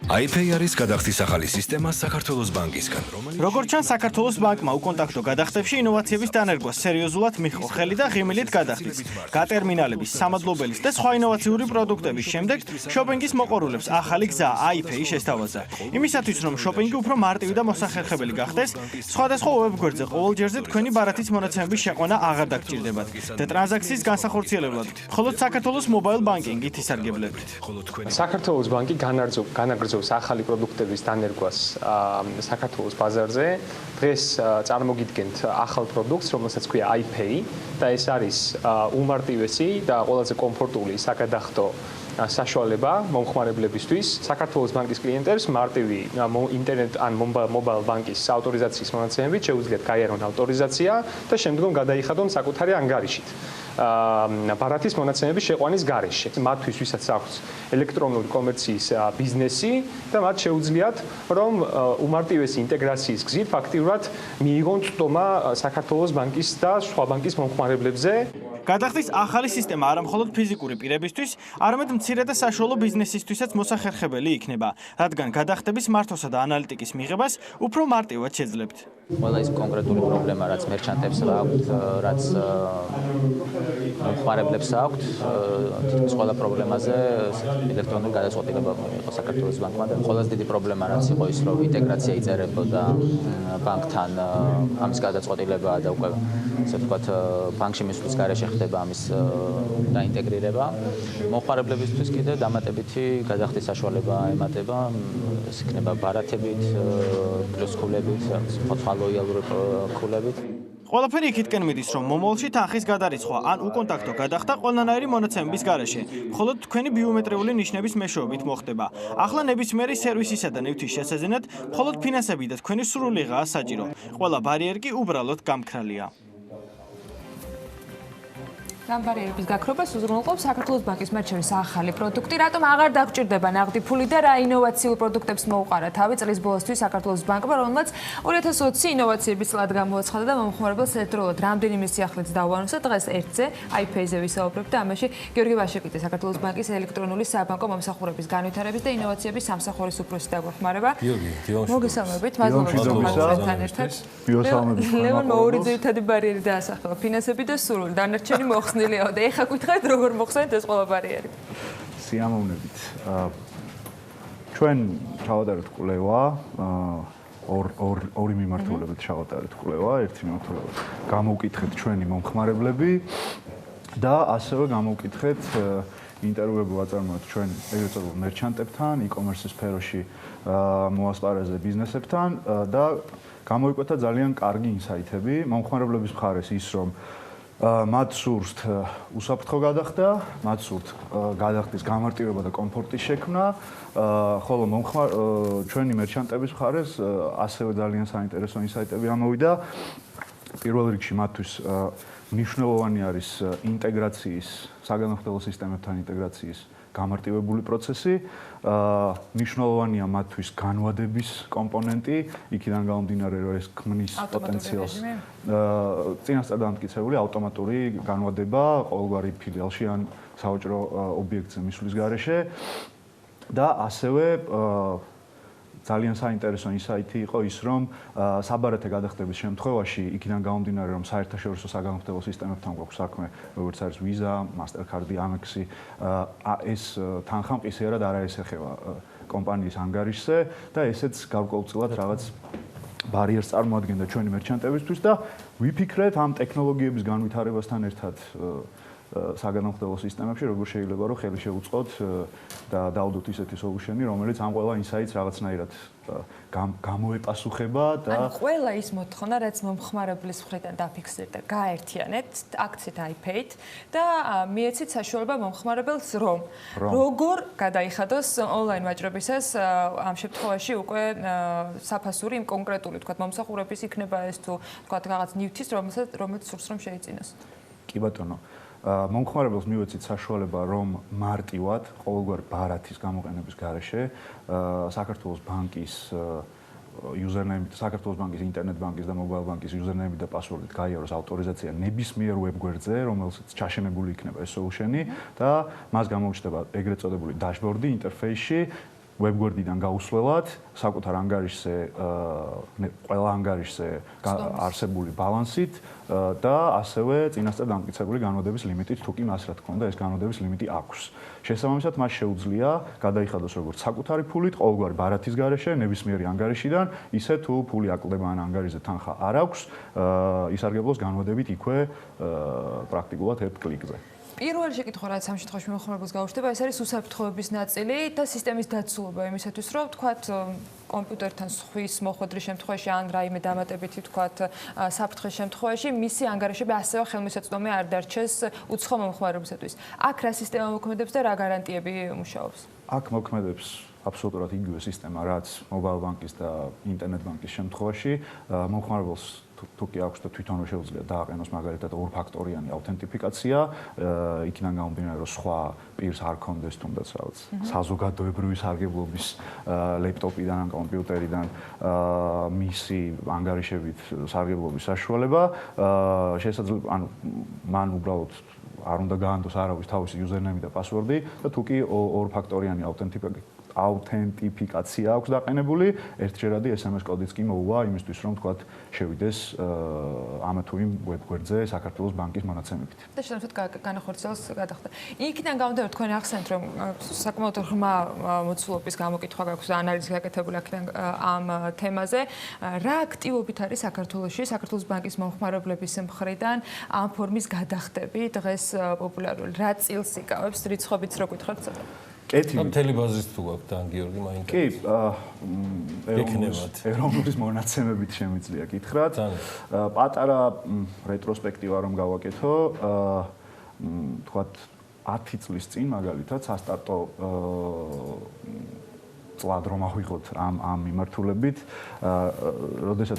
iPay არის გადახდის ახალი სისტემა საქართველოს ბანკისგან, როგორც ჩანს, საქართველოს ბანკმა უკონტაქტო გადახდებში ინოვაციების დანერგვა სერიოზულად მიჰყო ხელი და ღიმილით გადახდის. გატერმინალების, სამადლობელის და სხვა ინოვაციური პროდუქტების შემდეგ შოპინგის მოყვარულებს ახალი გზა iPay შესთავაზა. იმისათვის, რომ შოპინგი უფრო მარტივი და მოსახერხებელი გახდეს, სხვადასხვა ვებგვერდზე ყოველჯერზე თქვენი ბარათის მონაცემების შეყვანა აღარ დაგჭირდებათ და ტრანზაქციის განსახორციელებლად მხოლოდ საქართველოს მობაილ ბანკინგით ისარგებლებით. საქართველოს ბანკი განაგრძობს გვაუგრძელს ახალი პროდუქტების დანერგვას საქართველოს ბაზარზე. დღეს წარმოგიდგენთ ახალ პროდუქტს, რომელსაც ქვია iPay და ეს არის უმარტივესი და ყველაზე კომფორტული საგადახდო საშუალება მომხმარებლებისთვის. საქართველოს ბანკის კლიენტებს მარტივი ინტერნეტ ან მობაილ ბანკის ავტორიზაციის მონაცემებით შეუძლიათ გაიარონ ავტორიზაცია და შემდგომ გადაიხადონ საკუთარი ანგარიშით. ბარათის მონაცემების შეყვანის გარეშე. მათთვის, ვისაც აქვს ელექტრონული კომერციის ბიზნესი და მათ შეუძლიათ, რომ უმარტივესი ინტეგრაციის გზით ფაქტიურად მიიღონ წვდომა საქართველოს ბანკის და სხვა ბანკის მომხმარებლებზე. გადახდის ახალი სისტემა არა მხოლოდ ფიზიკური პირებისთვის, არამედ მცირე და საშუალო ბიზნესისთვისაც მოსახერხებელი იქნება, რადგან გადახდების მართვასა და ანალიტიკის მიღებას უფრო მარტივად შეძლებთ. ყველა ის კონკრეტული პრობლემა, რაც მერჩანტებს აქვთ, რაც მომხმარებლებს აქვთ, თითქმის ყველა პრობლემაზე ელექტრონული გადაწყვეტილება იყო საქართველოს ბანკმა და ყველაზე დიდი პრობლემა რაც იყო ის, რომ ინტეგრაცია იწერებოდა ბანკთან, ამის გადაწყვეტილებაა და უკვე ასე ვთქვათ, ბანკში მისვლის გარეშე ხდება ამის დაინტეგრირება. მომხმარებლებისთვის კიდე დამატებითი გადახდის საშუალება ემატება, ეს იქნება ბარათებით, პლუს ქულებით, სხვა ლოიალური ქულებით. ყველაფერი იქითკენ მიდის, რომ მომავალში თანხის გადარიცხვა ან უკონტაქტო გადახდა ყველანაირი მონაცემების გარეშე, მხოლოდ თქვენი ბიომეტრიული ნიშნების მეშვეობით მოხდება. ახლა ნებისმიერი სერვისისა და ნივთის შესაძენად მხოლოდ ფინანსები და თქვენი სრულიღაა საჭირო. ყველა ბარიერი კი უბრალოდ გამქრალია. ამ ბარიერების გაქრობას უზრუნველყოფს საქართველოს ბანკის მათ შორის ახალი პროდუქტი. რატომ აღარ დაგჭირდება ნაღდი ფული და რა ინოვაციურ პროდუქტებს მოუყარა თავი წლის ბოლოსთვის საქართველოს ბანკმა, რომელმაც 2020 ინოვაციების წლად გამოაცხადა და მომხმარებელს ერთდროულად რამდენიმე სიახლეც დავანონსა. დღეს ერთზე iPay-ზე ვისაუბრებთ და ამაში გიორგი ვაშაკიძე, საქართველოს ბანკის ელექტრონული საბანკო მომსახურების განვითარების და ინოვაციების სამსახურის უფროსი დაგვეხმარება. მოგესალმებით, მადლობა ერთად. ლევონ ორი ძირითადი ბარიერი დაასახელა, ფინანსები და სრული, დანარჩენი მოხსნილია და ეხა გითხარით როგორ მოხსნით ეს ყველა ბარიერი? სიამოვნებით. ჩვენ ჩავატარეთ კვლევა, ორი მიმართულებით ჩავატარეთ კვლევა, ერთი მიმართულებით გამოვკითხეთ ჩვენი მომხმარებლები და ასევე გამოვკითხეთ ინტერვიუები ვაწარმოეთ ჩვენ ეგრეთ წოდებულ მერჩანტებთან, e-commerce სფეროში მოასპარეზე ბიზნესებთან და გამოვიკვეთა ძალიან კარგი ინსაიტები მომხმარებლების მხარეს ის რომ მათ სურთ უსაფრთხო გადახდა, მათ სურთ გადახდის გამარტივება და კომფორტის შექმნა, ხოლო ჩვენი მერჩანტების მხარეს ასევე ძალიან საინტერესო ინსაიტები ამოვიდა. პირველ რიგში მათთვის მნიშვნელოვანი არის ინტეგრაციის, საგანახდელო სისტემებთან ინტეგრაციის გამარტივებული პროცესი, მნიშვნელოვანია მათთვის განვადების კომპონენტი, იქიდან გამომდინარე რომ ეს ქმნის პოტენციალს. წინასწარ დამტკიცებული ავტომატური განვადება ყოველგვარი ფილიალში ან სავაჭრო ობიექტზე მისვლის გარეშე და ასევე ძალიან საინტერესო ინსაიტი იყო ის, რომ საბარათე გადახდების შემთხვევაში, იქიდან გამომდინარე, რომ საერთაშორისო საგანახდელო სისტემებთან გვაქვს საქმე, როგორც არის Visa, Mastercard, Amex, ეს თანხა მყისიერად არაესახება კომპანიის ანგარიშზე და ესეც გარკვეულწილად რაღაც ბარიერს წარმოადგენდა ჩვენი მერჩანტებისთვის და ვიფიქრეთ ამ ტექნოლოგიების განვითარებასთან ერთად საგანახდელო სისტემებში როგორ შეიძლება რომ ხელი შეუწყოთ და დავდოთ ისეთი სოლუშენი, რომელიც ამ ყველა ინსაიტს რაღაცნაირად გამოეპასუხება და ან ყველა ის მოთხოვნა, რაც მომხმარებლის მხრიდან დაფიქსირდა, გააერთიანეთ აქცეთ iPay-თ და მიეცით საშუალება მომხმარებელს რომ როგორ გადაიხადოს ონლაინ ვაჭრობისას ამ შემთხვევაში უკვე საფასური იმ კონკრეტული თქვა მომსახურების იქნება ეს თუ თქვა რაღაც ნივთის რომელიც სურს რომ შეიწინოს. კი ბატონო. მომხმარებელს მივეცით საშუალება რომ მარტივად ყოველგვარ ბარათის გამოყენების გარეშე საქართველოს ბანკის username-ით, საქართველოს ბანკის ინტერნეტ ბანკის და mobile ბანკის username-ით და password-ით გაიაროს ავტორიზაცია ნებისმიერ ვებგვერდზე, რომელსაც ჩაშენებული იქნება ეს solution-ი და მას გამოუჩნდება ეგრეთ წოდებული dashboard-ი ინტერფეისში ვებგვერდიდან გაუსვლელად, საკუთარ ანგარიშზე, ყველა ანგარიშზე არსებული ბალანსით და ასევე წინასწარ დამტკიცებული განვადების ლიმიტით, თუ კი მას რა თქმა უნდა ეს განვადების ლიმიტი აქვს. შესაბამისად, მას შეუძლია გადაიხადოს როგორც საკუთარი ფულით, ყოველგვარი ბარათის გარეშე, ნებისმიერი ანგარიშიდან, ისე თუ ფული აკლდება ან ანგარიშზე თანხა არ აქვს, ისარგებლოს განვადებით იქვე პრაქტიკულად ერთ კლიკზე. პირველი შეკითხვა რაც ამ შემთხვევაში მომხმარებელს გაუჩნდება, ეს არის უსაფრთხოების ნაწილი და სისტემის დაცულობა იმისათვის, რომ ვთქვათ კომპიუტერთან სხვის მოხვედრის შემთხვევაში ან რაიმე დამატებითი ვთქვათ საფრთხის შემთხვევაში მისი ანგარიშები ასევე ხელმისაწვდომი არ დარჩეს უცხო მომხმარებელისათვის. აქ რა სისტემა მოქმედებს და რა გარანტიები მუშაობს? აქ მოქმედებს აბსოლუტურად იგივე სისტემა, რაც mobile bank-ის და internet bank-ის შემთხვევაში. მომხმარებელს თუ კი აქვს და თვითონვე შეუძლია დააყენოს მაგალითად ორფაქტორიანი აუთენტიფიკაცია, იქიდან გამომდინარე, რომ სხვა პირს არ კონდეს თუნდაც რაღაც საზოგადოებრივი სარგებლობის ლეპტოპიდან ან კომპიუტერიდან მისი ანგარიშებით სარგებლობის საშუალება, შესაძლოა ანუ მან უბრალოდ არ უნდა გაანდოს არავის თავისი username და password-ი და თუ კი ორფაქტორიანი აუთენტიფიკაცია აქვს დაყენებული, ერთჯერადი SMS კოდიც კი მოუვა იმისთვის, რომ თქვათ შევიდეს ამ თუ იმ ვებგვერდზე საქართველოს ბანკის მონაცემებით. და შესაბამისად განახორციელოს გადახდა. იქიდან გამომდინარე თქვენ ახსენეთ, რომ საკმაოდ ღრმა მოცულობის გამოკითხვა გაქვს და ანალიზი გაკეთებული აქედან ამ თემაზე. რა აქტივობით არის საქართველოში საქართველოს ბანკის მომხმარებლების მხრიდან ამ ფორმის გადახდები დღეს პოპულარული? რა წილს იკავებს რიცხვებიც რო გითხრათ ცოტა? მთელი ბაზრის თუ აქვს და გიორგი მაინტერესებს. კი, ეროვნულის მონაცემებით შემიძლია გითხრათ. პატარა რეტროსპექტივა რომ გავაკეთო, თქვათ 10 წლის წინ მაგალითად სასტარტო წლად რომ ავიღოთ ამ მიმართულებით, როდესაც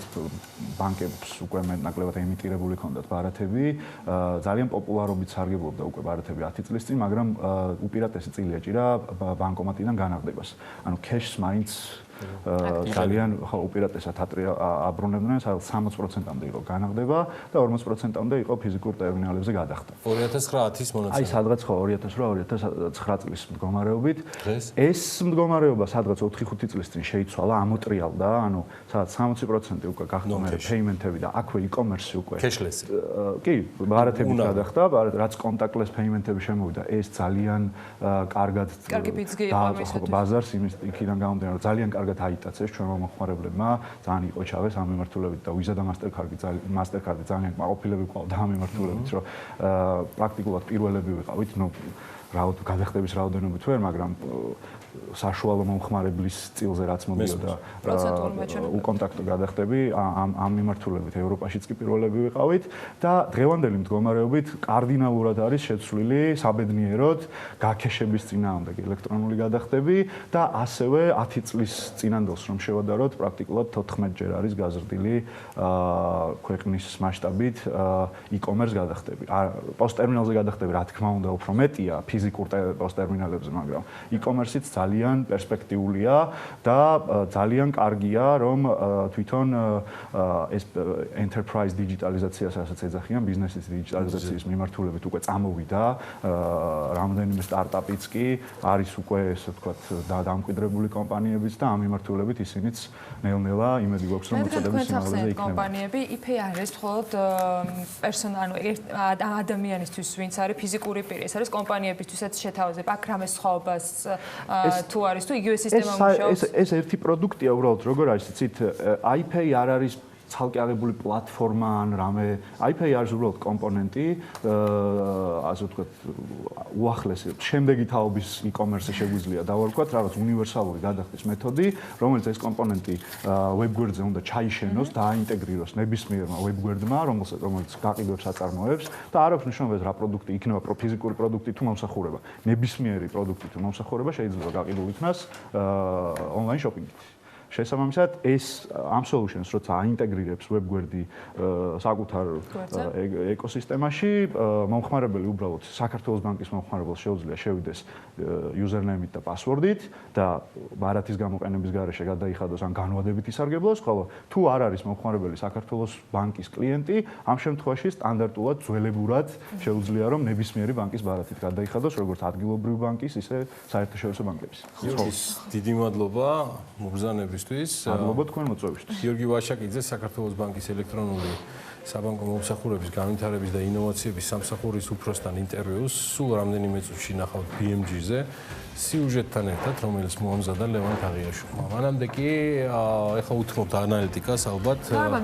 ბანკებს უკვე მეტნაკლებად ემიტირებული ჰქონდათ ბარათები, ძალიან პოპულარობით სარგებლობდა უკვე ბარათები 10 წლის წინ, მაგრამ უპირატესი წილი ეჭირა ბანკომატიდან განაღდებას. ანუ cash-ს მაინც ძალიან უპირატესად აბრუნებდნენ, სადაც 60%-მდე იყო განაღდება და 40%-მდე იყო ფიზიკურ ტერმინალებზე გადახდა. 2009-10-ის მონაცემები. აი, სადღაც ხო 2008-2009 წლის მდგომარეობით. ეს მდგომარეობა სადღაც 4-5 წლის წინ შეიცვალა, ამოტრიალდა, ანუ სადაც 60% უკვე გახდა payment-ები და აქვე e-commerce უკვე. Cashless. კი, ბარათებით გადახდა, რაც contactless payment-ები შემოვიდა, ეს ძალიან კარგად ბაზარს იქიდან გამომდინარე, ძალიან კარგად აიტაცეს ჩვენმა მომხმარებლებმა, ძალიან იყოჩავეს ამ მიმართულებით და Visa და Mastercard-ი ძალიან კმაყოფილები ყავდა ამ მიმართულებით, რომ პრაქტიკულად პირველები ვიყავით, ნუ გადახდების რაოდენობით ვერ, მაგრამ საშუალო მომხმარებლის წილზე რაც მოდიოდა უკონტაქტო გადახდები ამ მიმართულებით ევროპაშიც კი პირველები ვიყავით და დღევანდელი მდგომარეობით კარდინალურად არის შეცვლილი საბედნიეროდ გაქეშების წინააღმდეგ ელექტრონული გადახდები და ასევე 10 წლის წინანდელს რომ შევადაროთ პრაქტიკულად 14-ჯერ არის გაზრდილი ქვეყნის მასშტაბით e-commerce გადახდები. პოსტერმინალზე გადახდები რა თქმა უნდა უფრო მეტია ფიზიკურ პოსტერმინალებზე, მაგრამ e-commerce-იც ძალიან პერსპექტიულია და ძალიან კარგია, რომ თვითონ ეს enterprise digitalization-ს რასაც ეძახიან, ბიზნესის დიჯიტალიზაციის მიმართულებით უკვე წამოვიდა, რამდენიმე სტარტაპიც კი არის უკვე ესე ვთქვათ დამკვიდრებული კომპანიებიც და ამ მიმართულებით ისინიც ნელ-ნელა იმედი გვაქვს, რომ მოწოდების სიმაღლეზე იქნება. კომპანიები IP არის მხოლოდ ადამიანისთვის, ვინც არის ფიზიკური პირი, ეს არის კომპანიებისთვისაც შეთავაზება, აქ რამე სხვაობას თუ არის თუ იგივე სისტემა მუშაობს? ეს ერთი პროდუქტია უბრალოდ, როგორ არის, იცით, iPay არ არის ცალკე აღებული პლატფორმა ან რამე, iPay არის უბრალოდ კომპონენტი, ასე ვთქვათ, უახლესი, შემდეგი თაობის e-commerce-ზე შეგვიძლია დავარქვათ, რაღაც უნივერსალური გადახდის მეთოდი, რომელიც ეს კომპონენტი ვებგვერდზე უნდა ჩაიშენოს, დააინტეგრიროს ნებისმიერმა ვებგვერდმა, რომელიც გაყიდვებს აწარმოებს და არ აქვს მნიშვნელობა რა პროდუქტი იქნება, ფიზიკური პროდუქტი თუ მომსახურება. ნებისმიერი პროდუქტი თუ მომსახურება შეიძლება გაყიდულ იქნას online shopping-ით. შესაბამისად, ეს ამ solutions, როცა აინტეგრირებს ვებგვერდი საკუთარ ეკოსისტემაში, მომხმარებელი უბრალოდ საქართველოს ბანკის მომხმარებელს შეუძლია შევიდეს username-ით და password-ით და ბარათის გამოყენების გარეშე გადაიხადოს ან განვადებით ისარგებლოს, ხოლო თუ არ არის მომხმარებელი საქართველოს ბანკის კლიენტი, ამ შემთხვევაში სტანდარტულად ძველებურად შეუძლია რომ ნებისმიერი ბანკის ბარათით გადაიხადოს, როგორც ადგილობრივი ბანკის, ისე საერთაშორისო ბანკების. დიდი მადლობა მოგზაურობის მოწვევისთვის. მადლობა თქვენ მოწვევისთვის. გიორგი ვაშაკიძე, საქართველოს ბანკის ელექტრონული საბანკო მომსახურების განვითარების და ინოვაციების სამსახურის უფროსთან ინტერვიუს სულ რამდენიმე წუთში ნახავთ BMG-ზე სიუჟეტთან ერთად, რომელიც მოამზადა ლევან თაღიაშვილმა. მანამდე კი ეხლა უთმობთ ანალიტიკას ალბათ.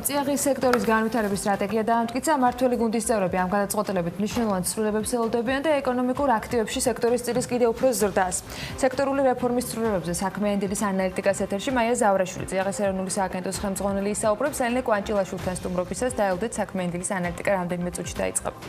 წიაღის სექტორის განვითარების სტრატეგია დაამტკიცა, მმართველი გუნდის წევრები ამ გადაწყვეტილებით მნიშვნელოვან ცვლილებებს ელოდებიან და ეკონომიკურ აქტივებში სექტორის წილის კიდევ უფრო ზრდას. სექტორული რეფორმის ცვლილებებზე საქმიანი დილის ანალიტიკას ეთერში მაია ზავრაშვილი, წიაღის ეროვნული სააგენტოს ხელმძღვანელი ისაუბრებს, ელენე კვანჭილაშვილთან სტუმრობისას დაელოდეთ საქმიანი დილის ანალიტიკა რამდენიმე წუთში დაიწყება.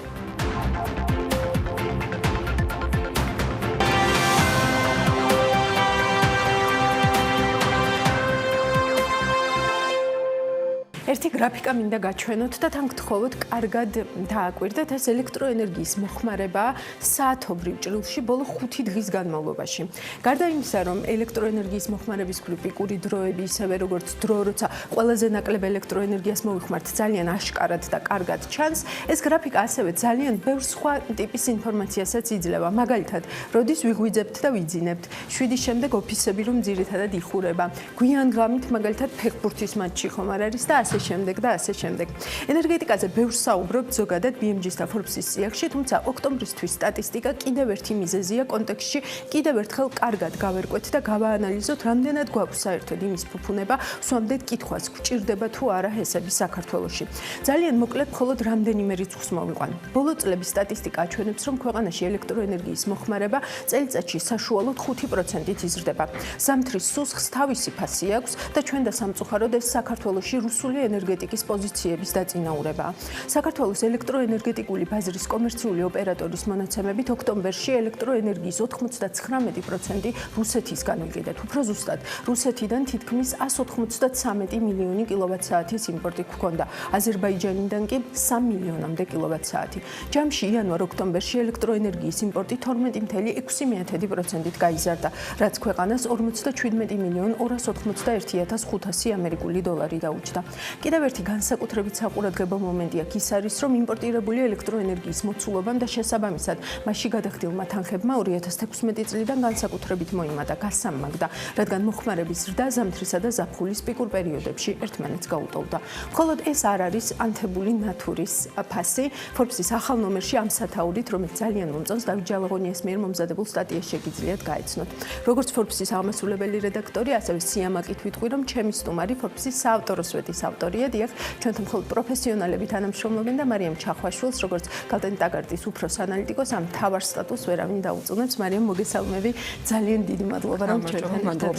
ერთი გრაფიკა მინდა გაჩვენოთ და თან გთხოვოთ კარგად დააკვირდეთ ეს ელექტროენერგიის მოხმარება საათობრივ ჭრილში ბოლო 5 დღის განმავლობაში. გარდა იმისა, რომ ელექტროენერგიის მოხმარების პიკური დროები, ისევე როგორც დრო, როცა ყველაზე ნაკლებ ელექტროენერგიას მოვიხმართ, ძალიან აშკარად და კარგად ჩანს, ეს გრაფიკა ასევე ძალიან ბევრ სხვა ტიპის ინფორმაციასაც იძლევა. მაგალითად, როდის ვიღვიძებთ და ვიძინებთ, 7-ის შემდეგ ოფისები რომ ძირითადად იხურება, გვიან ღამით მაგალითად ფეხბურთის მატჩი ხომ არ არის და ასე შემდეგ და ასე შემდეგ. ენერგეტიკაზე ბევრს საუბრობთ ზოგადად BMG-ს და Forbes-ის სიახში, თუმცა ოქტომბრისთვის სტატისტიკა კიდევ ერთი მიზეზია კონტექსტში, კიდევ ერთხელ კარგად გავერკვეთ და გავაანალიზოთ, რამდენად გვაქვს საერთოდ იმის ფუფუნება, ვსვამდეთ კითხვას, გვჭირდება თუ არა ჰესები საქართველოში. ძალიან მოკლედ მხოლოდ რამდენიმე რიცხვს მოვიყვან. ბოლო წლების სტატისტიკა აჩვენებს, რომ ქვეყანაში ელექტროენერგიის მოხმარება წელიწადში საშუალოდ 5%-ით იზრდება. ზამთრის სუსხს თავისი ფასი აქვს და ჩვენ და სამწუხაროდ ეს საქართველოში რუსული ენერგეტიკის პოზიციების დაწინაურებაა. საქართველოს ელექტროენერგეტიკული ბაზრის კომერციული ოპერატორის მონაცემებით ოქტომბერში ელექტროენერგიის 99% რუსეთისგან ვიყიდეთ. უფრო ზუსტად, რუსეთიდან თითქმის 193 მილიონი კილოვატ-საათის იმპორტი გვქონდა. აზერბაიჯანიდან კი 3 მილიონამდე კილოვატ-საათი. ჯამში იანვარ-ოქტომბერში ელექტროენერგიის იმპორტი 12.6%-ით გაიზარდა, რაც ქვეყანას 57 მილიონ 291,500 ამერიკული დოლარი დაუჯდა. კიდევ ერთი განსაკუთრებით საყურადღებო მომენტი აქ ის არის, რომ იმპორტირებული ელექტროენერგიის მოცულობამ და შესაბამისად მასში გადახდილმა თანხებმა 2016 წლიდან განსაკუთრებით მოიმატა, გასამაგდა, რადგან მოხმარების ზრდა ზამთრისა და ზაფხულის პიკურ პერიოდებში ერთმანეთს გაუტოლდა. მხოლოდ ეს არ არის ანთებული ნათურის ფასი. Forbes-ის ახალ ნომერში ამ სათაურით, რომელიც ძალიან მომწონს, დავით ჯალაღონიას მიერ მომზადებულ სტატიას შეგიძლიათ გაეცნოთ. როგორც Forbes-ის აღმასრულებელი რედაქტორი, ასევე სიამაყით ვიტყვი, რომ ჩემი სტუმარი Forbes-ის საავტორო სვეტის ავტორია, დიახ, ჩვენთან მხოლოდ პროფესიონალები თანამშრომლობენ და მარიამ ჩახვაშვილს, როგორც გალტენ ტაგარტის უფროს ანალიტიკოს, ამ მთავარ სტატუსს ვერავინ დაუწუნებს. მარიამ, მოგესალმები, ძალიან დიდი მადლობა, რომ ჩვენთან ერთად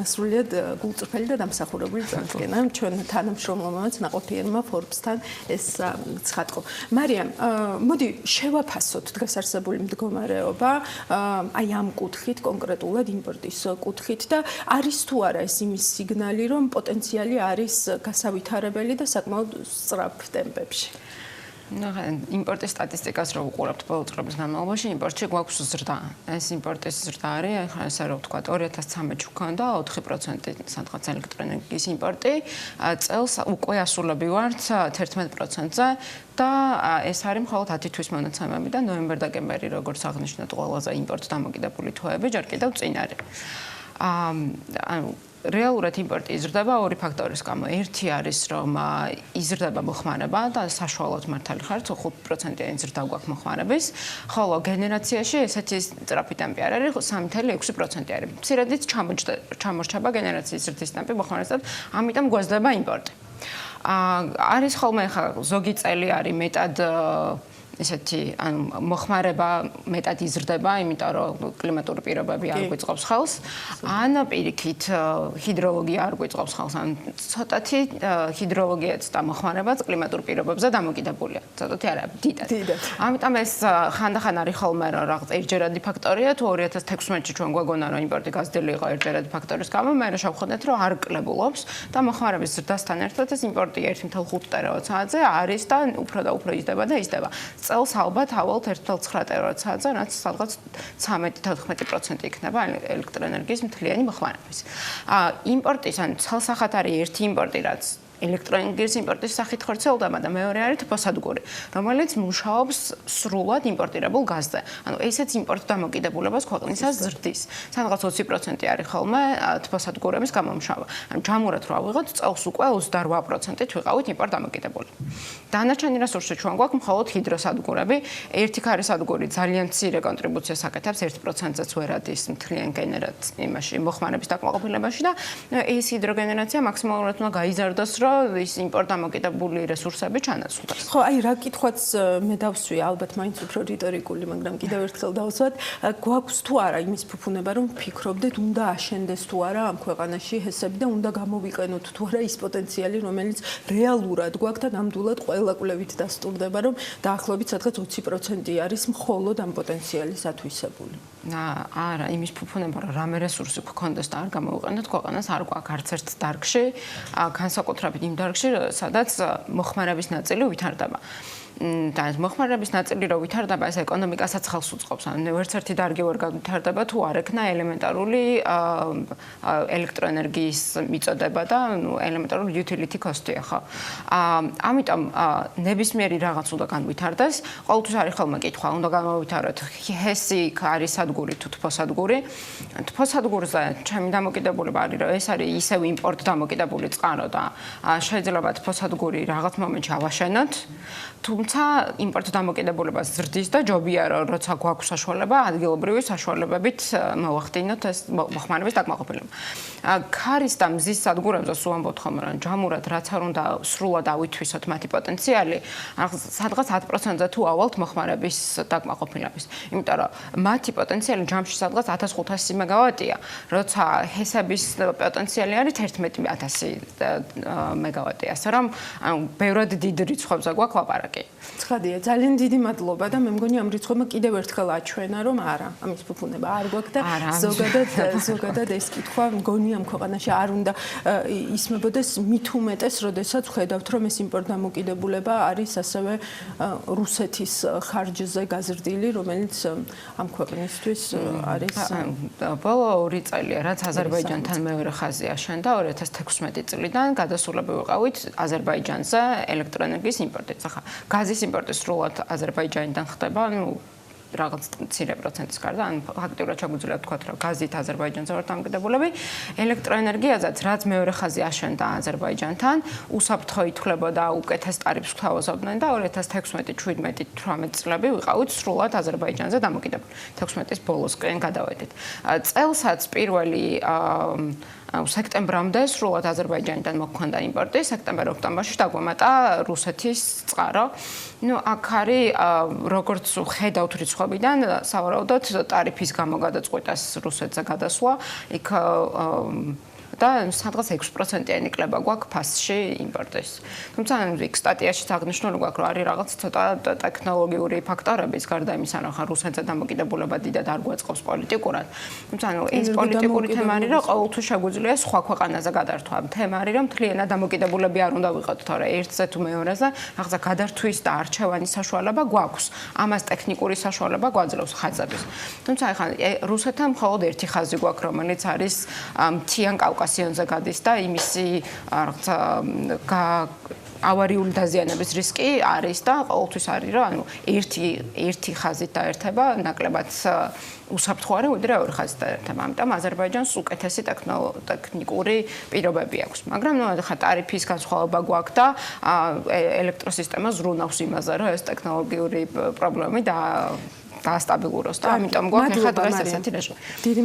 სრულად გულწრფელი და დამსახურებული წარდგენა ჩვენ თანამშრომლობამაც ნაყოფიერმა Forbes-თან ეს ცხადყო. მარიამ, მოდი შევაფასოთ დღესარსებული მდგომარეობა, აი ამ კუთხით, კონკრეტულად იმპორტის კუთხით და არის თუ არა ეს იმის სიგნალი, რომ პოტენციალი არის გასავითარებელი და საკმაოდ სწრაფ ტემპებში. იმპორტის სტატისტიკას რო ვუყურებთ ბოლო წლების განმავლობაში, იმპორტში გვაქვს ზრდა. ეს იმპორტის ზრდა არის, ახლა ესე რომ ვთქვა, 2013-ში გვქონდა 4% სადღაც ელექტროენერგიის იმპორტი, წელს უკვე ასულები ვართ 11%-ზე და ეს არის მხოლოდ 10 თვის მონაცემები და ნოემბერ-დეკემბერი, როგორც აღნიშნეთ, ყველაზე იმპორტ დამოკიდებული თვეები ჯერ კიდევ წინ არის. რეალურად იმპორტი იზრდება ორი ფაქტორის გამო. ერთი არის, რომ იზრდება მოხმარება და საშუალოდ მართალი ხართ, 5%-იანი ზრდა გვაქვს მოხმარების, ხოლო გენერაციაში ესეთი სწრაფი ტემპი არ არის, 3.6% არის. მცირედით ჩამორჩება გენერაციის ზრდის ტემპი მოხმარებასთან, ამიტომ გვაძლდება იმპორტი. არის ხოლმე ხა ზოგი წელი არის მეტად ესეთი მოხმარება მეტად იზრდება, იმიტომ რომ კლიმატური პირობები არ გვიწყობს ხელს, ან პირიქით ჰიდროლოგია არ გვიწყობს ხელს, ან ცოტათი ჰიდროლოგიაც და მოხმარებაც კლიმატურ პირობებზე დამოკიდებულია. ცოტათი არა, დიდად. ამიტომ ეს ხანდახან არის ხოლმე რომ რაღაც ერთჯერადი ფაქტორია, თუ 2016-ში ჩვენ გვეგონა რომ იმპორტი გაზრდილი იყო ერთჯერადი ფაქტორის გამო, მე რა შევხვდეთ რომ არ კლებულობს და მოხმარების ზრდასთან ერთად ეს იმპორტი 1.5 ტერავალტ-საათზე არის და უფრო და უფრო იზრდება და იზრდება. წელს ალბათ ავალთ 1.9 ტერავალტ-საათზე, რაც სადღაც 13-14% იქნება ელექტროენერგიის მთლიანი მოხმარების. იმპორტის ან ცალსახად არის ერთი იმპორტი, რაც ელექტროენერგიის იმპორტის სახით ხორციელდება და მეორე არის თბოსადგური, რომელიც მუშაობს სრულად იმპორტირებულ გაზზე. ანუ ესეც იმპორტ დამოკიდებულებას ქვეყნისას ზრდის. სადღაც 20% არის ხოლმე თბოსადგურების გამომშრალება. ანუ ჯამურად რა ვიღოთ, წელს უკვე 28%-ით ვიყავით იმპორტ დამოკიდებული. დანარჩენი რესურსი ჩვენ გვაქვს მხოლოდ ჰიდროსადგურები. ერთი ქარისადგური ძალიან მცირე კონტრიბუციას აკეთებს 1%-ზე ვერ ადის მთლიან იმაში მოხმარების დაკმაყოფილებაში და ეს ჰიდროგენერაცია მაქსიმალურად უნდა გაიზარდოს, რომ ის იმპორტ დამოკიდებული რესურსები ჩანაცვლდეს. ხო, აი რა კითხვაც მე დავსვი, ალბათ მაინც უფრო რიტორიკული, მაგრამ კიდევ ერთხელ დავსვათ, გვაქვს თუ არა იმის ფუფუნება, რომ ფიქრობდეთ, უნდა აშენდეს თუ არა ამ ქვეყანაში ჰესები და უნდა გამოვიყენოთ თუ არა ის პოტენციალი, რომელიც რეალურად გვაქვს და ნამდვილად ყველა კვლევით დასტურდება, რომ დაახლოებით სადღაც 20% არის მხოლოდ ამ პოტენციალის ათვისებული. არა, იმის ფუფუნება, რომ რამე რესურსი გქონდეს და არ გამოვიყენოთ, ქვეყანას არ გვაქვს არც ერთ დარგში, განსაკუთრებით იმ დარგში, სადაც მოხმარების ნაწილი ვითარდება. და მოხმარების ნაწილი რო ვითარდება, ეს ეკონომიკასაც ხელს უწყობს. ანუ ვერც ერთი დარგი ვერ გავითარდება თუ არ ექნა ელემენტარული ელექტროენერგიის მიწოდება და ელემენტარული utility cost-ია, ხო? ამიტომ ნებისმიერი რაღაც უნდა განვითარდეს. ყოველთვის არის ხოლმე კითხვა, უნდა გამოვითაროთ ჰესი არის სადგური თუ თბოსადგური. თბოსადგურზე ჩემი დამოკიდებულება არის, რომ ეს არის ისევ იმპორტ დამოკიდებული წყარო და შეიძლება თბოსადგური რაღაც მომენტში ავაშენოთ. თუმცა იმპორტ დამოკიდებულებას ზრდის და ჯობია რომ როცა გვაქვს საშუალება ადგილობრივი საშუალებებით მოვახდინოთ ეს მოხმარების დაკმაყოფილება. ქარის და მზის სადგურებზე სულ ამბობთ ხოლმე რომ ჯამურად რაც არ უნდა სრულად ავითვისოთ მათი პოტენციალი, სადღაც 10%-ზე თუ ავალთ მოხმარების დაკმაყოფილების. იმიტომ რომ მათი პოტენციალი ჯამში სადღაც 1500 მეგავატია, როცა ჰესების პოტენციალი არის 11000 მეგავატი. ასე რომ ბევრად დიდ რიცხვებზე გვაქვს ლაპარაკი. ცხადია, ძალიან დიდი მადლობა და მე მგონი ამ რიცხვებმა კიდევ ერთხელ აჩვენა, რომ არა, ამის ფუფუნება არ გვაქვს და ზოგადად ეს კითხვა მგონი ამ ქვეყანაში არ უნდა ისმებოდეს მით უმეტეს, როდესაც ხედავთ, რომ ეს იმპორტ დამოკიდებულება არის ასევე რუსეთის ხარჯზე გაზრდილი, რომელიც ამ ქვეყნისთვის არის ბოლო 2 წელია, რაც აზერბაიჯანთან მეორე ხაზი აშენდა 2016 წლიდან გადასულები ვიყავით აზერბაიჯანზე ელექტროენერგიის იმპორტით. ახლა გაზის იმპორტი სრულად აზერბაიჯანიდან ხდება, რაღაც მცირე პროცენტის გარდა, ან ფაქტიურად შეგვიძლია ვთქვათ, რომ გაზით აზერბაიჯანზე ვართ დამოკიდებული. ელექტროენერგიაზეც რაც მეორე ხაზი აშენდა აზერბაიჯანთან, უსაფრთხო ითვლებოდა უკეთეს ტარიფს გვთავაზობდნენ და 2016, 17, 18 წლები ვიყავით სრულად აზერბაიჯანზე დამოკიდებული. 16-ის ბოლოსკენ გადავედით. წელსაც პირველი სექტემბრამდე სრულად აზერბაიჯანიდან მოქონდა იმპორტი, სექტემბერ-ოქტომბერში დაგვემატა რუსეთის წყარო. აქ არის როგორც ხედავთ რიცხვებიდან, სავარაუდოდ ტარიფის გამო გადაწყვიტეს რუსეთზე გადასვლა. იქ და სადღაც 6%-იანი კლება გვაქვს ფასში იმპორტის. თუმცა იქ სტატიაშიც აღნიშნული გვაქვს, რომ არის რაღაც ცოტა ტექნოლოგიური ფაქტორების გარდა იმისა, რომ ხა რუსეთზე დამოკიდებულება დიდად არ გვაწყობს პოლიტიკურად. თუმცა ეს პოლიტიკური თემა არის, რომ ყოველთვის შეგვიძლია სხვა ქვეყანაზე გადართვა. თემა არის, რომ მთლიანად დამოკიდებულები არ უნდა ვიყოთ, თორე ერთზე თუ მეორეზე რაღაცა გადართვის და არჩევანის საშუალება გვაქვს. ამას ტექნიკური საშუალება გვაძლევს ხაზების. თუმცა ხა რუსეთთან მხოლოდ ერთი ხაზი გვაქვს, რომელიც არის მთიან კავკასიონზე გადის და იმისი რაღაცა ავარიული დაზიანების რისკი არის და ყოველთვის არის, რომ ანუ ერთი ხაზით დაერთება ნაკლებად უსაფრთხო არის, ვიდრე ორი ხაზით დაერთება. ამიტომ აზერბაიჯანს უკეთესი ტექნიკური პირობები აქვს. მაგრამ ხა ტარიფის განსხვავება გვაქვს და ელექტროსისტემა ზრუნავს იმაზე, რომ ეს ტექნოლოგიური პრობლემები დაასტაბილუროს და ამიტომ გვაქვს ახლა დღეს ესეთი რეჟიმი. დიდი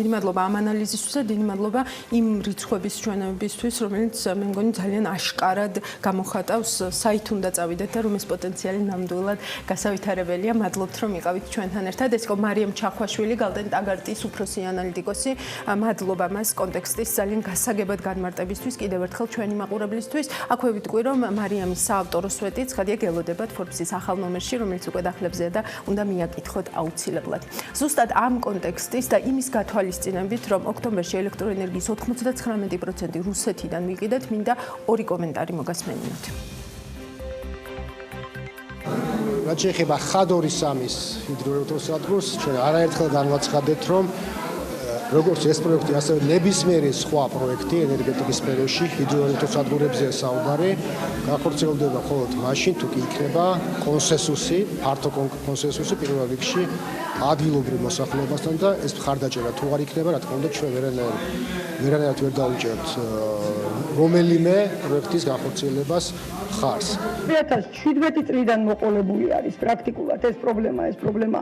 მადლობა ამ ანალიზისთვის და დიდი მადლობა იმ რიცხვების ჩვენებისთვის, რომელიც მე მგონი ძალიან აშკარად გამოხატავს საით უნდა წავიდეთ და რომ ეს პოტენციალი ნამდვილად გასავითარებელია. მადლობთ რომ იყავით ჩვენთან ერთად. ეს იყო მარიამ ჩახვაშვილი, გალდენ ტაგარტის უფროსი ანალიტიკოსი. მადლობა მას კონტექსტის ძალიან გასაგებად განმარტებისთვის, კიდევ ერთხელ ჩვენი მაყურებლისთვის. აქვე ვიტყვი რომ მარიამის საავტორო სვეტი ცხადია გელოდებათ Forbes-ის ახალ ნომერში, რომელიც უკვე დახლებზეა და უნდა მიაკითხოთ აუცილებლად. ზუსტად ამ კონტექსტის და იმის გათვალისწინებით, რომ ოქტომბერში ელექტროენერგიის 99% რუსეთიდან ვიყიდეთ, მინდა ორი კომენტარი მოგასმენინოთ. რაც შეეხება ხადორის ამის ჰიდროელექტროსადგურს, ჩვენ არაერთხელ განვაცხადეთ, რომ როგორც ეს პროექტი, ასევე ნებისმიერი სხვა პროექტი ენერგეტიკის სფეროში, ჰიდროელექტროსადგურებზეა საუბარი, გახორციელდება მხოლოდ მაშინ, თუ კი იქნება კონსენსუსი, ფართო კონსენსუსი პირველ რიგში ადგილობრივ მოსახლეობასთან და ეს მხარდაჭერა თუ არ იქნება, რა თქმა უნდა, ჩვენ ვერანაირად ვერ დაუჭერთ რომელიმე პროექტის განხორციელებას ხარს. 2017 წლიდან მოყოლებული არის პრაქტიკულად ეს პრობლემა,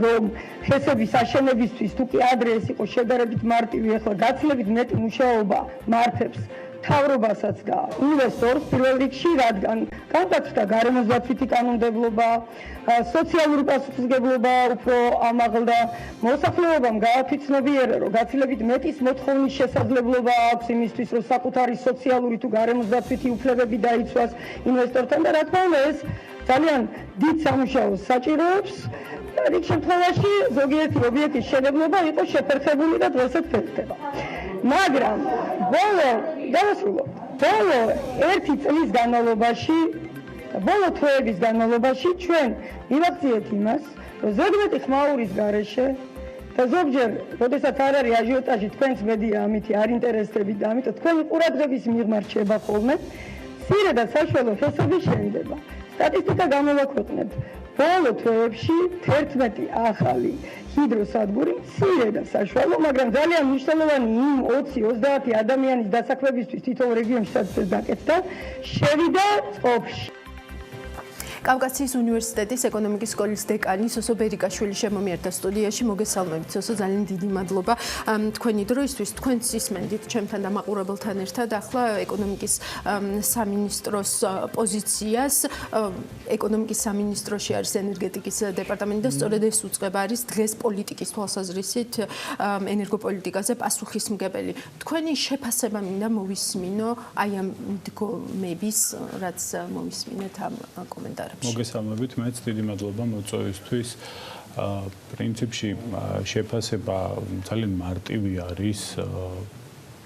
რომ ხესების აშენებისთვის თუ კი ადრე ეს იყო შედარებით მარტივი, ახლა გაცილებით მეტი მუშაობა მართებს თავრობასაც და ინვესტორს პირველ რიგში, რადგან განკაცდა გარემოსდაცვითი კანონმდებლობა, სოციალური პასუხისმგებლობა უფრო ამაღლდა, მოსახლეობამ გააფიცნობიერა, რომ გაცილებით მეტის მოთხოვნის შესაძლებლობა აქვს იმისთვის, რომ საკუთარი სოციალური თუ გარემოსდაცვითი უფლებები დაიცვას ინვესტორთან და რა თქმა უნდა ეს ძალიან დიდ სამუშაოს საჭიროებს. რიგ შემთხვევაში ზოგიერთი ობიექტის შენებლობა იყო შეფერხებული და დღესაც ფერხდება. მაგრამ ბოლო ერთი წლის განმავლობაში, ბოლო თვეების განმავლობაში ჩვენ მივახციეთ იმას, რომ ზოგიერთი ხმაურის გარეშე და ზოგჯერ, როდესაც არ არის აჟიოტაჟი, თქვენს მედია ამით არ ინტერესდებით და ამიტომ თქვენი ყურადღების მიღმა რჩება ხოლმე, მცირე და საშუალო ხესები შენდება. სტატისტიკა გამოვაქვეყნეთ. ბოლო თვეებში 11 ახალი ჰიდროსადგური მცირე და საშუალო, მაგრამ ძალიან მნიშვნელოვანი იმ 20-30 ადამიანის დასაქმებისთვის თითოეულ რეგიონში სადაც ეს დაკეთდა, შევიდა წყობაში. კავკასიის უნივერსიტეტის ეკონომიკის სკოლის დეკანი სოსო ბერიკაშვილი შემომიერთა სტუდიაში. მოგესალმებით სოსო, ძალიან დიდი მადლობა თქვენი დროისთვის. თქვენც ისმენდით ჩემთან და მაყურებელთან ერთად ახლა ეკონომიკის სამინისტროს პოზიციას. ეკონომიკის სამინისტროში არის ენერგეტიკის დეპარტამენტი და სწორედ ეს უწყება არის დღეს პოლიტიკის თვალსაზრისით ენერგოპოლიტიკაზე პასუხისმგებელი. თქვენი შეფასება მინდა მოვისმინო აი ამ მდგომების, რაც მოვისმინეთ ამ კომენტარებში. მოგესალმებით, მეც დიდი მადლობა მოწვევისთვის. პრინციპში შეფასება ძალიან მარტივი არის.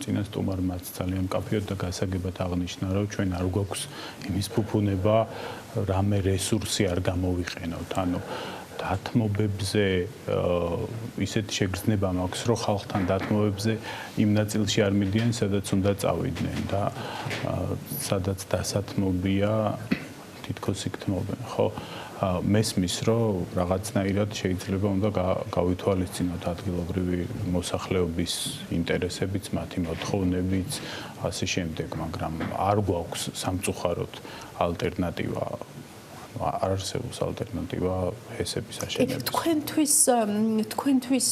წინა სტუმარმაც ძალიან მკაფიოდ და გასაგებად აღნიშნა, რომ ჩვენ არ გვაქვს იმის ფუფუნება, რამე რესურსი არ გამოვიყენოთ. ანუ დათმობებზე ისეთი შეგრძნება მაქვს, რომ ხალხთან დათმობებზე იმ ნაწილში არ მიდიან, სადაც უნდა წავიდნენ და სადაც დასათმობია თითქოს იქთმობენ, ხო? მესმის, რომ რაღაცნაირად შეიძლება უნდა გავითვალისწინოთ ადგილობრივი მოსახლეობის ინტერესებიც, მათი მოთხოვნებიც, ასე შემდეგ, მაგრამ არ გვაქვს სამწუხაროდ ალტერნატივა. არ არსებობს ალტერნატივა ჰესების აშენებას. თქვენთვის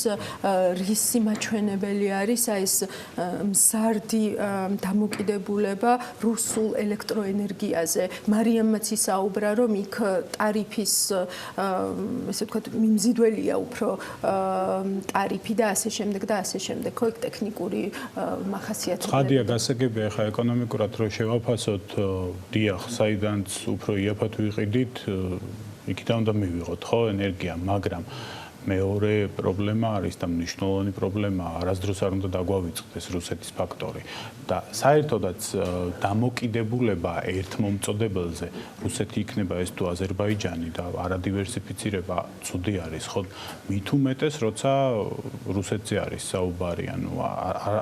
რისი მაჩვენებელი არის აი ეს მზარდი დამოკიდებულება რუსულ ელექტროენერგიაზე. მარიამმაც ისაუბრა, რომ იქ ტარიფის ესე ვთქვათ მიმზიდველია უფრო ტარიფი და ასე შემდეგ და ასე შემდეგ. ხო, იქ ტექნიკური მახასიათებლები. ცხადია, გასაგებია, ხა ეკონომიკურად რო შევაფასოთ, დიახ, საიდანაც უფრო იაფად ვიყიდით, იქიდან უნდა მივიღოთ, ხო, ენერგია, მაგრამ მეორე პრობლემა არის და მნიშვნელოვანი პრობლემა, არასდროს არ უნდა დაგვავიწყდეს რუსეთის ფაქტორი და საერთოდაც დამოკიდებულება ერთ მომწოდებელზე, რუსეთი იქნება ეს თუ აზერბაიჯანი და არადივერსიფიცირება ცუდი არის, ხო? მით უმეტეს, როცა რუსეთზე არის საუბარი, ანუ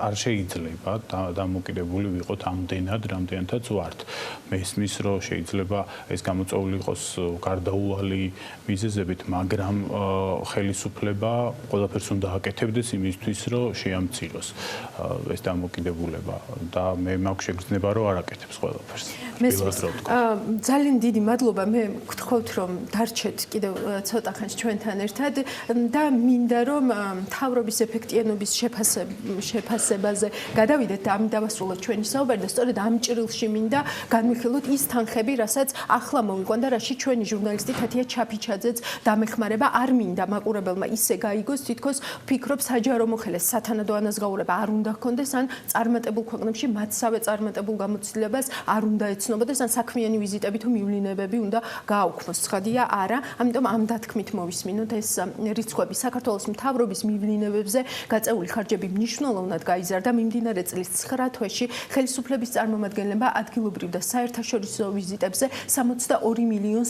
არ შეიძლება დამოკიდებული ვიყოთ ამდენად, რამდენადაც ვართ. მესმის, რომ შეიძლება ეს გამოწვეული იყოს გარდაუვალი მიზეზებით, მაგრამ ხელისუფლება ყველაფერს უნდა აკეთებდეს იმისთვის, რომ შეამციროს ეს დამოკიდებულება და მე მაქვს შეგრძნება, რომ არ აკეთებს ყველაფერს. ძალიან დიდი მადლობა. მე გთხოვთ, რომ დარჩეთ კიდევ ცოტა ხანს ჩვენთან ერთად და მინდა რომ მთავრობის ეფექტიანობის შეფასებაზე გადავიდეთ და ამით დავასრულოთ ჩვენი საუბარი და სწორედ ამ ჭრილში მინდა განვიხილოთ ის თანხები, რასაც ახლა მოვიყვან და რაში ჩვენი ჟურნალისტი თათია ჩაფიჩაძეც დამეხმარება. არ მინდა მაყურებელმა ისე გაიგოს, თითქოს ფიქრობ საჯარო მოხელეს სათანადო ანაზღაურება არ უნდა ჰქონდეს, ან წარმატებულ ქვეყნებში მათსავე წარმატებულ გამოცდილებას არ უნდა ეცნობოდეს, ან საქმიანი ვიზიტები თუ მივლინებები უნდა გააუქმოს. ცხადია, არა. ამიტომ ამ დათქმით მოვისმინოთ ეს რიცხვები. საქართველოს მთავრობის მივლინებებზე გაწეული ხარჯები მნიშვნელოვნად გაიზარდა. მიმდინარე წლის 9 თვეში ხელისუფლების წარმომადგენლებმა ადგილობრივ და საერთაშორისო ვიზიტებზე 62.3 მილიონი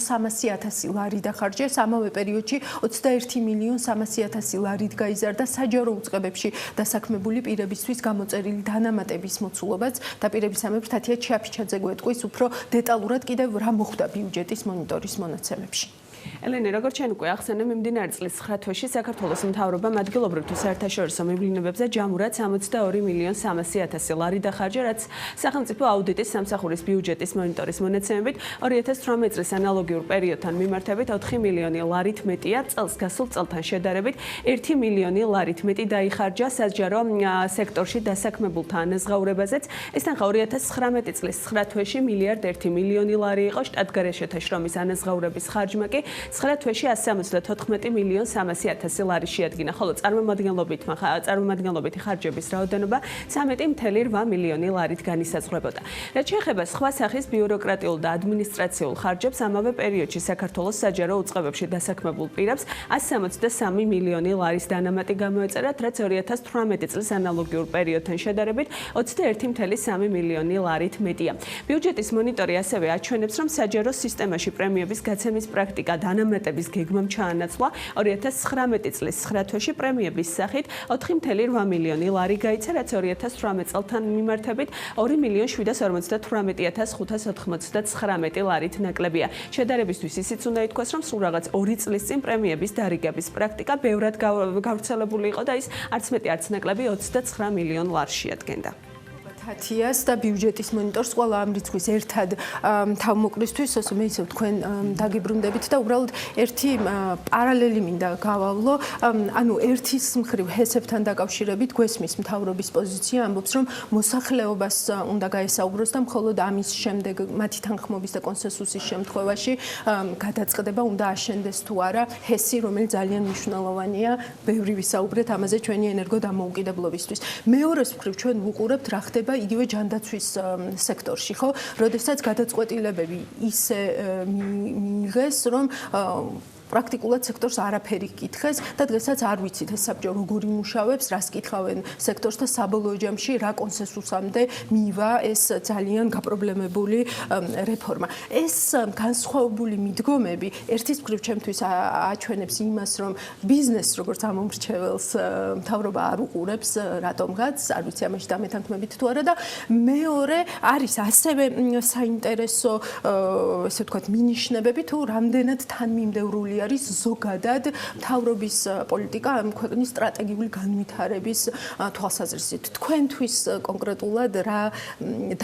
ლარი დახარჯეს. ამავე პერიოდში 21.3 1,300,000 ლარით გაიზარდა საჯარო უწყებებში დასაქმებული პირებისთვის გამოწერილი დანამატების მოცულობაც და პირების ამებ თათია ჩაფიჩაძე გვეტყვის უფრო დეტალურად კიდევ რა მოხდა ბიუჯეტის მონიტორის მონაცემებში. ელენე, როგორც ჩვენ უკვე ახსენე, მიმდინარე წლის 9 თვეში საქართველოს მთავრობამ ადგილობრივ თუ საერთაშორისო მივლინებებზე ჯამურად 62,300,000 ლარი დახარჯა, რაც სახელმწიფო აუდიტის სამსახურის ბიუჯეტის მონიტორის მონაცემებით 2018 წლის ანალოგიურ პერიოდთან მიმართებით 4 მილიონი ლარით მეტია, წელს გასულ წელთან შედარებით 1 მილიონი ლარით მეტი დაიხარჯა საჯარო სექტორში დასაქმებულთა ანაზღაურებაზეც. ეს თანხა 2019 წლის 9 თვეში 1,1 ლარი იყო, შტატგარეშეთა შრომის ანაზღაურების ხარჯმა კი 9 თვეში 174,300,000 ლარი შეადგინა, ხოლო წარმომადგენლობითი ხარჯების რაოდენობა 13,8 მილიონი ლარით განისაზღვრებოდა. რაც შეეხება სხვა სახის ბიუროკრატიულ და ადმინისტრაციულ ხარჯებს, ამავე პერიოდში საქართველოს საჯარო უწყებებში დასაქმებულ პირებს 163 მილიონი ლარის დანამატი გამოეწერათ, რაც 2018 წლის ანალოგიურ პერიოდთან შედარებით 21,3 მილიონი ლარით მეტია. ბიუჯეტის მონიტორი ასევე აჩვენებს, რომ საჯარო სისტემაში პრემიების გაცემის პრაქტიკა დანამატების გეგმამ ჩაანაცვლა. 2019 წლის 9 თვეში პრემიების სახით 4,8 მილიონი ლარი გაიცა, რაც 2018 წელთან მიმართებით 2,718,599 ლარით ნაკლებია. შედარებისთვის ისიც უნდა ითქვას, რომ სულ რაღაც 2 წლის წინ პრემიების დარიგების პრაქტიკა ბევრად გავრცელებული იყო და ის არც მეტი არც ნაკლები 29 მილიონ ლარს შეადგენდა. თათიას და ბიუჯეტის მონიტორს ყველა ამ რიცხვის ერთად თავმოყრისთვის, მე ისევ თქვენ დაგიბრუნდებით და უბრალოდ ერთი პარალელი მინდა გავავლო, ანუ ერთის მხრივ ჰესებთან დაკავშირებით გვესმის მთავრობის პოზიცია ამბობს, რომ მოსახლეობას უნდა გაესაუბროს და მხოლოდ ამის შემდეგ მათი თანხმობის და კონსენსუსის შემთხვევაში გადაწყდება უნდა აშენდეს თუ არა ჰესი, რომელიც ძალიან მნიშვნელოვანია, ბევრი ვისაუბრეთ ამაზე ჩვენი ენერგო დამოუკიდებლობისთვის. მეორეს მხრივ ჩვენ ვუყურებთ რა ხდება იგივე ჯანდაცვის სექტორში, ხო? როდესაც გადაწყვეტილებები ისე მიიღეს, რომ პრაქტიკულად სექტორს არაფერი კითხეს და დღესაც არ ვიცით ეს საბჭო როგორ იმუშავებს, რას კითხავენ სექტორს და საბოლოო ჯამში რა კონსენსუსამდე მივა ეს ძალიან გაპრობლემებული რეფორმა. ეს განსხვავებული მიდგომები ერთის მხრივ ჩემთვის აჩვენებს იმას, რომ ბიზნესს როგორც ამომრჩეველს მთავრობა არ უყურებს რატომღაც, არ ვიცი ამაში დამეთანხმებით თუ არა და მეორე არის ასევე საინტერესო ესე ვთქვათ მინიშნებები თუ რამდენად თანმიმდევრული არის ზოგადად მთავრობის პოლიტიკა ამ ქვეყნის სტრატეგიული განვითარების თვალსაზრისით. თქვენთვის კონკრეტულად რა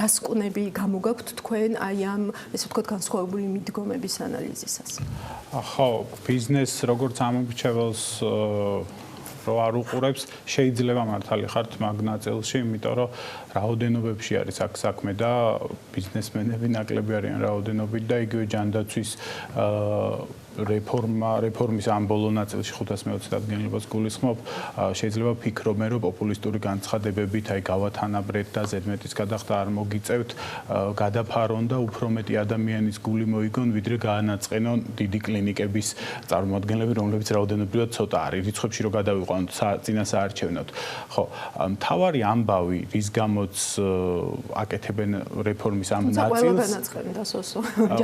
დასკვნები გამოგაქვთ თქვენ აი ამ ესე ვთქვათ განსხვავებული მიდგომების ანალიზისას? ხო, ბიზნესს როგორც ამომრჩეველს რო არ უყურებს, შეიძლება მართალი ხართ მაგ ნაწილში, იმიტომ რომ რაოდენობებში არის აქ საქმე და ბიზნესმენები ნაკლები არიან რაოდენობით და იგივე ჯანდაცვის რეფორმის ამ ბოლო ნაწილში 520 დადგენილებას გულისხმობ, შეიძლება ფიქრობენ, რომ პოპულისტური განცხადებებით აი გავათანაბრეთ და ზედმეტის გადახდა არ მოგიწევთ, გადაფარონ და უფრო მეტი ადამიანის გული მოიგონ, ვიდრე გაანაწყენონ დიდი კლინიკების წარმომადგენლები, რომლებიც რაოდენობრივად ცოტა არის, რიცხვებში რო გადავიყვანოთ წინასაარჩევნოდ. ხო, მთავარი ამბავი, რის გამოც აკეთებენ რეფორმის ამ ნაწილს,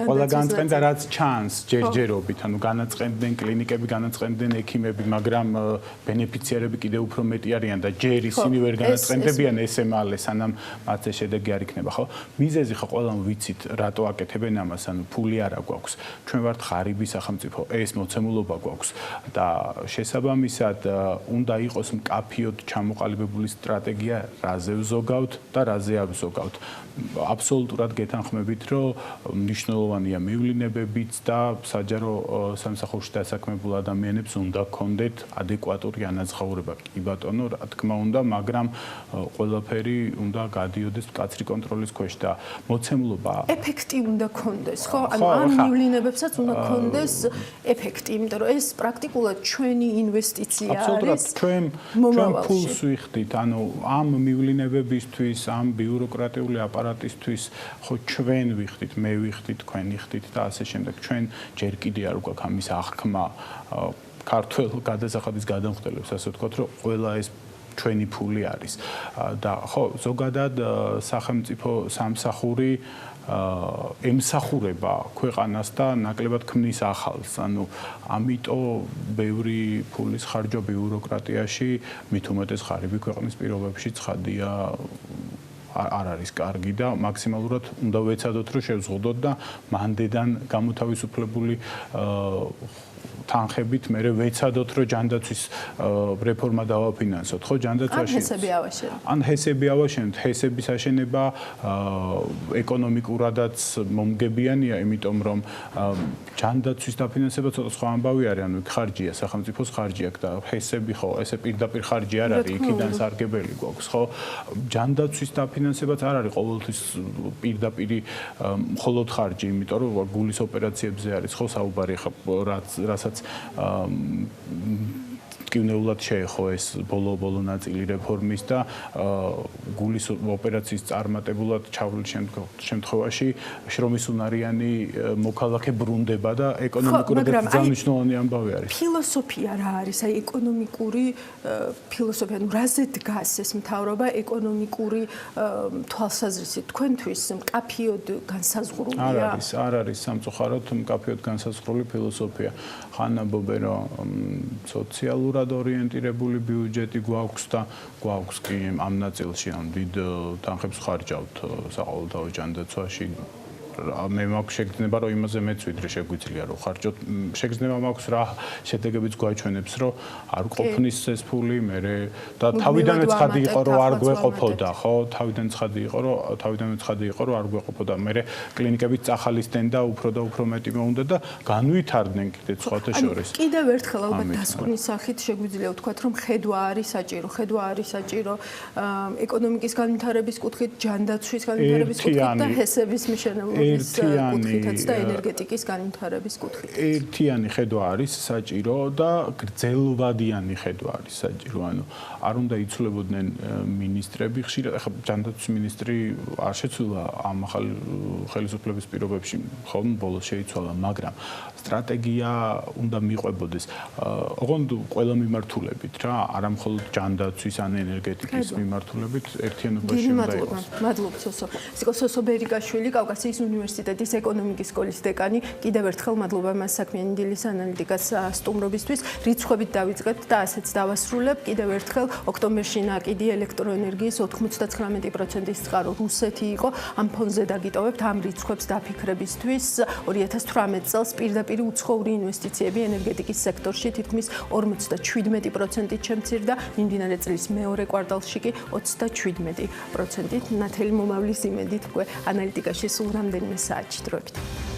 ყველა განაწყენ და რაც ჩანს ჯერჯერობით, ანუ განაწყენდნენ კლინიკები, განაწყენდნენ ექიმები, მაგრამ ბენეფიციარები კიდევ უფრო მეტი არიან და ჯერ ისინი ვერ განაწყენდებიან ესე მალე, სანამ მათზე შედეგი არ იქნება, ხო? მიზეზი ხო ყველამ ვიცით, რატო აკეთებენ ამას, ანუ ფული არა გვაქვს. ჩვენ ვართ ღარიბი სახელმწიფო, ეს მოცემულობა გვაქვს და შესაბამისად უნდა იყოს მკაფიოდ ჩამოყალიბებული სტრატეგია, რაზე ვზოგავთ და რაზე არ ვზოგავთ. აბსოლუტურად გეთანხმებით, რომ მნიშვნელოვანია მივლინებებიც და საჯარო სამსახურში დასაქმებულ ადამიანებს უნდა გქონდეთ ადეკვატური ანაზღაურება. კი ბატონო, რა თქმა უნდა, მაგრამ ყველაფერი უნდა გადიოდეს მკაცრი კონტროლის ქვეშ და მოცემულობა ეფექტი უნდა გქონდეს, ხო? ანუ ამ მივლინებებსაც უნდა გქონდეს ეფექტი, იმიტომ რომ ეს პრაქტიკულად ჩვენი ინვესტიცია არის. აბსოლუტურად ჩვენ ფულს ვიხდით, ანუ ამ მივლინებებისთვის, ამ ბიუროკრატიული აპარატისთვის ხო ჩვენ ვიხდით, მე ვიხდით, თქვენ იხდით და ასე შემდეგ. ჩვენ ჯერ კიდე არ გვაქვს ამის აღქმა ქართულ გადასახადის გადამხდელებს, ასე ვთქვათ, რომ ყველა ეს ჩვენი ფული არის. და ხო, ზოგადად სახელმწიფო სამსახური ემსახურება ქვეყანას და ნაკლებად ქმნის ახალს. ანუ ამიტომ ბევრი ფულის ხარჯვა ბიუროკრატიაში მით უმეტეს ღარიბი ქვეყნის პირობებში ცხადია არ არის კარგი და მაქსიმალურად უნდა ვეცადოთ რომ შევზღუდოთ და მანდედან გამოთავისუფლებული თანხებით მე ვეცადოთ რომ ჯანდაცვის რეფორმა დავაფინანსოთ ხო ჯანდაცვაში ან ჰესები ავაშენოთ ჰესების აშენება ეკონომიკურადაც მომგებიანია იმიტომ რომ ჯანდაცვის დაფინანსება ცოტა სხვა ამბავი არის ანუ ხარჯია სახელმწიფოს ხარჯია და ჰესები ხო ესე პირდაპირ ხარჯი არ არის იქიდან სარგებელი გვაქვს ხო ჯანდაცვის დაფინანსებაც არ არის ყოველთვის პირდაპირ მხოლოდ ხარჯი იმიტომ რომ გულის ოპერაციებზე არის ხო საუბარი ხო რასაც ტკივნეულად შეეხო ეს ბოლო ნაწილი რეფორმის და გულის ოპერაციის წარმატებულად ჩავლილ შემთხვევაში შრომის უნარიანი მოქალაქე ბრუნდება და ეკონომიკურად ძალმნიშნულოვანი ამბავი არის. ფილოსოფია რა არის? აი ეკონომიკური ფილოსოფია, ну რაზე დგას ეს მთავრობა ეკონომიკური თვალსაზრისით თქვენთვის მკაფიოდ განსაზღვრულია? არ არის სამწუხაროდ მკაფიოდ განსაზღვრული ფილოსოფია. ხან ამბობენ რომ სოციალურად ორიენტირებული ბიუჯეტი გვაქვს და გვაქვს კი ამ ნაწილში ამ დიდ თანხებს ხარჯავთ საყოველთაო ჯანდაცვაში მე მაქვს შეგრძნება რომ იმაზე მეც ვიდრე შეგვიძლია რომ ხარჯოთ შეგრძნება მაქვს რა შედეგებიც გვაჩვენებს რომ არ ყოფნის ეს ფული მე და თავიდანაც ხადი იყო რომ არ გვეყოფოდა ხო თავიდან ცხადი იყო რომ არ გვეყოფოდა მე კლინიკებით წახალისდნენ და უფრო მეტი მოუნდა და განვითარდნენ კიდე სხვათა შორის კიდევ ერთხელ ალბათ დასკვნის სახით შეგვიძლია ვთქვათ რომ ხედვა არის საჭირო ეკონომიკის განვითარების კუთხით ჯანდაცვის განვითარების კუთხით და ჰესების მიშენებლობის კუთხითაც და ენერგეტიკის განვითარების კუთხით. ერთიანი ხედვა არის საჭირო და გრძელვადიანი ხედვა არის საჭირო. ანუ არ უნდა იცვლებოდნენ მინისტრები ხშირად, ახლა ჯანდაცვის მინისტრი არ შეცვლა ამ ახალ ხელისუფლების პირობებში, ხოლმე ბოლოს შეიცვალა, მაგრამ სტრატეგია უნდა მიყვებოდეს ოღონდ ყველა მიმართულებით რა, არა მხოლოდ ჯანდაცვის ან ენერგეტიკის მიმართულებით ერთიანობაში უნდა იყოს. მადლობა სოსო. სოსო ბერიკაშვილი, კავკასიის უნივერსიტეტის ეკონომიკის სკოლის დეკანი. კიდევ ერთხელ მადლობა მას საქმიანი დილის ანალიტიკას სტუმრობისთვის. რიცხვებით დავიწყეთ და ასეც დავასრულებ. კიდევ ერთხელ ოქტომბერში ნაკიდი ელექტროენერგიის 99%-ის წყარო რუსეთი იყო. ამ ფონზე დაგიტოვებთ ამ რიცხვებს დაფიქრებისთვის 2018 წელს პირდაპირ უცხოური ინვესტიციები ენერგეტიკის სექტორში თითქმის 57%-ით შემცირდა, მიმდინარე წლის მეორე კვარტალში კი 27%-ით. ნათელი მომავლის იმედით უკვე ანალიტიკაში სულ რამდენიმე საათში დროებით.